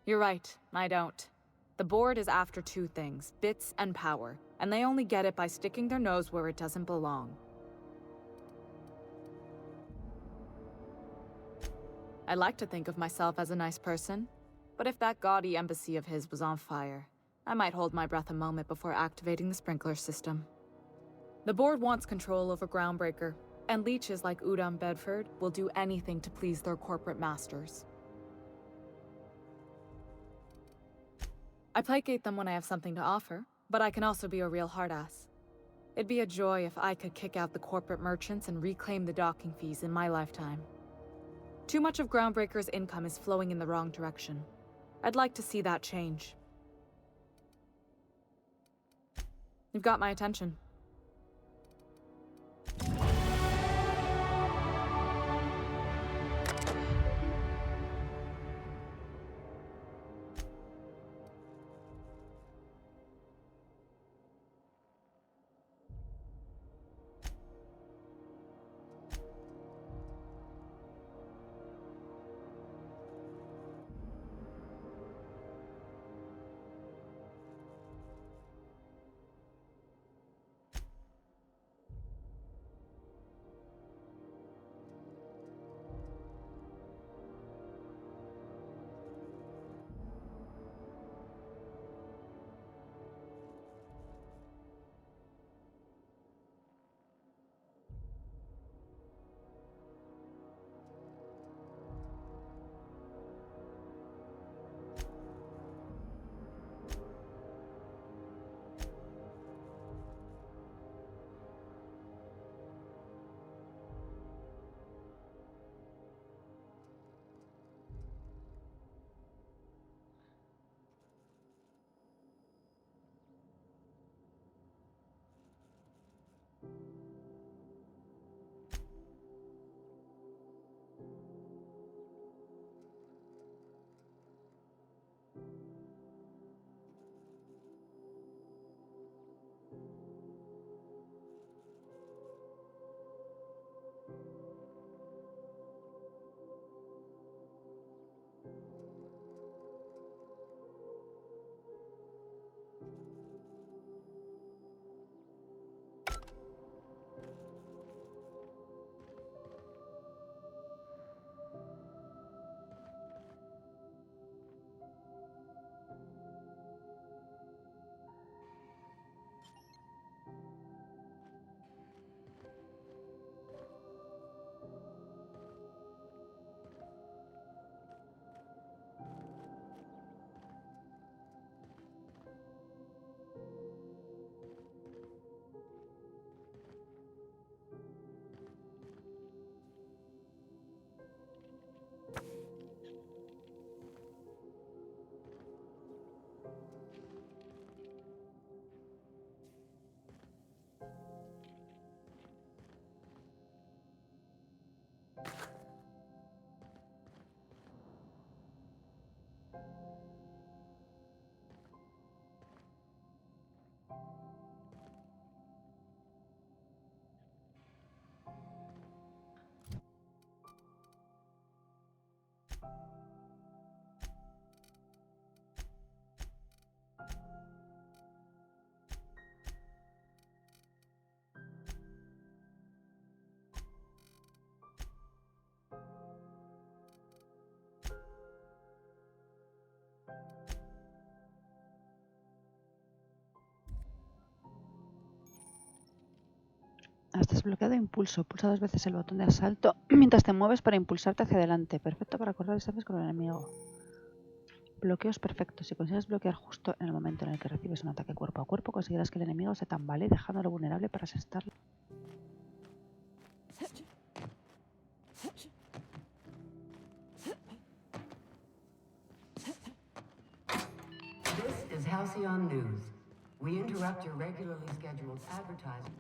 You're right, I don't. The board is after two things, bits and power, and they only get it by sticking their nose where it doesn't belong. I like to think of myself as a nice person, but if that gaudy embassy of his was on fire, I might hold my breath a moment before activating the sprinkler system. The board wants control over Groundbreaker, and leeches like Udom Bedford will do anything to please their corporate masters. I placate them when I have something to offer, but I can also be a real hard-ass. It'd be a joy if I could kick out the corporate merchants and reclaim the docking fees in my lifetime. Too much of Groundbreaker's income is flowing in the wrong direction. I'd like to see that change. You've got my attention. Desbloqueado impulso. Pulsa 2 veces el botón de asalto mientras te mueves para impulsarte hacia adelante. Perfecto para correr distancias con el enemigo. Bloqueos perfectos. Si consigues bloquear justo en el momento en el que recibes un ataque cuerpo a cuerpo, conseguirás que el enemigo se tambalee dejándolo vulnerable para asestarlo. This is Halcyon News. We interrupt your regularly scheduled advertisement.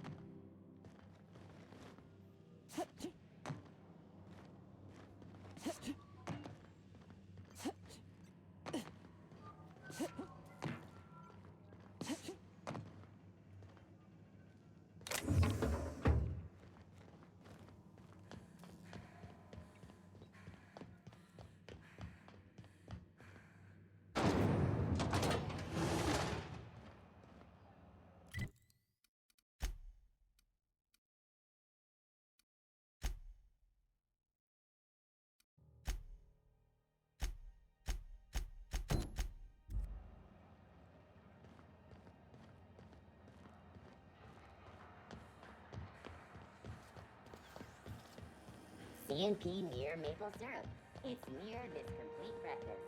CNP near maple syrup. It's near this complete breakfast.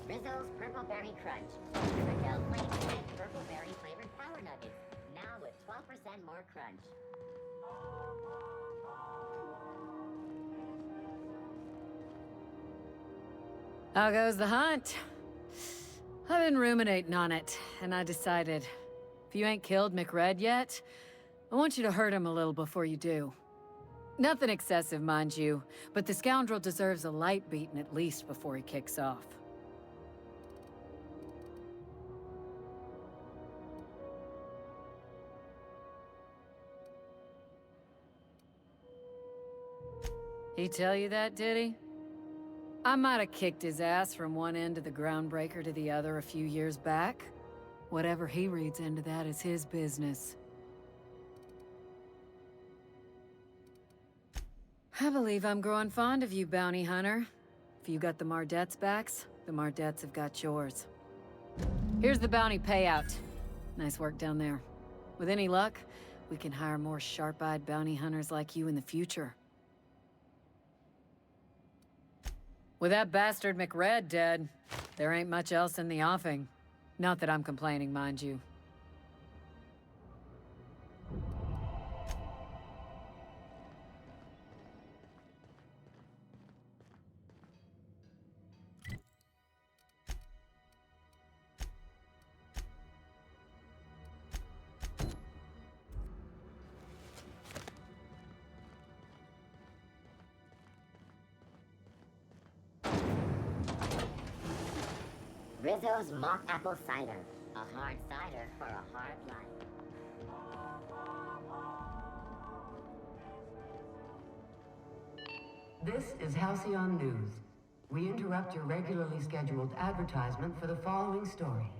Rizzo's Purple Berry Crunch. Raquel Flakes and Purple Berry flavored Power Nuggets. Now with 12% more crunch. How goes the hunt? I've been ruminating on it, and I decided, if you ain't killed McRed yet, I want you to hurt him a little before you do. Nothing excessive, mind you, but the scoundrel deserves a light beating at least before he kicks off. He tell you that, did he? I might have kicked his ass from one end of the groundbreaker to the other a few years back. Whatever he reads into that is his business. I believe I'm growing fond of you, bounty hunter. If you got the Mardets' backs, the Mardets have got yours. Here's the bounty payout. Nice work down there. With any luck, we can hire more sharp-eyed bounty hunters like you in the future. With that bastard McRed dead, there ain't much else in the offing. Not that I'm complaining, mind you. Rizzo's mock apple cider. A hard cider for a hard life. This is Halcyon News. We interrupt your regularly scheduled advertisement for the following story.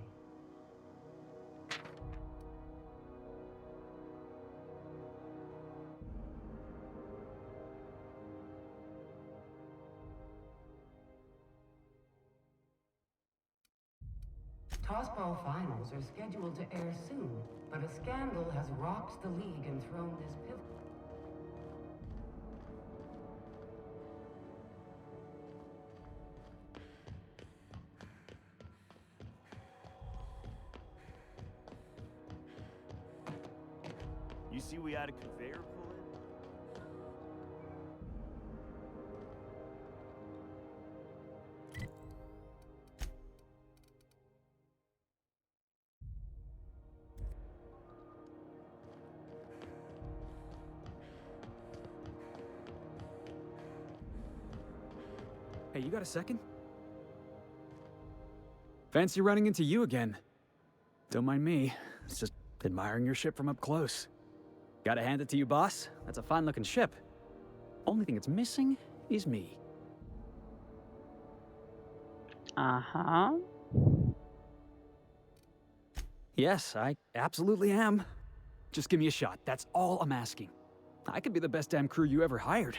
Tossball finals are scheduled to air soon, but a scandal has rocked the league and thrown this pivot. You see we had a conveyor pull in? Hey, you got a second? Fancy running into you again. Don't mind me. It's just admiring your ship from up close. Gotta hand it to you, boss. That's a fine-looking ship. Only thing it's missing is me. Uh-huh. Yes, I absolutely am. Just give me a shot. That's all I'm asking. I could be the best damn crew you ever hired.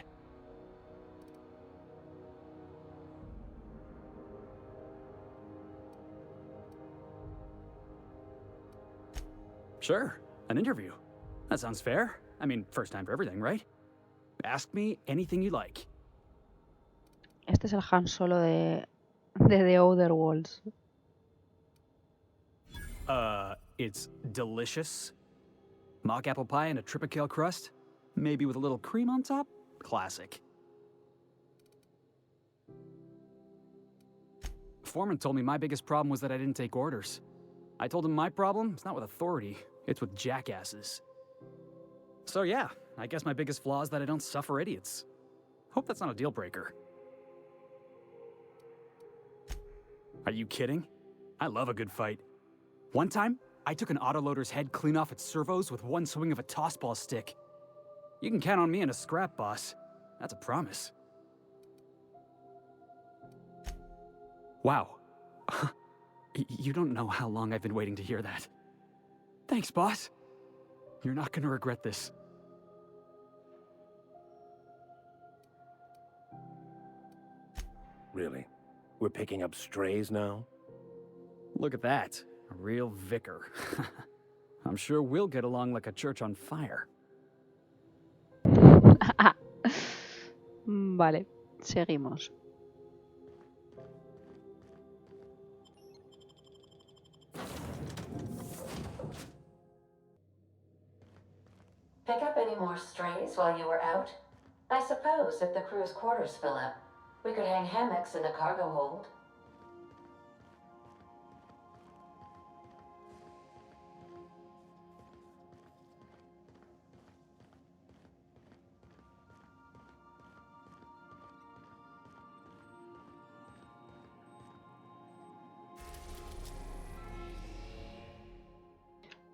Sure, an interview. That sounds fair. I mean, first time for everything, right? Ask me anything you like. Este es el Han Solo de The Outer Worlds. It's delicious. Mock apple pie and a tripicale crust? Maybe with a little cream on top? Classic. Foreman told me my biggest problem was that I didn't take orders. I told him my problem is not with authority, it's with jackasses. So yeah, I guess my biggest flaw is that I don't suffer idiots. Hope that's not a deal breaker. Are you kidding? I love a good fight. One time, I took an autoloader's head clean off its servos with one swing of a tossball stick. You can count on me in a scrap, boss. That's a promise. Wow. You don't know how long I've been waiting to hear that. Thanks, boss. You're not gonna regret this. Really? We're picking up strays now? Look at that. A real vicar. I'm sure we'll get along like a church on fire. Vale, seguimos. Pick up any more strays while you were out? I suppose if the crew's quarters fill up, we could hang hammocks in the cargo hold.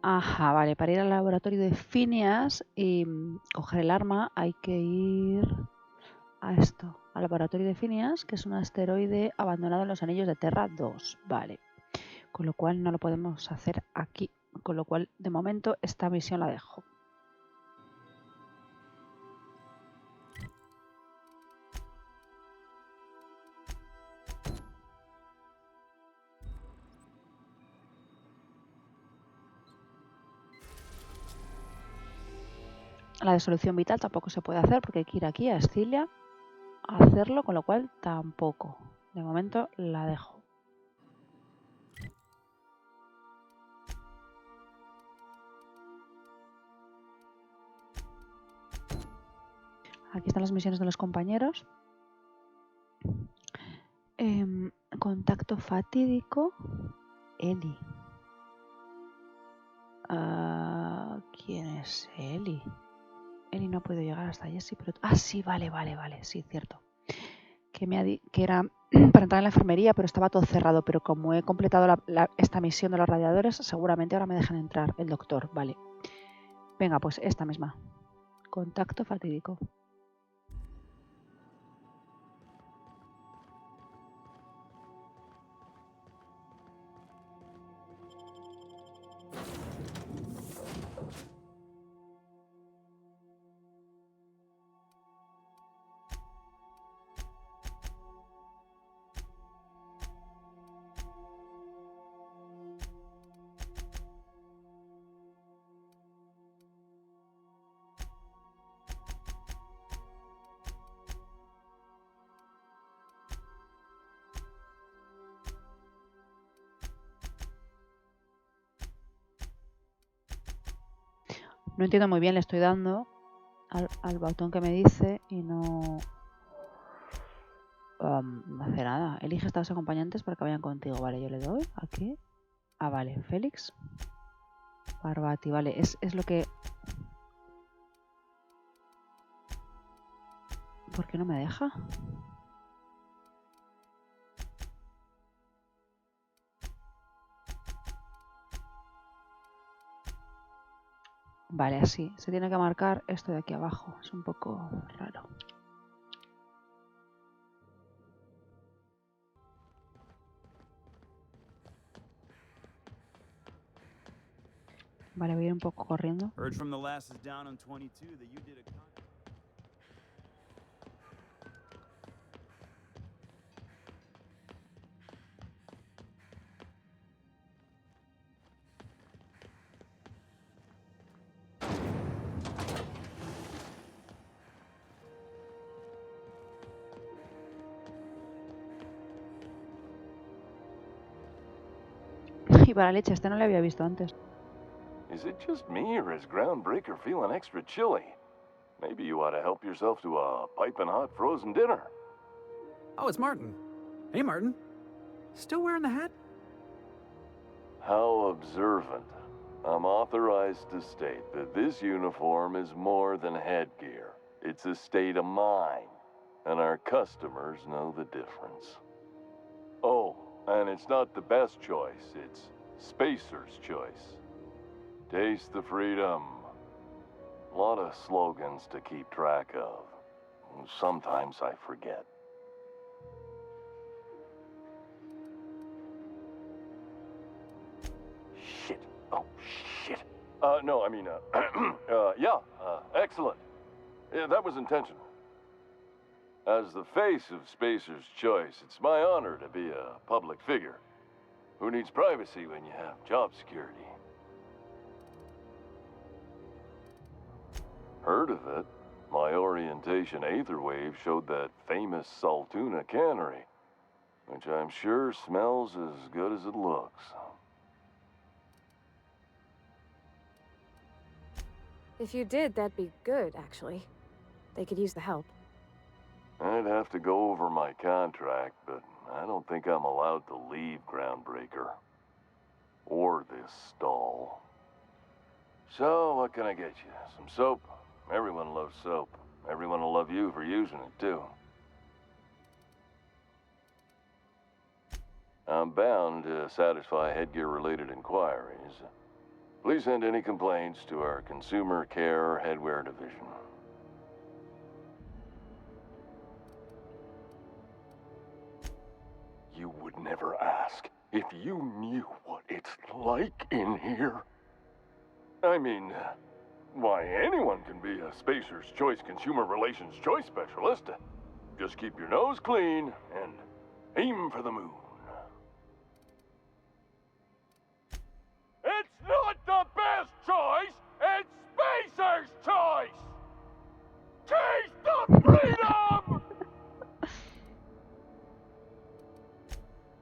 Ajá, vale, para ir al laboratorio de Phineas y coger el arma hay que ir a esto, al laboratorio de Phineas, que es un asteroide abandonado en los anillos de Terra 2, vale. Con lo cual no lo podemos hacer aquí, con lo cual de momento esta misión la dejo. La de solución vital tampoco se puede hacer porque hay que ir aquí a Escilia a hacerlo, con lo cual tampoco. De momento la dejo. Aquí están las misiones de los compañeros. Contacto fatídico. Eli. ¿Quién es Eli? Eli no ha podido llegar hasta Jessie, pero... Ah, sí, vale, sí, cierto. Que era para entrar en la enfermería, pero estaba todo cerrado. Pero como he completado esta misión de los radiadores, seguramente ahora me dejan entrar el doctor, vale. Venga, pues esta misma. Contacto fatídico. No entiendo muy bien, le estoy dando al botón que me dice y no hace nada. Elige estados acompañantes para que vayan contigo. Vale, yo le doy aquí. Ah, vale, Félix. Barbati, vale, es lo que... ¿Por qué no me deja? Vale, así. Se tiene que marcar esto de aquí abajo. Es un poco raro. Vale, voy a ir un poco corriendo. Heard from the lasses down on 22 that you did a... Y para leche, este no le había visto antes. Is it just me, or is Groundbreaker feeling extra chilly? Maybe you ought to help yourself to a piping hot frozen dinner. Oh, it's Martin. Hey, Martin. Still wearing the hat? How observant. I'm authorized to state that this uniform is more than headgear. It's a state of mind, and our customers know the difference. Oh, and it's not the best choice, it's Spacer's choice. Taste the freedom. A lot of slogans to keep track of. Sometimes I forget. Shit. Oh, shit. No, I mean, yeah, excellent. Yeah, that was intentional. As the face of Spacer's Choice, it's my honor to be a public figure. Who needs privacy when you have job security? Heard of it? My orientation aetherwave showed that famous Saltuna cannery, which I'm sure smells as good as it looks. If you did, that'd be good, actually. They could use the help. I'd have to go over my contract, but I don't think I'm allowed to leave Groundbreaker. Or this stall. So, what can I get you? Some soap? Everyone loves soap. Everyone will love you for using it, too. I'm bound to satisfy headgear-related inquiries. Please send any complaints to our Consumer Care Headwear Division. You would never ask if you knew what it's like in here. I mean, why, anyone can be a Spacer's Choice Consumer Relations Choice Specialist. Just keep your nose clean and aim for the moon. It's not the best choice, it's Spacer's Choice! Taste the freedom!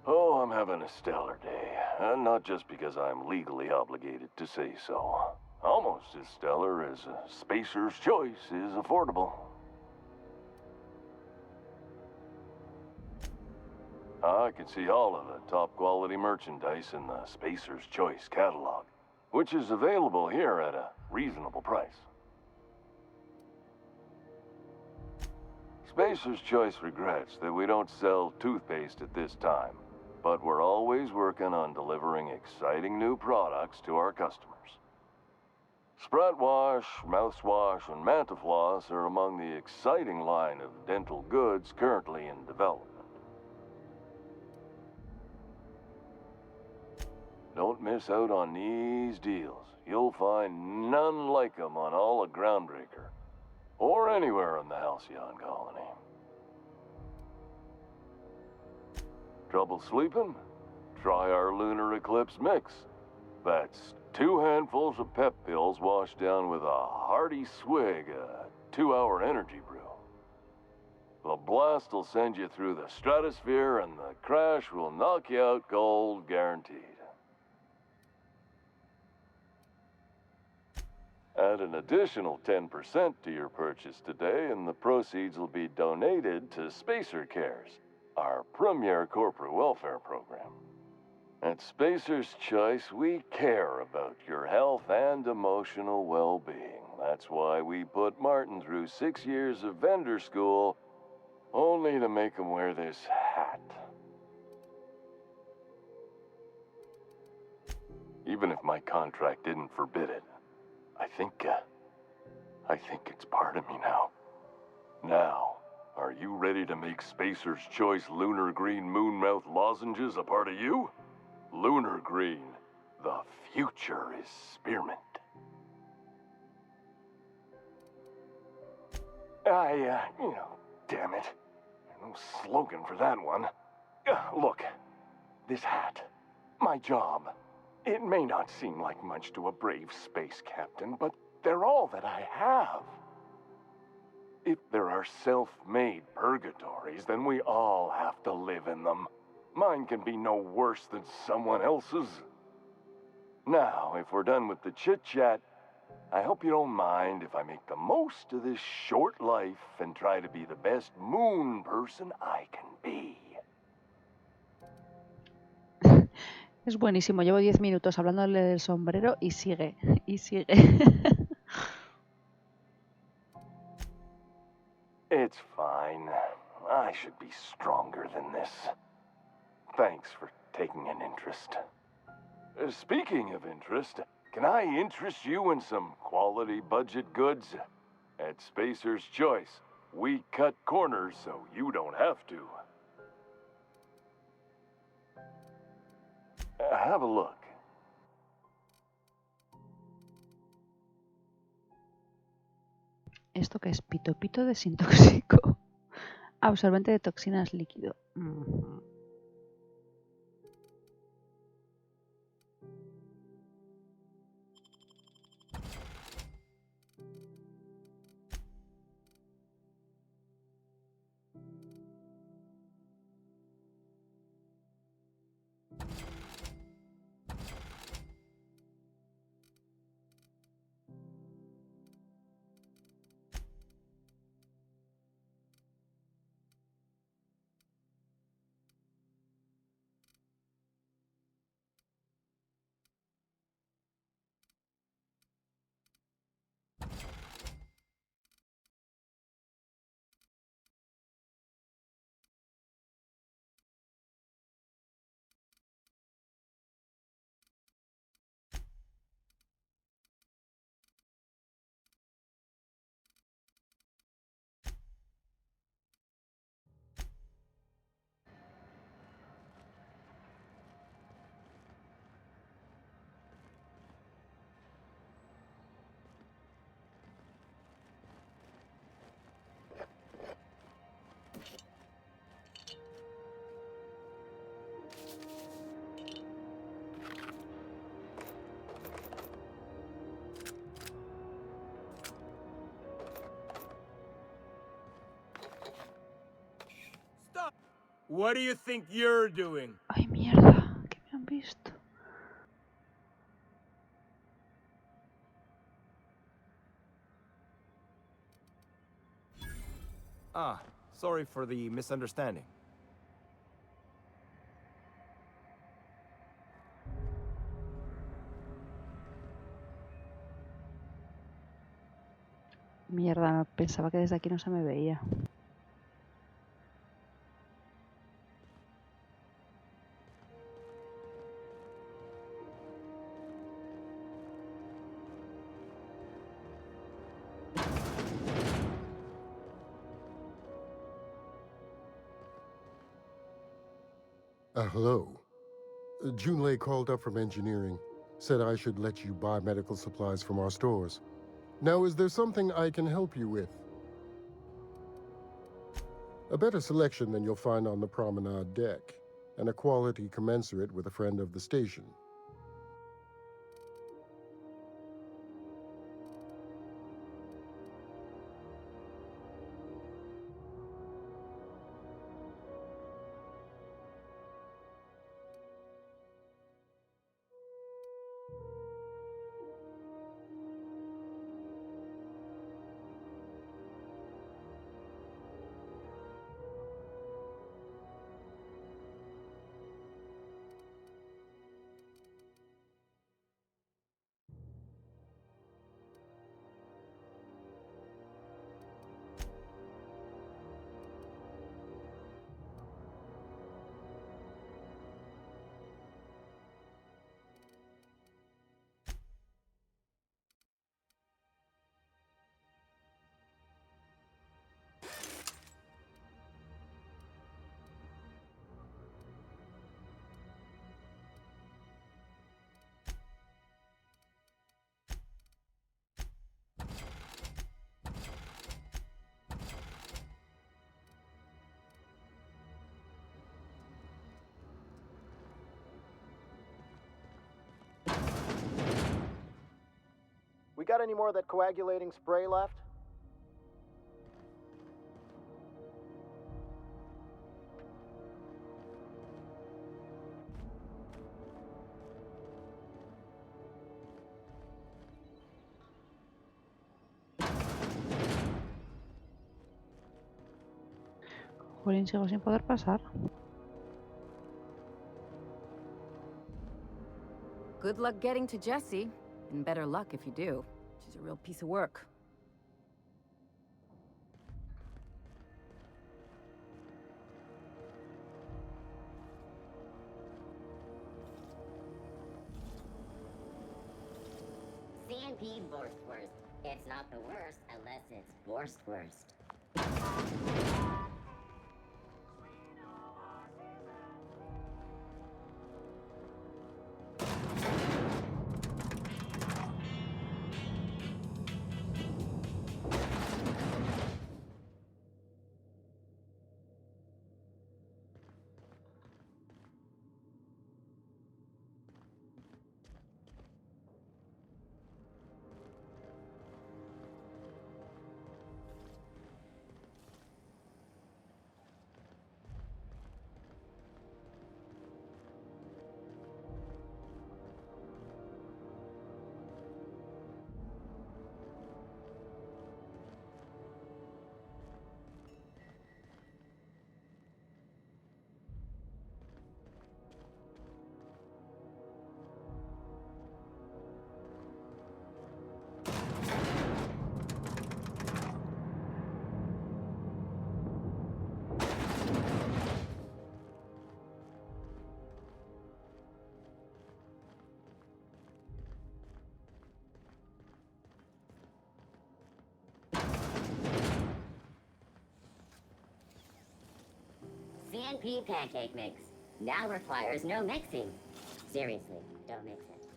Oh, I'm having a stellar day. And not just because I'm legally obligated to say so. Almost as stellar as a Spacer's Choice is affordable. I can see all of the top quality merchandise in the Spacer's Choice catalog, which is available here at a reasonable price. Spacer's Choice regrets that we don't sell toothpaste at this time, but we're always working on delivering exciting new products to our customers. Sprat Wash, Mouthwash, and Mantafloss are among the exciting line of dental goods currently in development. Don't miss out on these deals. You'll find none like them on all of Groundbreaker, or anywhere in the Halcyon colony. Trouble sleeping? Try our Lunar Eclipse mix. That's 2 handfuls of pep pills washed down with a hearty swig of 2-hour energy brew. The blast will send you through the stratosphere, and the crash will knock you out cold, guaranteed. Add an additional 10% to your purchase today, and the proceeds will be donated to Spacer Cares, our premier corporate welfare program. At Spacer's Choice, we care about your health and emotional well-being. That's why we put Martin through 6 years of vendor school, only to make him wear this hat. Even if my contract didn't forbid it, I think it's part of me now. Now, are you ready to make Spacer's Choice Lunar Green Moonmouth lozenges a part of you? Lunar Green, the future is spearmint. Damn it. No slogan for that one. Look, this hat, my job. It may not seem like much to a brave space captain, but they're all that I have. If there are self-made purgatories, then we all have to live in them. Mine can be no worse than someone else's. Now, if we're done with the chit-chat, I hope you don't mind if I make the most of this short life and try to be the best moon person I can be. Es buenísimo. Llevo 10 minutos hablándole del sombrero y sigue, y sigue. It's fine. I should be stronger than this. Thanks for taking an interest. Speaking of interest, can I interest you in some quality budget goods? At Spacer's Choice, we cut corners so you don't have to. Have a look. ¿Esto qué es? Pito pito desintóxico. Absorbente de toxinas líquido. What do you think you're doing? Ay, mierda, que me han visto. Ah, sorry for the misunderstanding. Mierda, pensaba que desde aquí no se me veía. Hello. Junlei called up from engineering. Said I should let you buy medical supplies from our stores. Now, is there something I can help you with? A better selection than you'll find on the promenade deck, and a quality commensurate with a friend of the station. We got any more of that coagulating spray left? Jolín, sigo sin poder pasar. Good luck getting to Jessie, and better luck if you do. She's a real piece of work. CNP Borstwurst. It's not the worst unless it's Borstwurst. CNP pancake mix now requires no mixing. Seriously, don't mix it.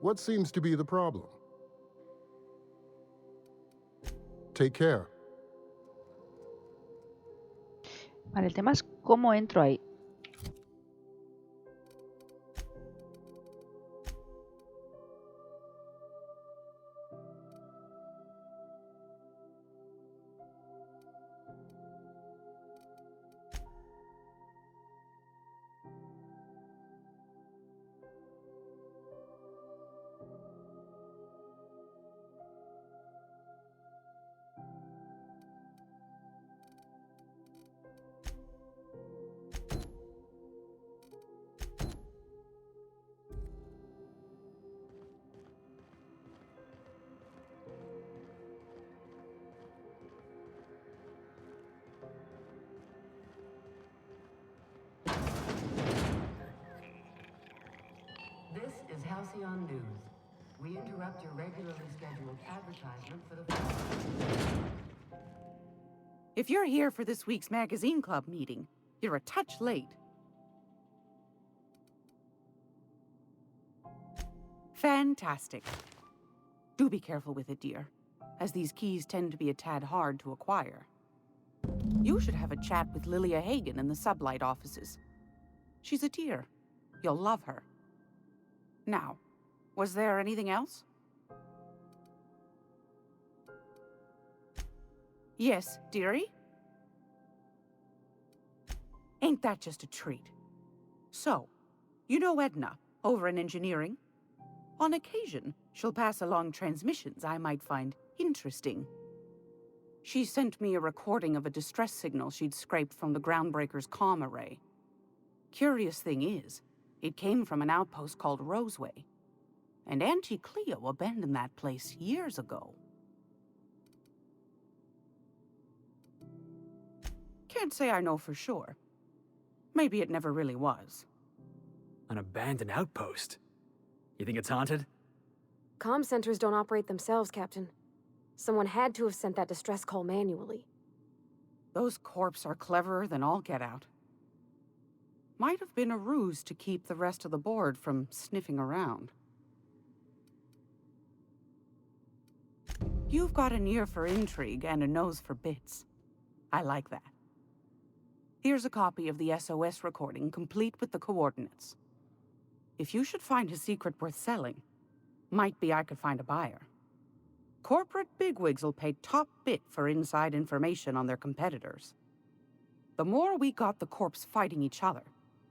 What seems to be the problem? Take care. Vale, el tema es cómo entro ahí. This is Halcyon News. We interrupt your regularly scheduled advertisement for the... If you're here for this week's magazine club meeting, you're a touch late. Fantastic. Do be careful with it, dear, as these keys tend to be a tad hard to acquire. You should have a chat with Lilia Hagen in the Sublight offices. She's a dear. You'll love her. Now, was there anything else? Yes, dearie? Ain't that just a treat? So, you know Edna, over in engineering? On occasion, she'll pass along transmissions I might find interesting. She sent me a recording of a distress signal she'd scraped from the Groundbreaker's comm array. Curious thing is, it came from an outpost called Roseway. And Auntie Cleo abandoned that place years ago. Can't say I know for sure. Maybe it never really was. An abandoned outpost? You think it's haunted? Comm centers don't operate themselves, Captain. Someone had to have sent that distress call manually. Those corps are cleverer than all get out. Might have been a ruse to keep the rest of the board from sniffing around. You've got an ear for intrigue and a nose for bits. I like that. Here's a copy of the SOS recording, complete with the coordinates. If you should find a secret worth selling, might be I could find a buyer. Corporate bigwigs will pay top bit for inside information on their competitors. The more we got the corps fighting each other,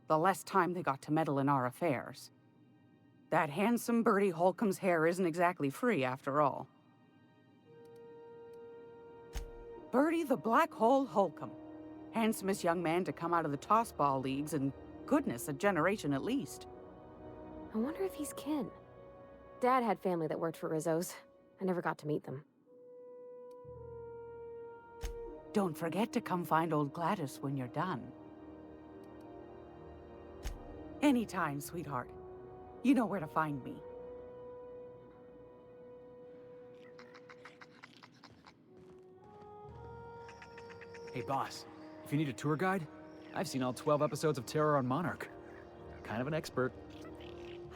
the less time they got to meddle in our affairs. That handsome Bertie Holcomb's hair isn't exactly free, after all. Bertie the Black Hole Holcomb. Handsomest young man to come out of the tossball leagues in, goodness, a generation at least. I wonder if he's kin. Dad had family that worked for Rizzo's. I never got to meet them. Don't forget to come find old Gladys when you're done. Anytime, sweetheart. You know where to find me. Hey, boss. If you need a tour guide, I've seen all 12 episodes of Terror on Monarch. Kind of an expert.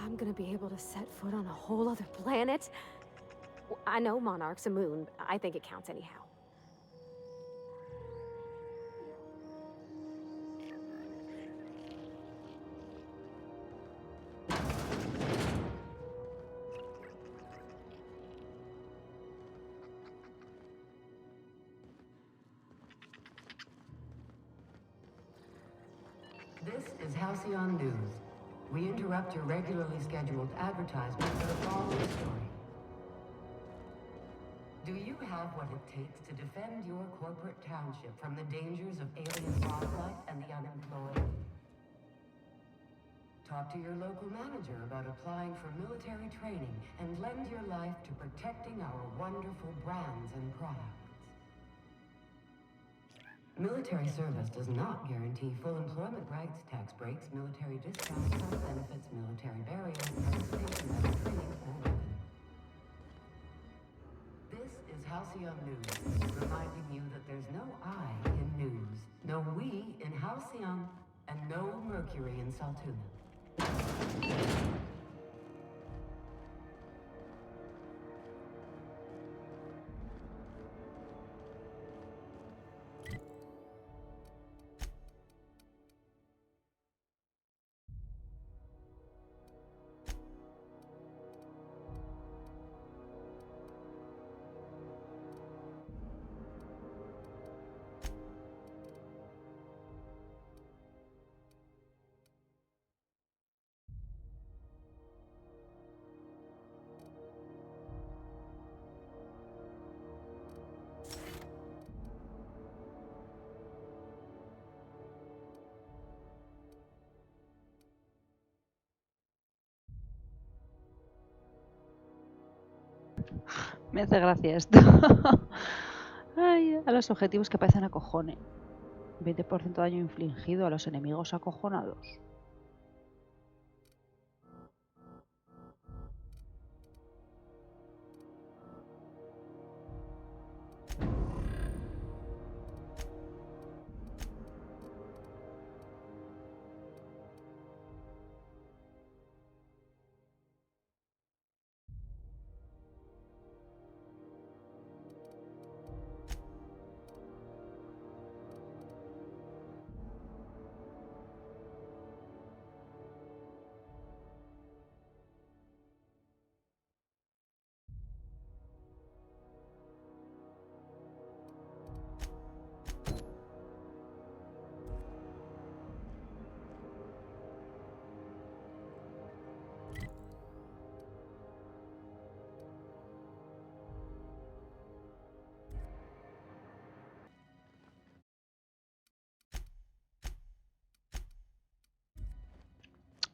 I'm gonna be able to set foot on a whole other planet? I know Monarch's a moon. I think it counts anyhow. This is Halcyon News. We interrupt your regularly scheduled advertisement for the following story. Do you have what it takes to defend your corporate township from the dangers of alien wildlife and the unemployed? Talk to your local manager about applying for military training and lend your life to protecting our wonderful brands and products. Military service does not guarantee full employment rights, tax breaks, military discounts, health benefits, military burial, participation, medical training, or weapon. This is Halcyon News, reminding you that there's no I in news, no we in Halcyon, and no Mercury in Saltuna. Me hace gracia esto. Ay, a los objetivos que parecen acojones. 20% de daño infligido a los enemigos acojonados.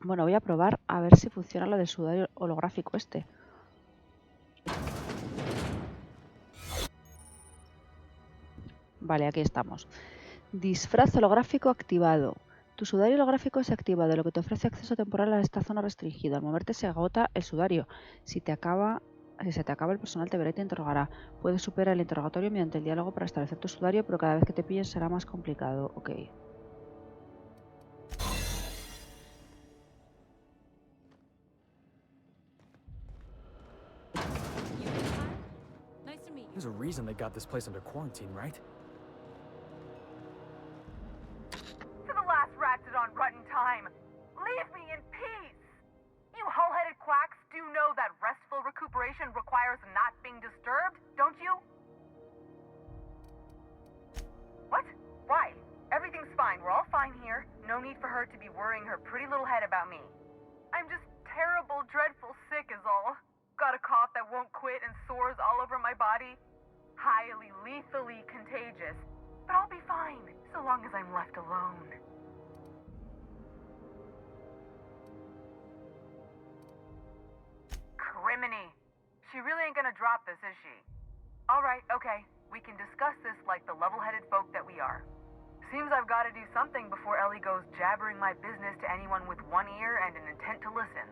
Bueno, voy a probar a ver si funciona lo del sudario holográfico este. Vale, aquí estamos. Disfraz holográfico activado. Tu sudario holográfico es activado, lo que te ofrece acceso temporal a esta zona restringida. Al moverte se agota el sudario. Si se te acaba, el personal te verá y te interrogará. Puedes superar el interrogatorio mediante el diálogo para establecer tu sudario, pero cada vez que te pillen será más complicado. Ok. There's a reason they got this place under quarantine, right? To the last ratted on rotten time, leave me in peace! You hull-headed quacks do know that restful recuperation requires not being disturbed, don't you? What? Why? Everything's fine. We're all fine here. No need for her to be worrying her head about me. I'm just terrible, dreadful sick is all. Got a cough that won't quit and sores all over my body. Highly, lethally contagious. But I'll be fine, so long as I'm left alone. Criminy. She really ain't gonna drop this, is she? Alright, okay. We can discuss this like the level-headed folk that we are. Seems I've got to do something before Ellie goes jabbering my business to anyone with one ear and an intent to listen.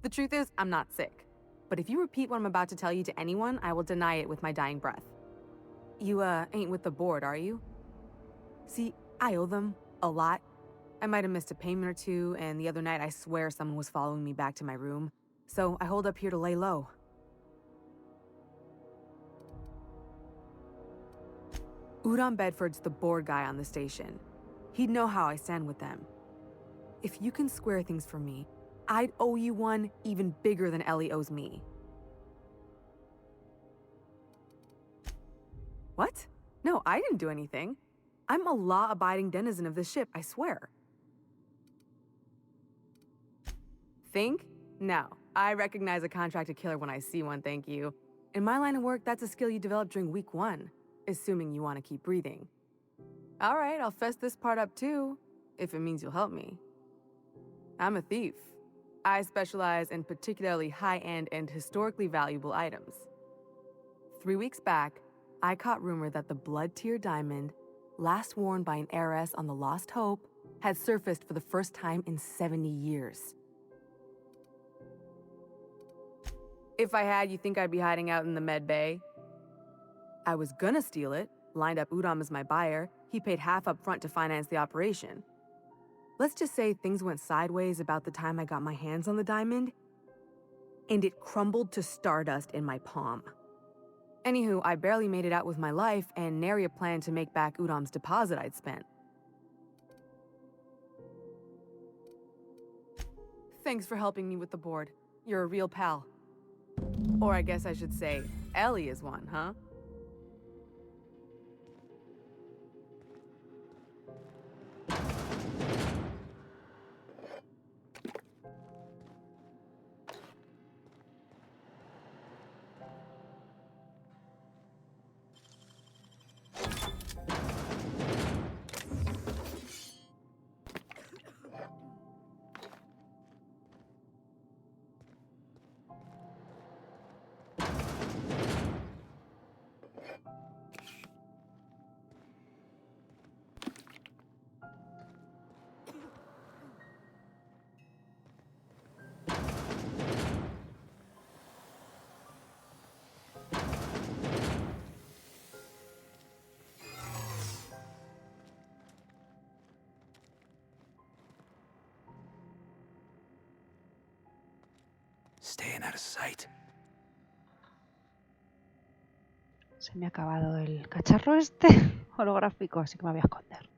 The truth is, I'm not sick. But if you repeat what I'm about to tell you to anyone, I will deny it with my dying breath. You, ain't with the board, are you? See, I owe them a lot. I might have missed a payment or two, and the other night I swear someone was following me back to my room. So I hold up here to lay low. Udon Bedford's the board guy on the station. He'd know how I stand with them. If you can square things for me, I'd owe you one even bigger than Ellie owes me. What? No, I didn't do anything. I'm a law-abiding denizen of this ship, I swear. Think? No. I recognize a contracted killer when I see one, thank you. In my line of work, that's a skill you develop during week 1. Assuming you want to keep breathing. All right, I'll fess this part up too, if it means you'll help me. I'm a thief. I specialize in particularly high-end and historically valuable items. 3 weeks back, I caught rumor that the blood-tier diamond, last worn by an heiress on the Lost Hope, had surfaced for the first time in 70 years. If I had, you think I'd be hiding out in the med bay? I was gonna steal it, lined up Udom as my buyer. He paid half up front to finance the operation. Let's just say things went sideways about the time I got my hands on the diamond, and it crumbled to stardust in my palm. Anywho, I barely made it out with my life, and nary a plan to make back Udom's deposit I'd spent. Thanks for helping me with the board. You're a real pal. Or I guess I should say, Ellie is one, huh? Staying out of sight. Se me ha acabado el cacharro este holográfico, así que me voy a esconder.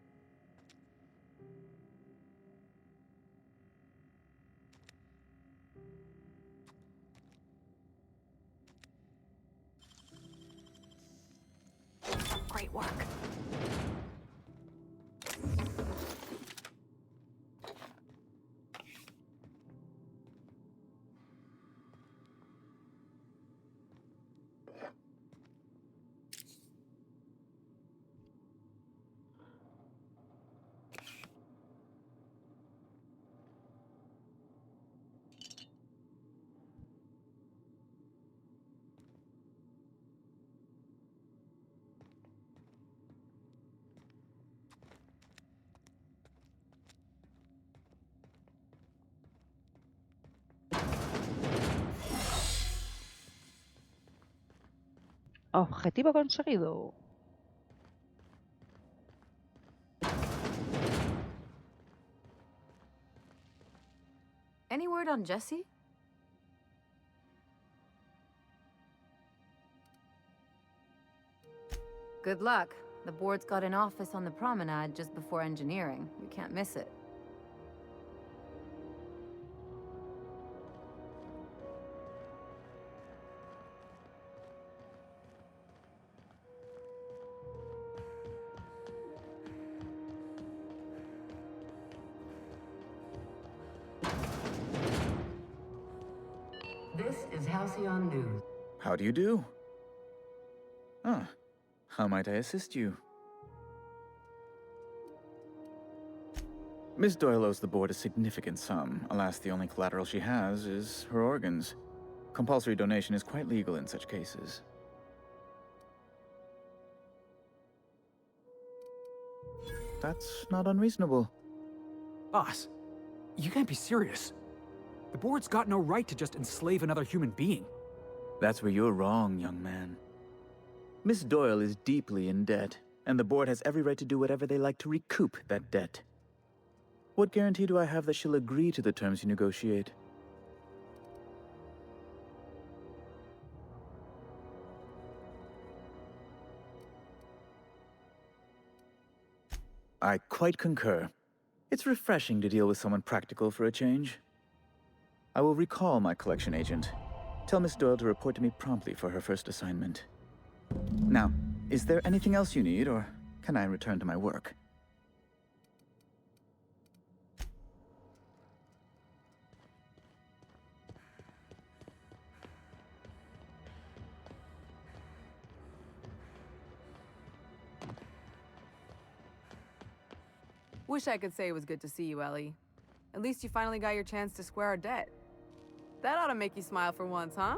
Great work. Objetivo conseguido. Any word on Jesse? Good luck. The board's got an office on the promenade just before engineering. You can't miss it. This is Halcyon News. How do you do? Ah, how might I assist you? Miss Doyle owes the board a significant sum. Alas, the only collateral she has is her organs. Compulsory donation is quite legal in such cases. That's not unreasonable. Boss, you can't be serious. The board's got no right to just enslave another human being. That's where you're wrong, young man. Miss Doyle is deeply in debt, and the board has every right to do whatever they like to recoup that debt. What guarantee do I have that she'll agree to the terms you negotiate? I quite concur. It's refreshing to deal with someone practical for a change. I will recall my collection agent. Tell Miss Doyle to report to me promptly for her first assignment. Now, is there anything else you need, or can I return to my work? Wish I could say it was good to see you, Ellie. At least you finally got your chance to square our debt. That ought to make you smile for once, huh?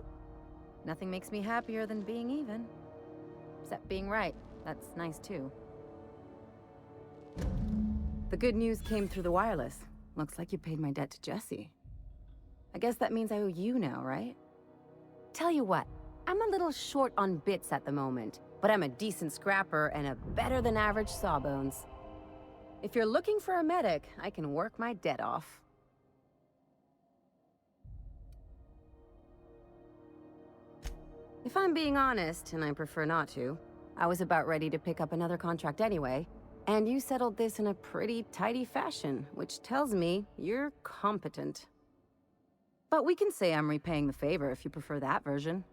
Nothing makes me happier than being even. Except being right. That's nice, too. The good news came through the wireless. Looks like you paid my debt to Jesse. I guess that means I owe you now, right? Tell you what, I'm a little short on bits at the moment, but I'm a decent scrapper and a better-than-average sawbones. If you're looking for a medic, I can work my debt off. If I'm being honest, and I prefer not to, I was about ready to pick up another contract anyway, and you settled this in a pretty tidy fashion, which tells me you're competent. But we can say I'm repaying the favor if you prefer that version.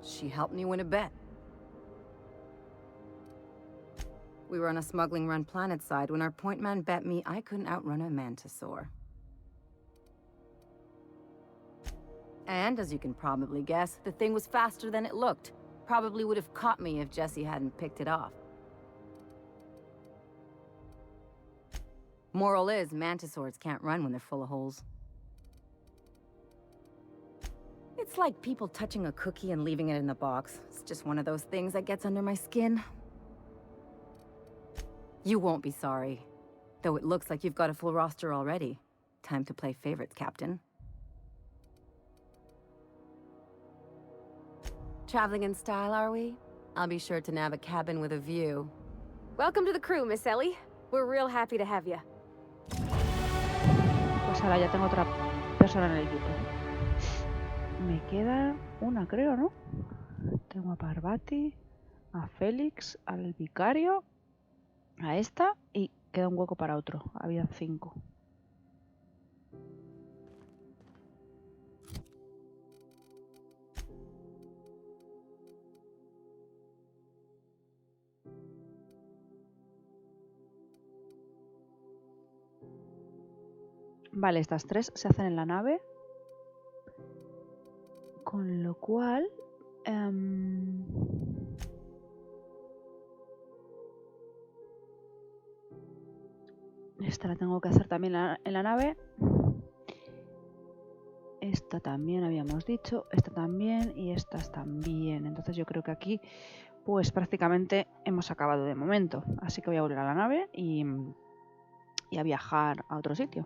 She helped me win a bet. We were on a smuggling run planetside when our point man bet me I couldn't outrun a mantisaur. And, as you can probably guess, the thing was faster than it looked. Probably would have caught me if Jesse hadn't picked it off. Moral is, mantisaurs can't run when they're full of holes. It's like people touching a cookie and leaving it in the box. It's just one of those things that gets under my skin. You won't be sorry. Though it looks like you've got a full roster already. Time to play favorites, Captain. Traveling in style, are we? I'll be sure to nab a cabin with a view. Welcome to the crew, Miss Ellie. We're real happy to have you. Pues ahora ya tengo otra persona en el equipo. Me queda una, creo, ¿no? Tengo a Parvati, a Félix, al vicario, a esta y queda un hueco para otro. Había 5. Vale, estas 3 se hacen en la nave. Con lo cual... esta la tengo que hacer también en la nave. Esta también habíamos dicho. Esta también y estas también. Entonces yo creo que aquí pues prácticamente hemos acabado de momento. Así que voy a volver a la nave y a viajar a otro sitio.